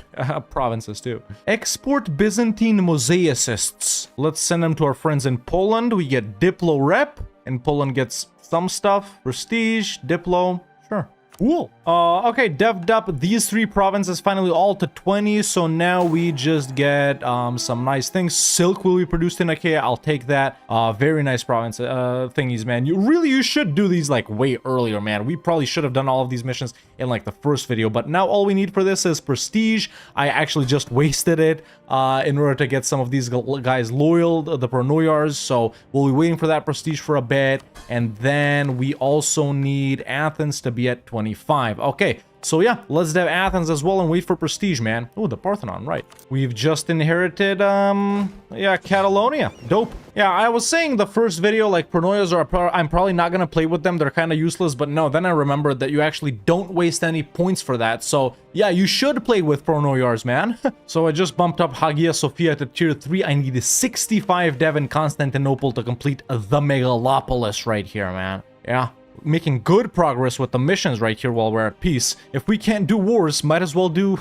provinces too. Export Byzantine mosaicists. Let's send them to our friends in Poland. We get Diplo rep, and Poland gets some stuff. Prestige, Diplo, sure. Cool. Okay, dev'd up these three provinces finally all to 20, so now we just get some nice things. Silk will be produced in Achaia. I'll take that. Very nice province thingies, man. You should do these like way earlier, man. We probably should have done all of these missions in like the first video, but now all we need for this is prestige. I actually just wasted it in order to get some of these guys loyal, the Pronoyars, so we'll be waiting for that prestige for a bit, and then we also need Athens to be at 25. Okay, so yeah, let's dev Athens as well and wait for prestige, man. Oh, the Parthenon, right. We've just inherited, yeah, Catalonia. Dope. Yeah, I was saying the first video, like, Pronoyas are, I'm probably not gonna play with them. They're kind of useless, but no, then I remembered that you actually don't waste any points for that. So, yeah, you should play with Pronoyars, man. So I just bumped up Hagia Sophia to tier 3. I need 65 dev in Constantinople to complete the megalopolis right here, man. Yeah. Making good progress with the missions right here while we're at peace. If we can't do wars, might as well do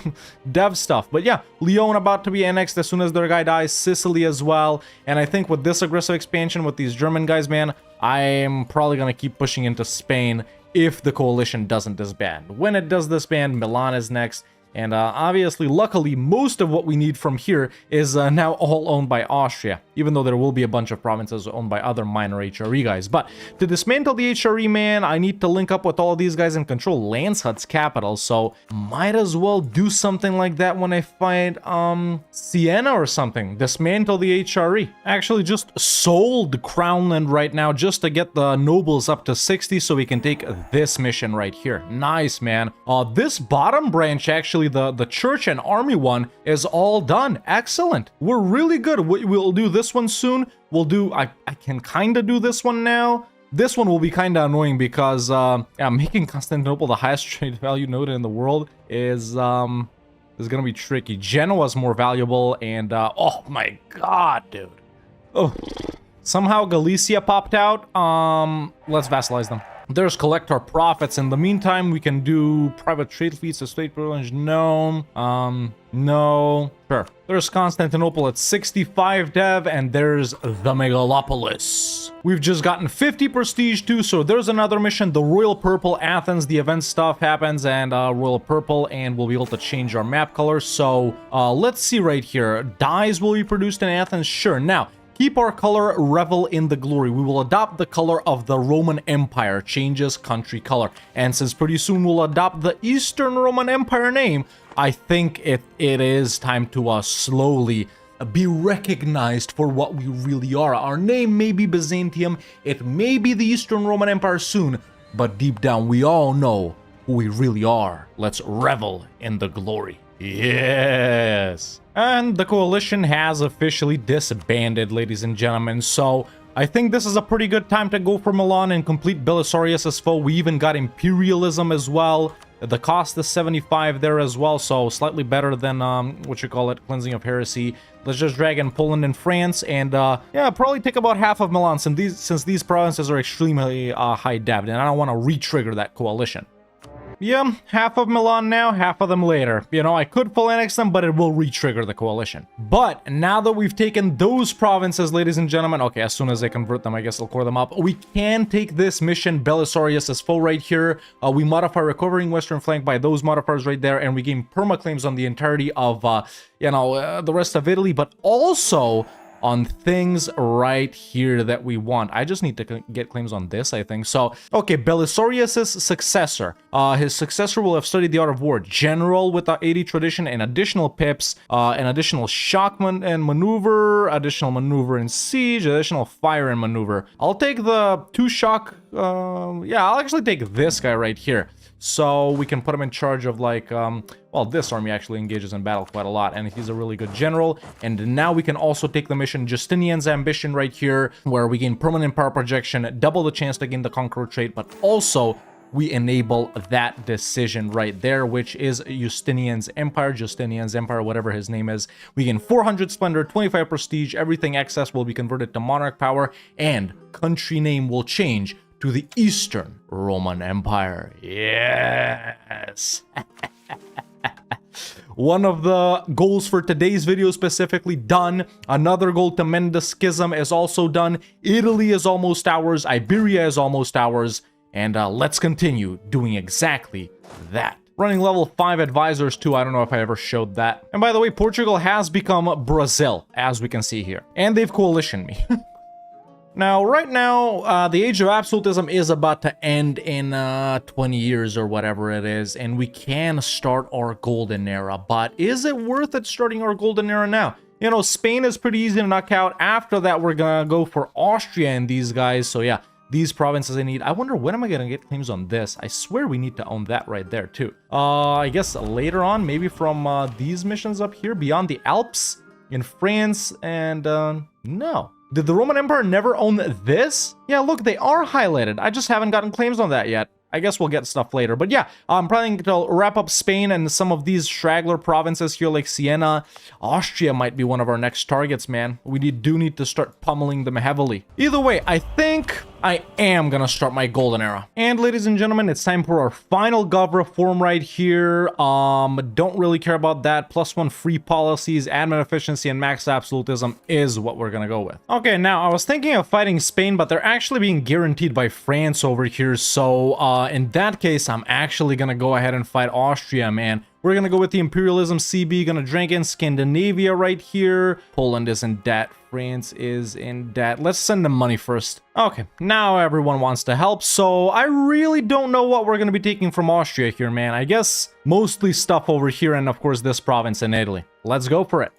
dev stuff. But yeah, Leon about to be annexed as soon as their guy dies. Sicily as well. And I think with this aggressive expansion with these German guys, man, I'm probably gonna keep pushing into Spain if the coalition doesn't disband. When it does disband, Milan is next. And obviously, luckily, most of what we need from here is now all owned by Austria, even though there will be a bunch of provinces owned by other minor HRE guys. But to dismantle the HRE, man, I need to link up with all of these guys and control Landshut's capital. So might as well do something like that when I find Siena or something. Dismantle the HRE. Actually, just sold Crownland right now just to get the nobles up to 60 so we can take this mission right here. Nice, man. This bottom branch actually, the church and army one, is all done. Excellent. We're really good. We'll do this one soon. We'll do, I can kind of do this one now. This one will be kind of annoying because yeah, making Constantinople the highest trade value node in the world is gonna be tricky. Genoa's more valuable, and oh my god, dude. Oh, somehow Galicia popped out. Let's vassalize them. There's collect our profits. In the meantime, we can do private trade fleets, estate privilege. No. No. Sure. There's Constantinople at 65 dev, and there's the Megalopolis. We've just gotten 50 prestige too, so there's another mission. The Royal Purple, Athens, the event stuff happens, and Royal Purple, and we'll be able to change our map color. So let's see right here. Dyes will be produced in Athens. Sure. Now, keep our color, revel in the glory. We will adopt the color of the Roman Empire, changes country color. And since pretty soon we'll adopt the Eastern Roman Empire name, I think it is time to slowly be recognized for what we really are. Our name may be Byzantium, it may be the Eastern Roman Empire soon, but deep down we all know who we really are. Let's revel in the glory. Yes. And the coalition has officially disbanded, ladies and gentlemen, so I think this is a pretty good time to go for Milan and complete Belisarius' foe. We even got imperialism as well. The cost is 75 there as well, so slightly better than, cleansing of heresy. Let's just drag in Poland and France, and yeah, probably take about half of Milan, since these provinces are extremely high debt, and I don't want to re-trigger that coalition. Yeah, half of Milan now, half of them later. You know, I could full annex them, but it will re-trigger the coalition. But now that we've taken those provinces, ladies and gentlemen, okay, as soon as I convert them, I guess I'll core them up. We can take this mission, Belisarius' foe right here. We modify recovering western flank by those modifiers right there, and we gain perma-claims on the entirety of, the rest of Italy, but also on things right here that we want. I just need to get claims on this, I think. So, okay, Belisarius' successor. His successor will have studied the art of war. General with the 80 tradition and additional pips, an additional shock and maneuver, additional maneuver in siege, additional fire and maneuver. I'll take the 2 shock, yeah, I'll actually take this guy right here. So we can put him in charge of, like, well, this army actually engages in battle quite a lot, and he's a really good general. And now we can also take the mission Justinian's Ambition right here, where we gain permanent power projection, double the chance to gain the Conqueror trait, but also we enable that decision right there, which is Justinian's Empire, whatever his name is. We gain 400 splendor, 25 prestige, everything excess will be converted to monarch power, and country name will change to the Eastern Roman Empire. Yes. One of the goals for today's video specifically done. Another goal to mend the schism is also done. Italy is almost ours. Iberia is almost ours. And let's continue doing exactly that. Running level 5 advisors too. I don't know if I ever showed that. And by the way, Portugal has become Brazil, as we can see here. And they've coalitioned me. Now, right now, the age of absolutism is about to end in 20 years or whatever it is, and we can start our golden era. But is it worth it starting our golden era now? You know, Spain is pretty easy to knock out. After that, we're gonna go for Austria and these guys. So yeah, these provinces I need. I wonder when am I gonna get claims on this? I swear we need to own that right there too. I guess later on, maybe from these missions up here beyond the Alps in France, and no. Did the Roman Empire never own this? Yeah, look, they are highlighted. I just haven't gotten claims on that yet. I guess we'll get stuff later. But yeah, I'm planning to wrap up Spain and some of these straggler provinces here like Siena. Austria might be one of our next targets, man. We do need to start pummeling them heavily. Either way, I think I am gonna start my golden era. And ladies and gentlemen, it's time for our final gov reform right here. Don't really care about that. +1 free policies, admin efficiency, and max absolutism is what we're gonna go with. Okay, now I was thinking of fighting Spain, but they're actually being guaranteed by France over here. So in that case, I'm actually gonna go ahead and fight Austria, man. We're gonna go with the imperialism CB, gonna drink in Scandinavia right here. Poland is in debt. France is in debt. Let's send them money first. Okay, now everyone wants to help, so I really don't know what we're gonna be taking from Austria here, man. I guess mostly stuff over here and of course this province in Italy. Let's go for it.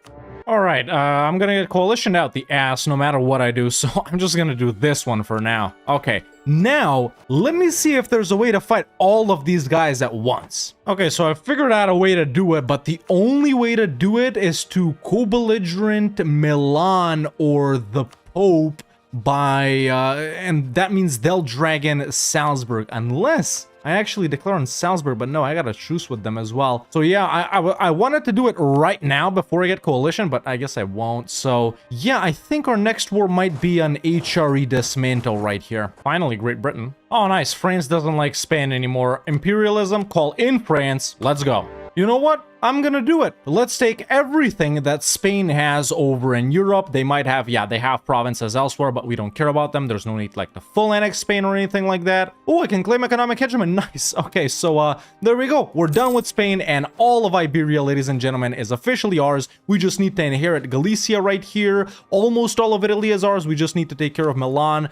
Alright, I'm gonna get coalition out the ass no matter what I do, so I'm just gonna do this one for now. Okay, now, let me see if there's a way to fight all of these guys at once. Okay, so I figured out a way to do it, but the only way to do it is to co-belligerent Milan or the Pope and that means they'll drag in Salzburg, unless I actually declare on Salzburg, but no, I got a truce with them as well. So yeah, I wanted to do it right now before I get coalition, but I guess I won't. So yeah, I think our next war might be an HRE dismantle right here. Finally, Great Britain. Oh, nice. France doesn't like Spain anymore. Imperialism, call in France. Let's go. You know what? I'm gonna do it. Let's take everything that Spain has over in Europe. They might have, yeah, they have provinces elsewhere, but we don't care about them. There's no need like to full annex Spain or anything like that. Oh, I can claim economic hegemony. Nice. Okay, so there we go. We're done with Spain, and all of Iberia, ladies and gentlemen, is officially ours. We just need to inherit Galicia right here. Almost all of Italy is ours. We just need to take care of Milan,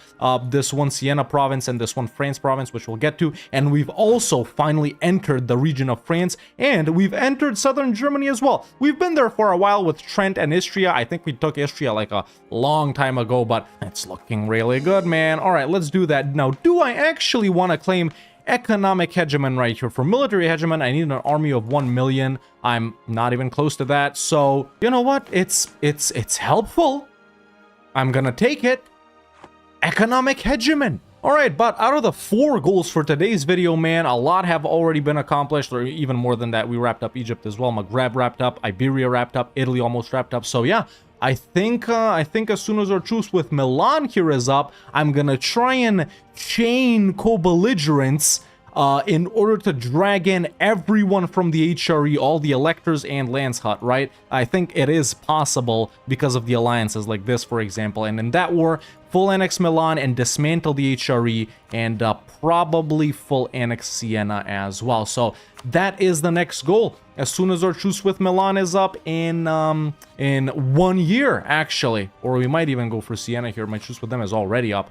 this one Siena province, and this one France province, which we'll get to. And we've also finally entered the region of France, and we've entered southern Germany as well. We've been there for a while with Trent and Istria. I think we took Istria like a long time ago, but it's looking really good, man. All right, let's do that. Now, do I actually want to claim economic hegemon right here? For military hegemon, I need an army of 1 million. I'm not even close to that. So, you know what? It's helpful. I'm gonna take it. Economic hegemon. Alright, but out of the 4 goals for today's video, man, a lot have already been accomplished, or even more than that. We wrapped up Egypt as well, Maghreb wrapped up, Iberia wrapped up, Italy almost wrapped up. So yeah, I think as soon as our truce with Milan here is up, I'm gonna try and chain co-belligerents in order to drag in everyone from the HRE, all the electors and Landshut, right? I think it is possible because of the alliances like this, for example. And in that war, full annex Milan and dismantle the HRE, and probably full annex Siena as well. So that is the next goal. As soon as our truce with Milan is up in 1 year, actually. Or we might even go for Siena here. My truce with them is already up.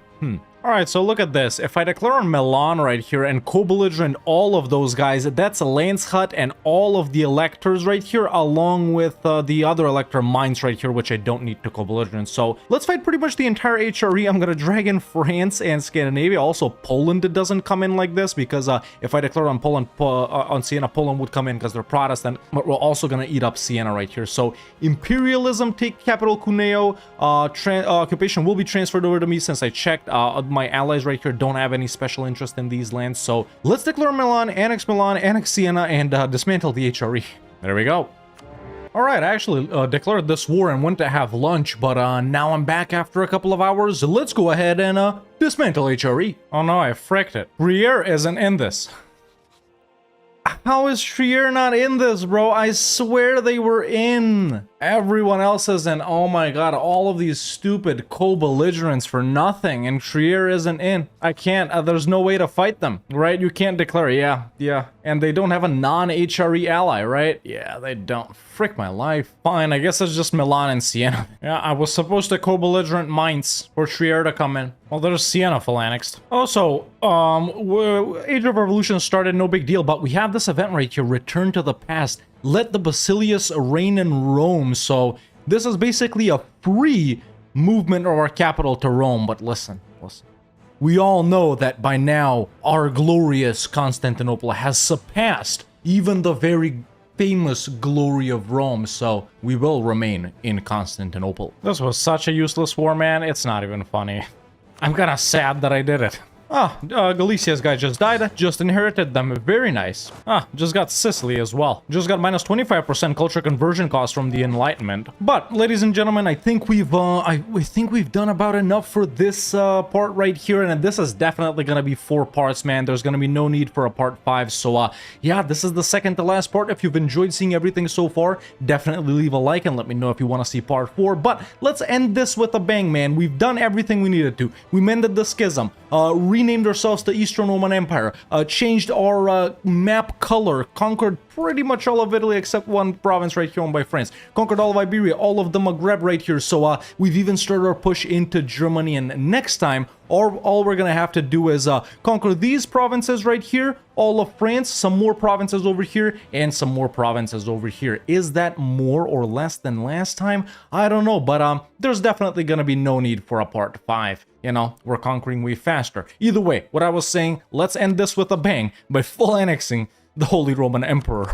Alright, so look at this. If I declare on Milan right here and co-belligerent all of those guys, that's Landshut and all of the electors right here, along with the other elector mines right here, which I don't need to co-belligerent. So let's fight pretty much the entire HRE. I'm gonna drag in France and Scandinavia. Also, Poland doesn't come in like this, because if I declare on Poland, on Siena, Poland would come in because they're Protestant, but we're also gonna eat up Siena right here. So imperialism, take capital Cuneo, occupation will be transferred over to me, since I checked. My allies right here don't have any special interest in these lands. So let's declare Milan, annex Siena, and dismantle the HRE. There we go. Alright, I actually declared this war and went to have lunch, but now I'm back after a couple of hours. Let's go ahead and dismantle HRE. Oh no, I fricked it. Trier isn't in this. How is Trier not in this, bro? I swear they were in. Everyone else is in. Oh my god, all of these stupid co-belligerents for nothing, and Trier isn't in. I can't, there's no way to fight them, right? You can't declare, yeah. And they don't have a non-HRE ally, right? Yeah, they don't. Frick my life. Fine, I guess it's just Milan and Siena. Yeah, I was supposed to co-belligerent Mainz for Trier to come in. Well, there's Siena full annexed. Also, Age of Revolution started, no big deal, but we have this event right here, Return to the Past. Let the Basilius reign in Rome. So this is basically a free movement of our capital to Rome. But listen. We all know that by now our glorious Constantinople has surpassed even the very famous glory of Rome, so we will remain in Constantinople. This was such a useless war, man. It's not even funny. I'm kinda sad that I did it. Galicia's guy just died, just inherited them, very nice. Just got Sicily as well. Just got minus 25% culture conversion cost from the Enlightenment. But, ladies and gentlemen, I think we've done about enough for this part right here, and this is definitely gonna be 4 parts, man. There's gonna be no need for a part 5, so yeah, this is the second to last part. If you've enjoyed seeing everything so far, definitely leave a like and let me know if you want to see part 4. But let's end this with a bang, man. We've done everything we needed to. We mended the schism, renamed ourselves the Eastern Roman Empire, changed our map color, conquered pretty much all of Italy except one province right here owned by France, conquered all of Iberia, all of the Maghreb right here, so we've even started our push into Germany, and next time all we're gonna have to do is conquer these provinces right here, all of France, some more provinces over here, and some more provinces over here. Is that more or less than last time? I don't know, but there's definitely gonna be no need for a part 5. You know, we're conquering way faster. Either way, what I was saying, let's end this with a bang by full annexing the Holy Roman Emperor.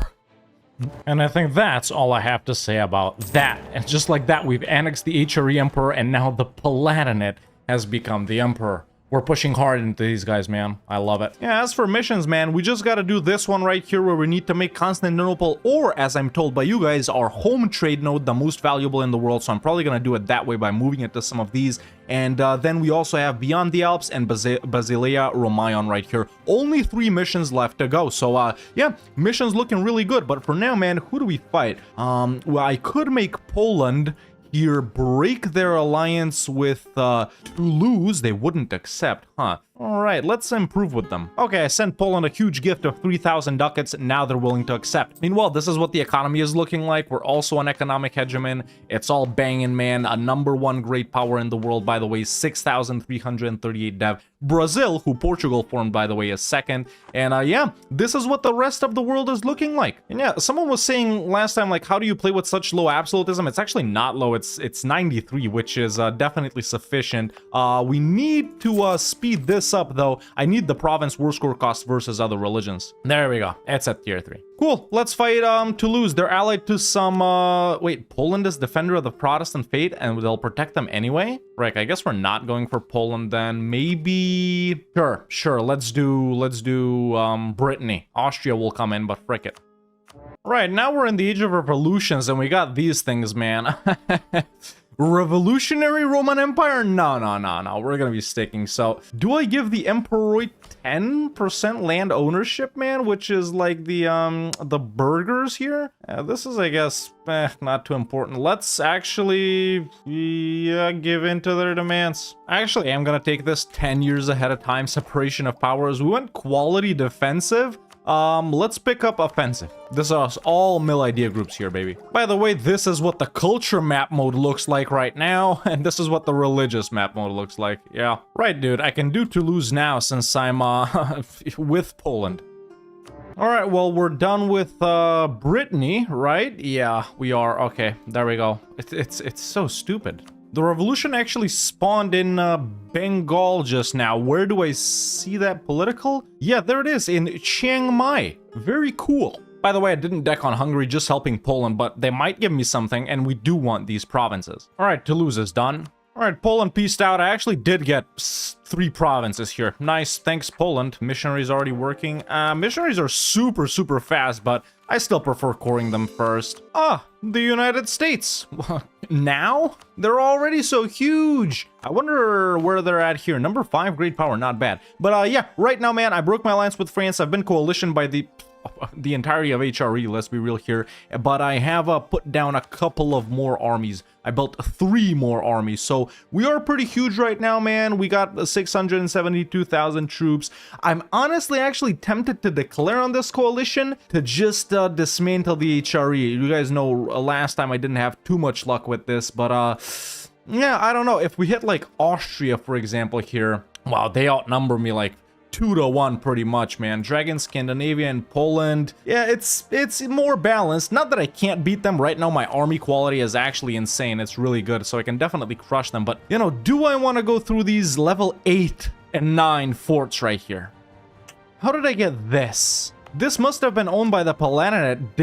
And I think that's all I have to say about that. And just like that, we've annexed the HRE Emperor and now the Palatinate has become the emperor. We're pushing hard into these guys, man. I love it. Yeah, as for missions, man, we just gotta do this one right here where we need to make Constantinople, or as I'm told by you guys, our home trade node the most valuable in the world. So I'm probably gonna do it that way by moving it to some of these. And then we also have Beyond the Alps and Basilea Romayon right here. Only 3 missions left to go. So yeah, missions looking really good. But for now, man, who do we fight? Well, I could make Poland here break their alliance with Toulouse. They wouldn't accept, huh? All right, let's improve with them. Okay, I sent Poland a huge gift of 3,000 ducats. Now they're willing to accept. Meanwhile, this is what the economy is looking like. We're also an economic hegemon. It's all banging, man. A #1 great power in the world, by the way, 6,338 dev. Brazil, who Portugal formed, by the way, is second. And yeah, this is what the rest of the world is looking like. And yeah, someone was saying last time, like, how do you play with such low absolutism? It's actually not low. It's 93, which is definitely sufficient. We need to speed this up, though. I need the province war score cost versus other religions. There we go. It's at tier 3. Cool. Let's fight Toulouse. They're allied to some wait, Poland is defender of the Protestant faith and they'll protect them anyway? Right, I guess we're not going for Poland then. Maybe sure. Let's do Brittany. Austria will come in, but frick it. Right, now we're in the age of revolutions and we got these things, man. Revolutionary Roman Empire? No. We're gonna be sticking. So, do I give the Emperor 10% land ownership, man? Which is like the burghers here? This is, I guess, not too important. Let's actually, yeah, give in to their demands. Actually, I'm gonna take this 10 years ahead of time. Separation of powers. We went quality defensive. Let's pick up offensive. This is all mill idea groups here, baby. By the way, this is what the culture map mode looks like right now, and this is what the religious map mode looks like. Yeah. Right, dude, I can do Toulouse now since I'm, with Poland. Alright, well, we're done with, Brittany, right? Yeah, we are. Okay, there we go. It's so stupid. The revolution actually spawned in Bengal just now. Where do I see that political? Yeah, there it is, in Chiang Mai. Very cool. By the way, I didn't deck on Hungary, just helping Poland, but they might give me something, and we do want these provinces. All right, Toulouse is done. All right, Poland peaced out. I actually did get 3 provinces here. Nice, thanks, Poland. Missionaries already working. Missionaries are super fast, but I still prefer coring them first. Ah, the United States. Now? They're already so huge. I wonder where they're at here. Number 5, great power, not bad. But yeah, right now, man, I broke my alliance with France. I've been coalitioned by the entirety of HRE, let's be real here, but I have put down a couple of more armies. I built 3 more armies, so we are pretty huge right now, man. We got 672,000 troops. I'm honestly actually tempted to declare on this coalition to just dismantle the HRE. You guys know last time I didn't have too much luck with this, but yeah, I don't know. If we hit like Austria, for example, here, wow, they outnumber me like 2-1 pretty much, man. Dragon, Scandinavia, and Poland. Yeah, it's more balanced. Not that I can't beat them. Right now, my army quality is actually insane. It's really good, so I can definitely crush them. But, you know, do I want to go through these level 8 and 9 forts right here? How did I get this? This must have been owned by the Palatinate.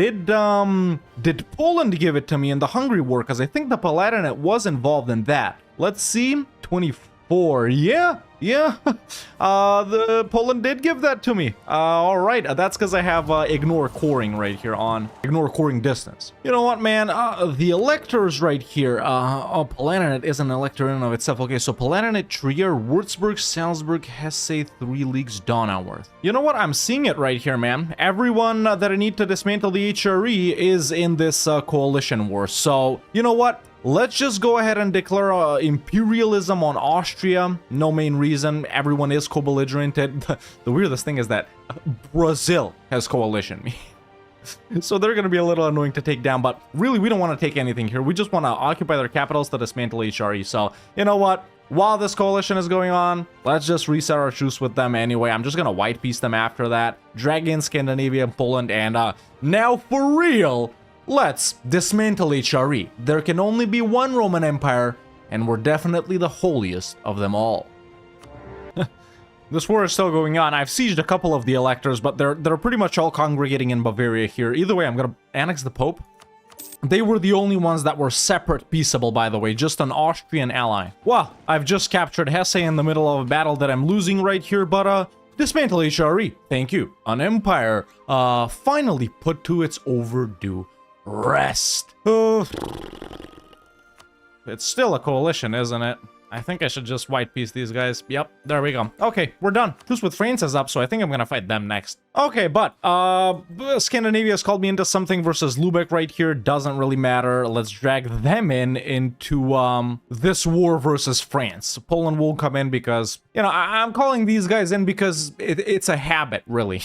Did Poland give it to me in the Hungary War? Because I think the Palatinate was involved in that. Let's see. 24. Yeah. The Poland did give that to me. All right. That's because I have ignore coring right here on ignore coring distance. You know what, man? The electors right here. Palatinate is an elector in and of itself. Okay, so Palatinate, Trier, Würzburg, Salzburg, Hesse, 3 leagues, Donauwörth. You know what? I'm seeing it right here, man. Everyone that I need to dismantle the HRE is in this coalition war. So, you know what? Let's just go ahead and declare imperialism on Austria. No main reason. Everyone is co-belligerent. The weirdest thing is that Brazil has coalition. So they're going to be a little annoying to take down. But really, we don't want to take anything here. We just want to occupy their capitals to dismantle HRE. So, you know what? While this coalition is going on, let's just reset our truce with them anyway. I'm just going to white peace them after that. Drag in Scandinavia, Poland, and now for real, let's dismantle HRE. There can only be one Roman Empire, and we're definitely the holiest of them all. This war is still going on. I've sieged a couple of the electors, but they're pretty much all congregating in Bavaria here. Either way, I'm gonna annex the Pope. They were the only ones that were separate peaceable, by the way, just an Austrian ally. Well, I've just captured Hesse in the middle of a battle that I'm losing right here, but dismantle HRE. Thank you. An empire finally put to its overdue rest. It's still a coalition, isn't it? I think I should just white piece these guys. Yep, there we go. Okay, we're done. Truce with France is up, so I think I'm gonna fight them next. Okay, but Scandinavia's called me into something versus Lubeck right here. Doesn't really matter. Let's drag them into this war versus France. Poland will come in because, you know, I'm calling these guys in because it's a habit, really.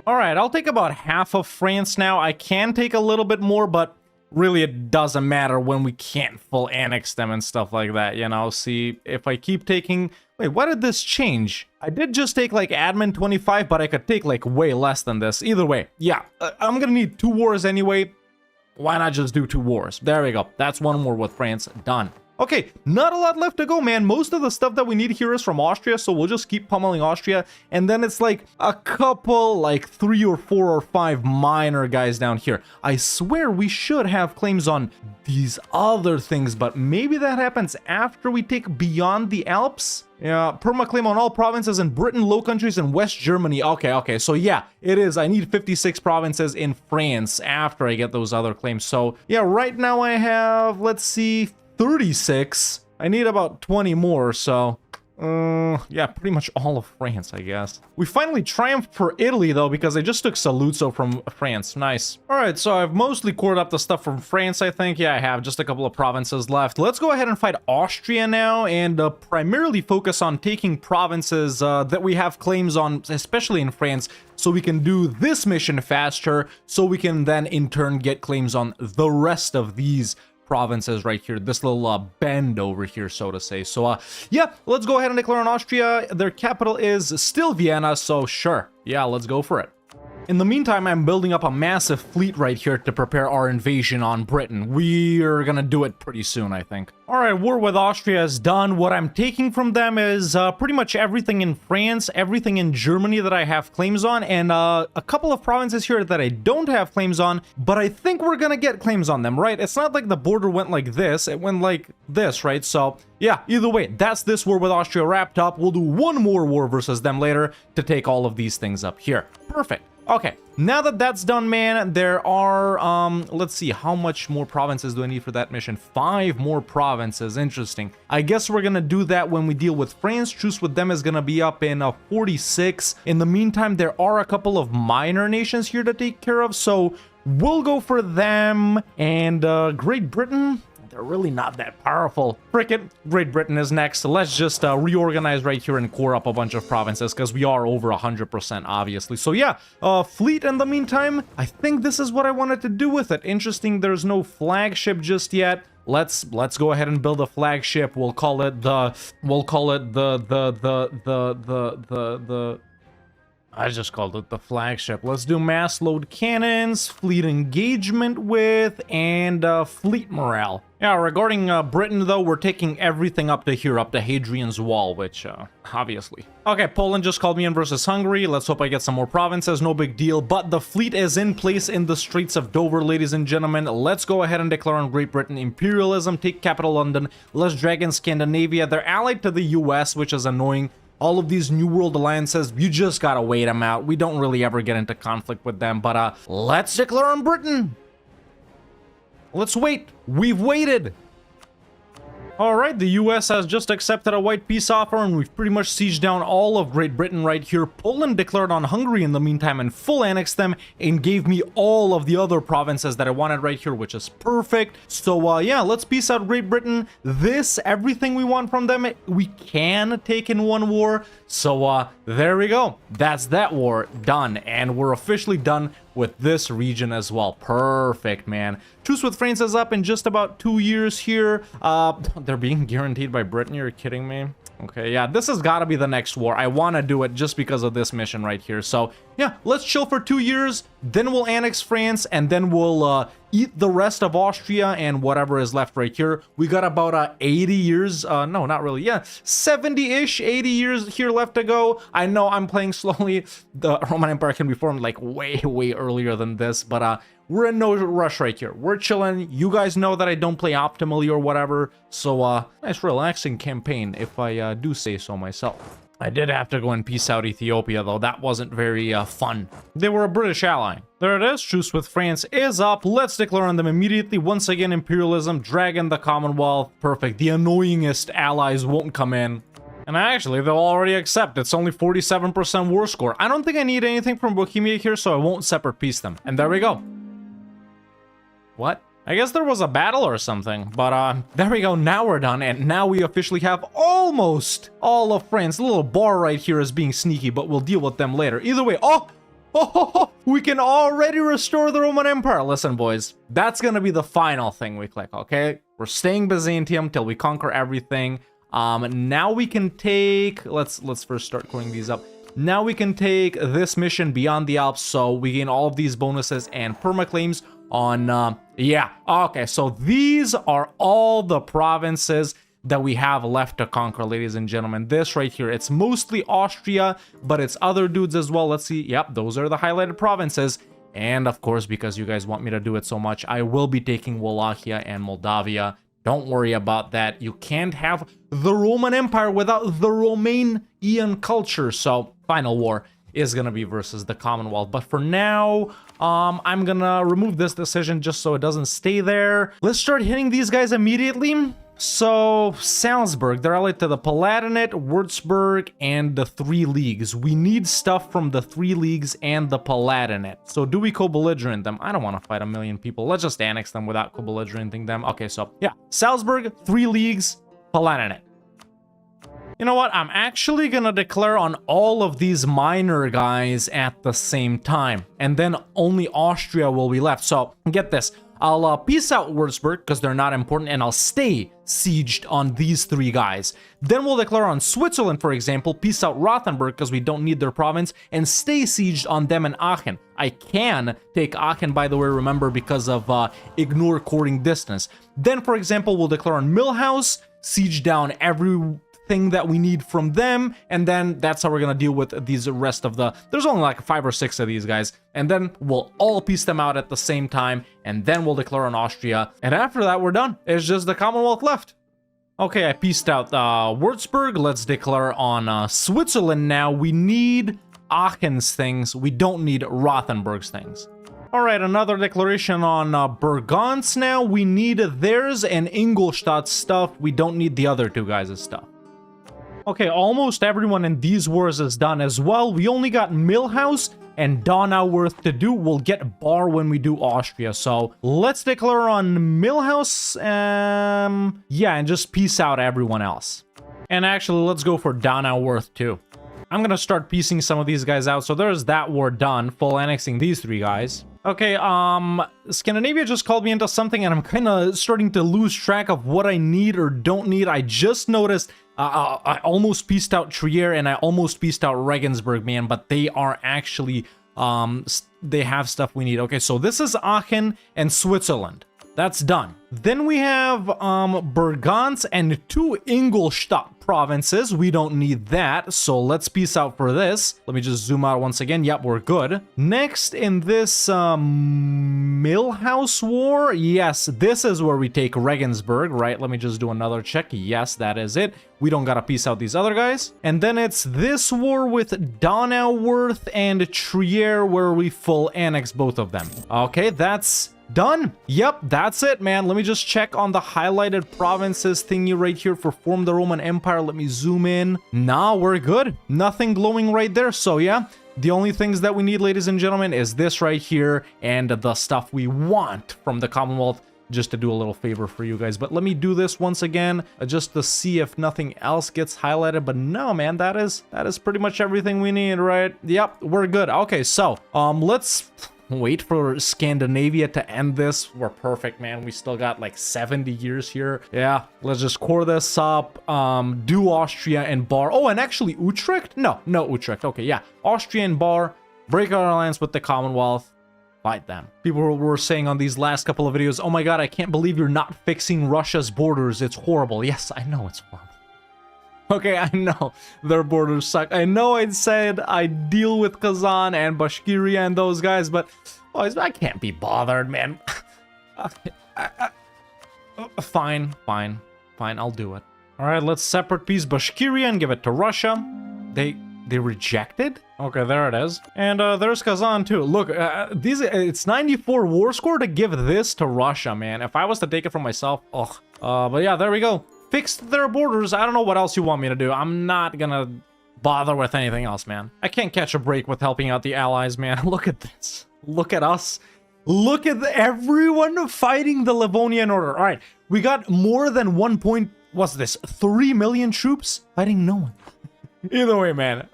All right, I'll take about half of France now. I can take a little bit more, but really, it doesn't matter when we can't full annex them and stuff like that, you know? See, if I keep taking... Wait, why did this change? I did just take, like, admin 25, but I could take, like, way less than this. Either way, yeah, I'm gonna need 2 wars anyway. Why not just do 2 wars? There we go. That's 1 war with France. Done. Okay, not a lot left to go, man. Most of the stuff that we need here is from Austria, so we'll just keep pummeling Austria. And then it's like a couple, like 3 or 4 or 5 minor guys down here. I swear we should have claims on these other things, but maybe that happens after we take beyond the Alps? Yeah, perma claim on all provinces in Britain, Low Countries, and West Germany. Okay, so yeah, it is. I need 56 provinces in France after I get those other claims. So yeah, right now I have, let's see, 36. I need about 20 more, so yeah, pretty much all of France, I guess. We finally triumphed for Italy, though, because I just took Saluzzo from France. Nice. All right, so I've mostly cored up the stuff from France, I think. Yeah, I have just a couple of provinces left. Let's go ahead and fight Austria now and primarily focus on taking provinces that we have claims on, especially in France, so we can do this mission faster, so we can then, in turn, get claims on the rest of these provinces right here, this little bend over here, so to say. So yeah, let's go ahead and declare on Austria. Their capital is still Vienna, so sure, yeah, let's go for it. In the meantime, I'm building up a massive fleet right here to prepare our invasion on Britain. We're gonna do it pretty soon, I think. All right, war with Austria is done. What I'm taking from them is pretty much everything in France, everything in Germany that I have claims on, and a couple of provinces here that I don't have claims on, but I think we're gonna get claims on them, right? It's not like the border went like this, it went like this, right? So yeah, either way, that's this war with Austria wrapped up. We'll do 1 more war versus them later to take all of these things up here. Perfect. Okay, now that that's done, man, there are, let's see, how much more provinces do I need for that mission? 5 more provinces, interesting. I guess we're gonna do that when we deal with France. Truce with them is gonna be up in 46. In the meantime, there are a couple of minor nations here to take care of, so we'll go for them. And Great Britain, they're really not that powerful. Frick it, Great Britain is next. So let's just reorganize right here and core up a bunch of provinces because we are over 100%, obviously. So yeah, fleet in the meantime, I think this is what I wanted to do with it. Interesting, there's no flagship just yet. Let's go ahead and build a flagship. We'll call it the I just called it the flagship. Let's do mass load cannons, fleet engagement with, and fleet morale. Yeah, regarding Britain, though, we're taking everything up to here, up to Hadrian's Wall, which, obviously. Okay, Poland just called me in versus Hungary. Let's hope I get some more provinces, no big deal. But the fleet is in place in the Straits of Dover, ladies and gentlemen. Let's go ahead and declare on Great Britain imperialism, take capital London. Let's drag in Scandinavia. They're allied to the US, which is annoying. All of these New World alliances, you just gotta wait them out. We don't really ever get into conflict with them, but let's declare on Britain. Let's wait. We've waited. All right, the US has just accepted a white peace offer, and we've pretty much sieged down all of Great Britain right here. Poland declared on Hungary in the meantime and full annexed them and gave me all of the other provinces that I wanted right here, which is perfect. So yeah, let's peace out Great Britain. Everything we want from them, we can take in 1 war. So there we go. That's that war done, and we're officially done with this region as well. Perfect, man. Truce with France is up in just about 2 years here. They're being guaranteed by Britain. You're kidding me? Okay, yeah, this has got to be the next war. I want to do it just because of this mission right here. So yeah, let's chill for 2 years, then we'll annex France, and then we'll eat the rest of Austria and whatever is left right here. We got about 80 years, no, not really, yeah, 70-ish, 80 years here left to go. I know I'm playing slowly. The Roman Empire can be formed like way earlier than this, but we're in no rush right here. We're chilling. You guys know that I don't play optimally or whatever. So, nice relaxing campaign, if I do say so myself. I did have to go and peace out Ethiopia, though. That wasn't very fun. They were a British ally. There it is. Truce with France is up. Let's declare on them immediately. Once again, imperialism, dragon the Commonwealth. Perfect. The annoyingest allies won't come in. And actually, they'll already accept. It's only 47% war score. I don't think I need anything from Bohemia here, so I won't separate peace them. And there we go. What? I guess there was a battle or something, but there we go. Now we're done, and now we officially have almost all of France. The little bar right here is being sneaky, but we'll deal with them later. Either way, we can already restore the Roman Empire. Listen, boys, that's gonna be the final thing we click, okay? We're staying Byzantium till we conquer everything. Now we can take, let's first start clearing these up. Now we can take this mission beyond the Alps, so we gain all of these bonuses and permaclaims on, yeah, okay, so these are all the provinces that we have left to conquer, ladies and gentlemen. This right here, it's mostly Austria, but it's other dudes as well. Let's see, yep, those are the highlighted provinces. And of course, because you guys want me to do it so much, I will be taking Wallachia and Moldavia. Don't worry about that. You can't have the Roman Empire without the Romanian culture. So, final war is gonna be versus the Commonwealth. But for now, I'm gonna remove this decision just so it doesn't stay there. Let's start hitting these guys immediately. So, Salzburg, they're allied to the Palatinate, Würzburg, and the 3 leagues. We need stuff from the 3 leagues and the Palatinate. So, do we co-belligerent them? I don't want to fight a million people. Let's just annex them without co-belligerenting them. Okay, so, yeah. Salzburg, 3 leagues, Palatinate. You know what? I'm actually gonna declare on all of these minor guys at the same time. And then only Austria will be left. So, get this. I'll peace out Würzburg because they're not important, and I'll stay sieged on these 3 guys. Then we'll declare on Switzerland, for example, peace out Rothenburg because we don't need their province, and stay sieged on them in Aachen. I can take Aachen, by the way, remember, because of ignore courting distance. Then, for example, we'll declare on Milhouse, siege down everything that we need from them, and then that's how we're gonna deal with these rest of the, there's only like 5 or 6 of these guys, and then we'll all piece them out at the same time, and then we'll declare on Austria, and after that we're done. It's just the Commonwealth left. Okay, I pieced out Würzburg. Let's declare on Switzerland now. We need Aachen's things, we don't need Rothenburg's things. All right, another declaration on Burgonce now. We need theirs and Ingolstadt's stuff. We don't need the other 2 guys' stuff. Okay, almost everyone in these wars is done as well. We only got Milhouse and Donauwörth to do. We'll get Bar when we do Austria. So let's declare on Milhouse. Yeah, and just peace out everyone else. And actually, let's go for Donauwörth too. I'm gonna start piecing some of these guys out. So there's that war done. Full annexing these 3 guys. Okay, Scandinavia just called me into something, and I'm kind of starting to lose track of what I need or don't need. I just noticed I almost pieced out Trier, and I almost pieced out Regensburg, man, but they are actually, they have stuff we need. Okay, so this is Aachen and Switzerland. That's done. Then we have Burgonce and 2 Ingolstadt provinces. We don't need that, so let's peace out for this. Let me just zoom out once again. Yep, we're good. Next in this Milhouse war, yes, this is where we take Regensburg, right? Let me just do another check. Yes, that is it. We don't gotta peace out these other guys. And then it's this war with Donauwörth and Trier where we full annex both of them. Okay, that's done. Yep, that's it, man. Let me just check on the highlighted provinces thingy right here for form the Roman Empire. Let me zoom in. Nah, we're good. Nothing glowing right there. So yeah, the only things that we need, ladies and gentlemen, is this right here and the stuff we want from the Commonwealth, just to do a little favor for you guys. But let me do this once again just to see if nothing else gets highlighted. But no, man, that is pretty much everything we need, right? Yep, we're good. Okay, so let's wait for Scandinavia to end this. We're perfect, man. We still got like 70 years here. Yeah, let's just core this up. Do Austria and Bar. Oh, and actually Utrecht? No Utrecht. Okay, yeah. Austria and Bar. Break our alliance with the Commonwealth. Fight them. People were saying on these last couple of videos, oh my god, I can't believe you're not fixing Russia's borders. It's horrible. Yes, I know it's horrible. Okay, I know their borders suck. I know I said I deal with Kazan and Bashkiria and those guys, but boys, I can't be bothered, man. Fine, I'll do it. All right, let's separate piece Bashkiria and give it to Russia. They rejected? Okay, there it is. And there's Kazan too. Look, it's 94 war score to give this to Russia, man. If I was to take it for myself, ugh. But yeah, there we go. Fixed their borders. I don't know what else you want me to do. I'm not gonna bother with anything else, man. I can't catch a break with helping out the allies, man. Look at this. Look at us. Look at everyone fighting the Livonian Order. All right, we got more than 3 million troops fighting no one. Either way, man,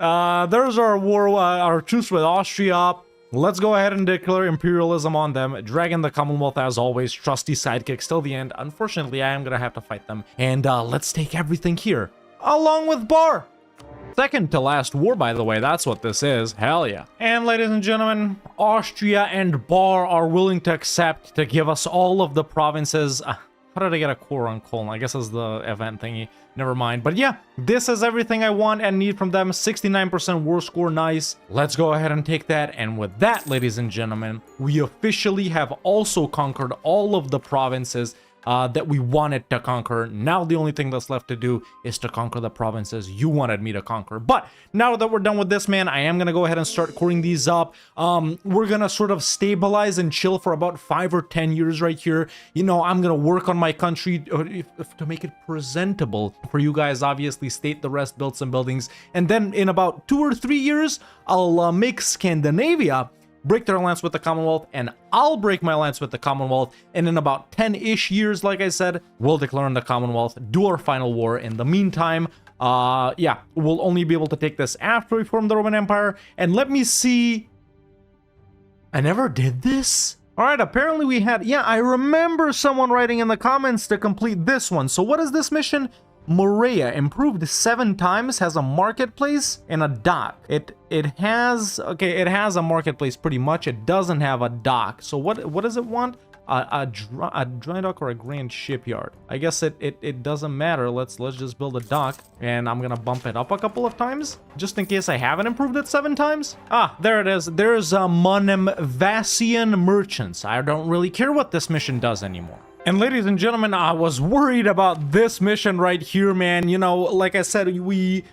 there's our war, our truce with Austria. Let's go ahead and declare imperialism on them, dragging the Commonwealth as always, trusty sidekicks till the end. Unfortunately, I am gonna have to fight them, and let's take everything here, along with Bar. Second to last war, by the way, that's what this is. Hell yeah. And ladies and gentlemen, Austria and Bar are willing to accept to give us all of the provinces. How did I get a core on Colon? I guess it's the event thingy. Never mind. But yeah, this is everything I want and need from them. 69% war score, nice. Let's go ahead and take that. And with that, ladies and gentlemen, we officially have also conquered all of the provinces that we wanted to conquer. Now the only thing that's left to do is to conquer the provinces you wanted me to conquer. But now that we're done with this, man, I am gonna go ahead and start coring these up. We're gonna sort of stabilize and chill for about 5 or 10 years right here. You know, I'm gonna work on my country to make it presentable for you guys. Obviously, state the rest, build some buildings, and then in about 2 or 3 years, I'll make Scandinavia break their alliance with the Commonwealth, and I'll break my alliance with the Commonwealth, and in about 10-ish years, like I said, we'll declare on the Commonwealth, do our final war. In the meantime, yeah, we'll only be able to take this after we form the Roman Empire. And let me see, I never did this? All right, apparently we had, yeah, I remember someone writing in the comments to complete this one. So what is this mission? Morea, improved 7 times, has a marketplace and a dock. It has, okay, it has a marketplace pretty much. It doesn't have a dock. So what does it want? A dry dock or a grand shipyard? I guess it doesn't matter. Let's just build a dock, and I'm gonna bump it up a couple of times just in case I haven't improved it 7 times. Ah, there it is. There's Monemvassian merchants. I don't really care what this mission does anymore. And ladies and gentlemen, I was worried about this mission right here, man. You know, like I said, you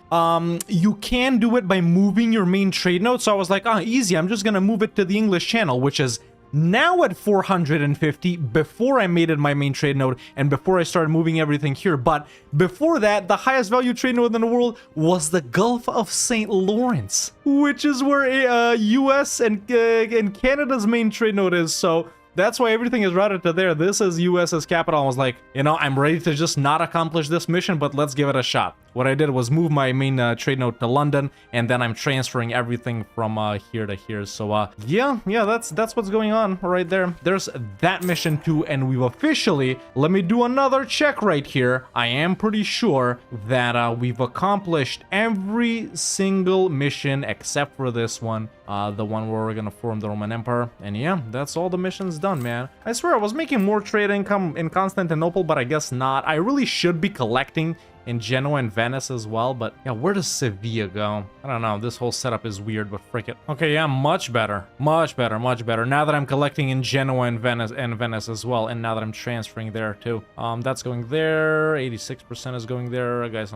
can do it by moving your main trade node. So I was like, easy. I'm just gonna move it to the English Channel, which is now at 450 before I made it my main trade node and before I started moving everything here. But before that, the highest value trade node in the world was the Gulf of St. Lawrence, which is where US and Canada's main trade node is. So that's why everything is routed to there. This is US's capital. I was like, you know, I'm ready to just not accomplish this mission, but let's give it a shot. What I did was move my main trade node to London, and then I'm transferring everything from here to here. So yeah, that's what's going on right there. There's that mission too, and we've officially, let me do another check right here. I am pretty sure that we've accomplished every single mission except for this one, the one where we're gonna form the Roman Empire. And yeah, that's all the missions done, man. I swear I was making more trade income in Constantinople, but I guess not. I really should be collecting in Genoa and Venice as well, but yeah, where does Sevilla go? I don't know, this whole setup is weird, but frick it. Okay, yeah, much better, much better. Now that I'm collecting in Genoa and Venice as well, and now that I'm transferring there too. That's going there, 86% is going there, guys.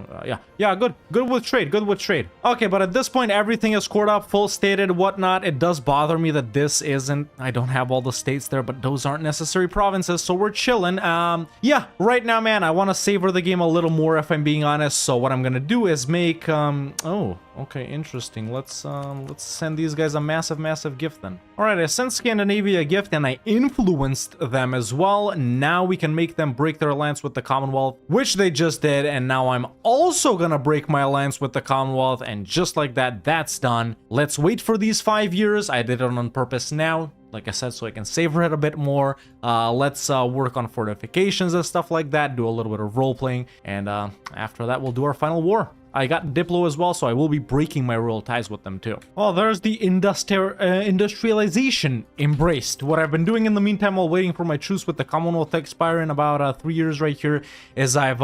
Yeah, good with trade, Okay, but at this point, everything is scored up, full stated, whatnot. It does bother me that this isn't, I don't have all the states there, but those aren't necessary provinces, so we're chilling. Yeah, right now, man, I want to savor the game a little more if I'm being honest. So what I'm gonna do is make oh, okay, interesting. Let's send these guys a massive gift then. All right, I sent Scandinavia a gift and I influenced them as well. Now we can make them break their alliance with the Commonwealth, which they just did, and now I'm also gonna break my alliance with the Commonwealth, and just like that, that's done. Let's wait for these 5 years. I did it on purpose now, like I said, so I can savor it a bit more. Let's work on fortifications and stuff like that, do a little bit of role playing, and after that we'll do our final war. I got Diplo as well, so I will be breaking my royal ties with them too. Well, there's the industrialization embraced. What I've been doing in the meantime while waiting for my truce with the Commonwealth to expire in about 3 years right here is I've,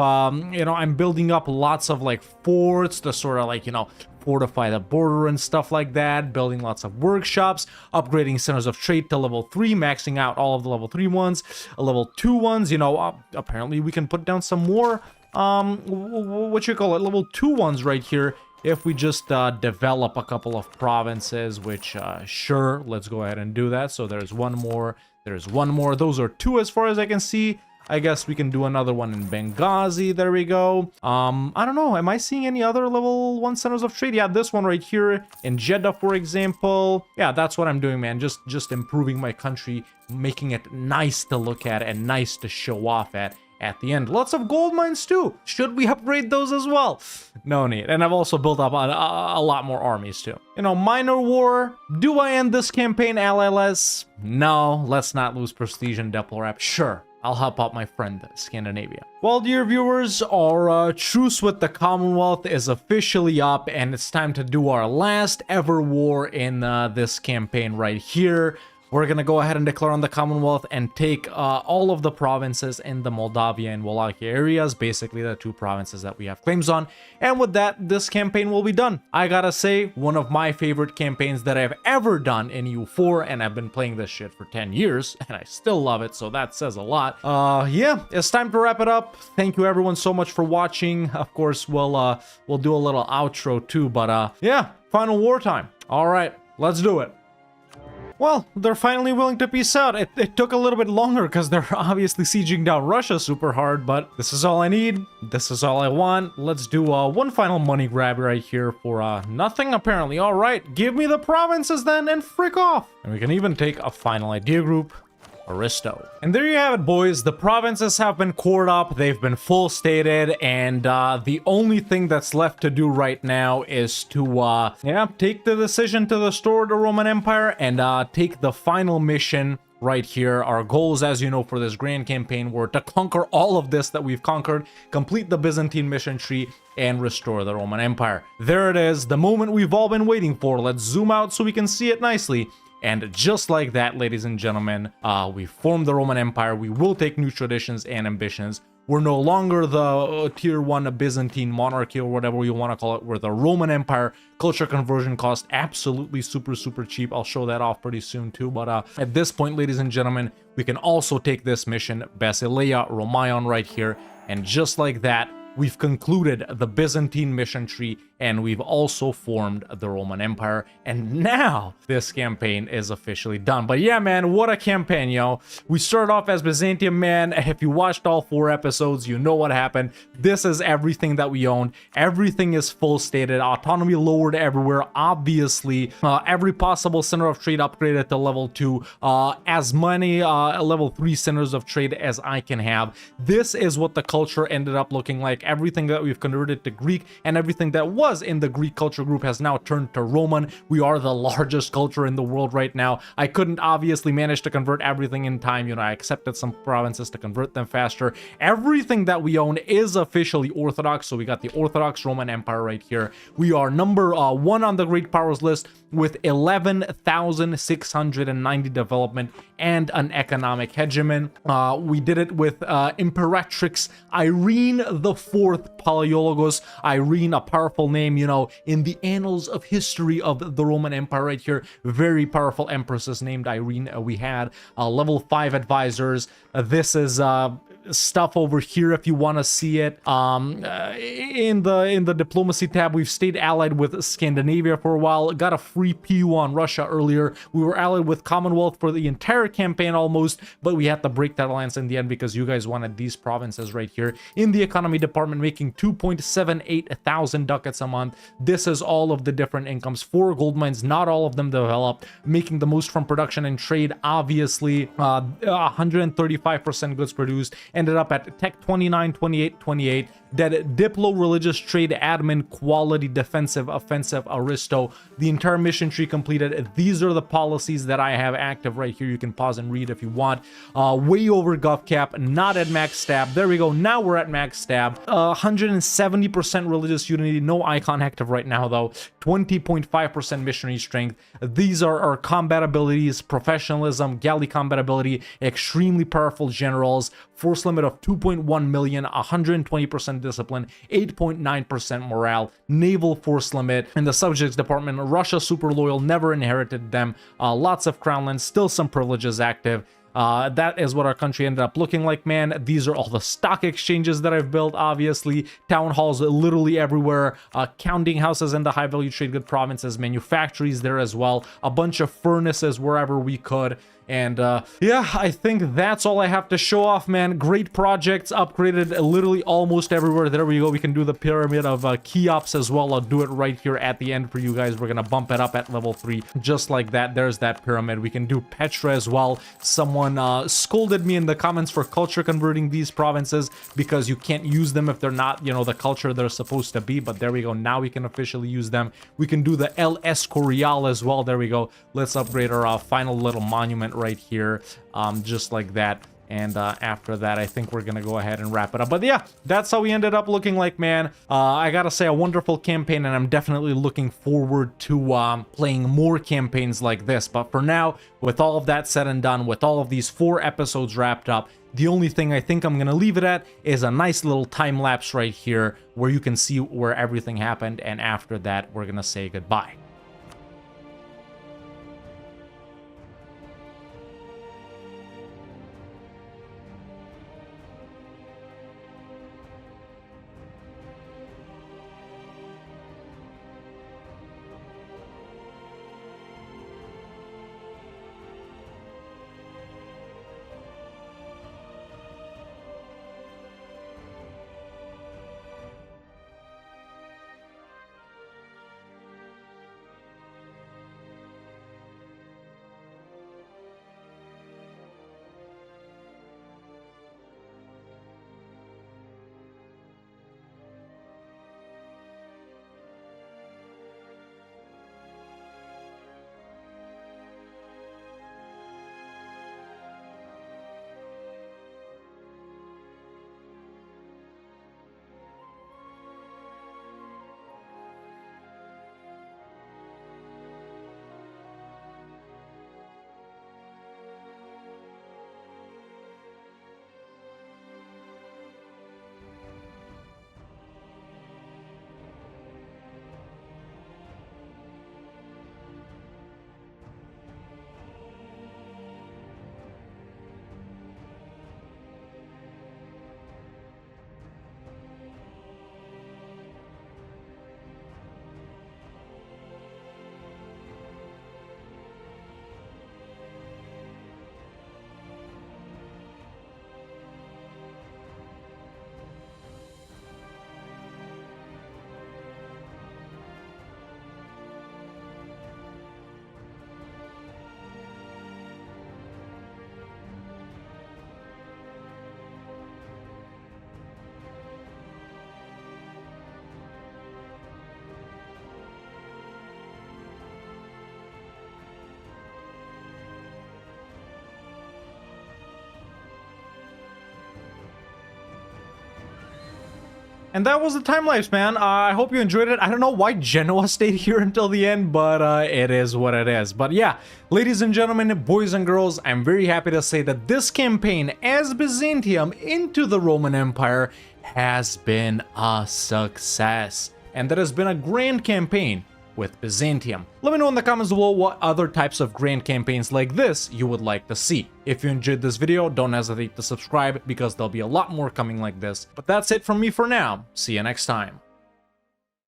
you know, I'm building up lots of like forts to sort of like, you know, fortify the border and stuff like that, building lots of workshops, upgrading centers of trade to level 3, maxing out all of the level 3 ones, level 2 ones, you know, apparently we can put down some more, what you call it, level 2 ones right here, if we just develop a couple of provinces, which, sure, let's go ahead and do that. So there's one more, those are 2 as far as I can see. I guess we can do another one in Benghazi. There we go. I don't know. Am I seeing any other level 1 centers of trade? Yeah, this one right here in Jeddah, for example. Yeah, that's what I'm doing, man. Just improving my country, making it nice to look at and nice to show off at the end. Lots of gold mines too. Should we upgrade those as well? No need. And I've also built up a lot more armies too. You know, minor war. Do I end this campaign ally-less? No, let's not lose prestige and deplorab. Sure. I'll help out my friend, Scandinavia. Well, dear viewers, our truce with the Commonwealth is officially up, and it's time to do our last ever war in this campaign right here. We're gonna go ahead and declare on the Commonwealth and take all of the provinces in the Moldavia and Wallachia areas, basically the 2 provinces that we have claims on. And with that, this campaign will be done. I gotta say, one of my favorite campaigns that I've ever done in EU4, and I've been playing this shit for 10 years, and I still love it, so that says a lot. Yeah, it's time to wrap it up. Thank you everyone so much for watching. Of course, we'll do a little outro too, but yeah, final war time. All right, let's do it. Well, they're finally willing to peace out. It took a little bit longer because they're obviously sieging down Russia super hard, but this is all I need. This is all I want. Let's do one final money grab right here for nothing, apparently. All right, give me the provinces then and frick off. And we can even take a final idea group. Aristo. And there you have it, boys. The provinces have been cored up, they've been full stated, and the only thing that's left to do right now is to yeah, take the decision to restore the Roman Empire and take the final mission right here. Our goals, as you know, for this grand campaign were to conquer all of this that we've conquered, complete the Byzantine mission tree, and restore the Roman Empire. There it is, the moment we've all been waiting for. Let's zoom out so we can see it nicely. And just like that, ladies and gentlemen, we formed the Roman Empire. We will take new traditions and ambitions. We're no longer the tier 1 Byzantine monarchy or whatever you want to call it. We're the Roman Empire. Culture conversion cost absolutely super cheap. I'll show that off pretty soon too. But at this point, ladies and gentlemen, we can also take this mission, Basileia Romaion, right here. And just like that, we've concluded the Byzantine mission tree, and we've also formed the Roman Empire, and now this campaign is officially done. But yeah, man, what a campaign, yo. We started off as Byzantium, man. If you watched all 4 episodes, you know what happened. This is everything that we owned. Everything is full stated. Autonomy lowered everywhere, obviously. Every possible center of trade upgraded to level 2. As many level 3 centers of trade as I can have. This is what the culture ended up looking like. Everything that we've converted to Greek and everything that was in the Greek culture group has now turned to Roman. We are the largest culture in the world right now. I couldn't obviously manage to convert everything in time. You know, I accepted some provinces to convert them faster. Everything that we own is officially Orthodox. So we got the Orthodox Roman Empire right here. We are number 1 on the Great Powers list with 11,690 development and an economic hegemon. We did it with Imperatrix Irene the 4th Palaiologos. Irene, a powerful name, you know, in the annals of history of the Roman Empire right here. Very powerful empresses named Irene. We had level 5 advisors. This is stuff over here if you want to see it. In the diplomacy tab, we've stayed allied with Scandinavia for a while. Got a free PU on Russia earlier. We were allied with Commonwealth for the entire campaign almost, but we had to break that alliance in the end because you guys wanted these provinces right here. In the economy department, making 2.78 thousand ducats a month. This is all of the different incomes. 4 gold mines, not all of them developed. Making the most from production and trade, obviously. 135% goods produced. ended up at Tech 29, 28, 28. Dead Diplo, Religious Trade, Admin, Quality, Defensive, Offensive, Aristo. The entire mission tree completed. These are the policies that I have active right here. You can pause and read if you want. Way over gov cap, not at max stab. There we go. Now we're at max stab. 170% religious unity. No icon active right now though. 20.5% missionary strength. These are our combat abilities: professionalism, galley combat ability, extremely powerful generals, force limit of 2.1 million, 120% discipline, 8.9% morale, naval force limit. In the subjects department, Russia super loyal, never inherited them, lots of crown lands, still some privileges active. That is what our country ended up looking like, man. These are all the stock exchanges that I've built, obviously. Town halls literally everywhere. Counting houses in the high value trade good provinces. Manufactories there as well. A bunch of furnaces wherever we could. And yeah, I think that's all I have to show off, man. Great projects, upgraded literally almost everywhere. There we go. We can do the pyramid of Cheops as well. I'll do it right here at the end for you guys. We're gonna bump it up at level 3 just like that. There's that pyramid. We can do Petra as well. Someone scolded me in the comments for culture converting these provinces because you can't use them if they're not, you know, the culture they're supposed to be. But there we go. Now we can officially use them. We can do the El Escorial as well. There we go. Let's upgrade our final little monument right here, just like that. And after that, I think we're gonna go ahead and wrap it up. But yeah, that's how we ended up looking like, man. I gotta say, a wonderful campaign, and I'm definitely looking forward to playing more campaigns like this. But for now, with all of that said and done, with all of these 4 episodes wrapped up, the only thing I think I'm gonna leave it at is a nice little time lapse right here where you can see where everything happened, and after that, we're gonna say goodbye. And that was the time lapse, man. I hope you enjoyed it. I don't know why Genoa stayed here until the end, but it is what it is. But yeah, ladies and gentlemen, boys and girls, I'm very happy to say that this campaign as Byzantium into the Roman Empire has been a success. And that has been a grand campaign with Byzantium. Let me know in the comments below what other types of grand campaigns like this you would like to see. If you enjoyed this video, don't hesitate to subscribe because there'll be a lot more coming like this. But that's it from me for now. See you next time.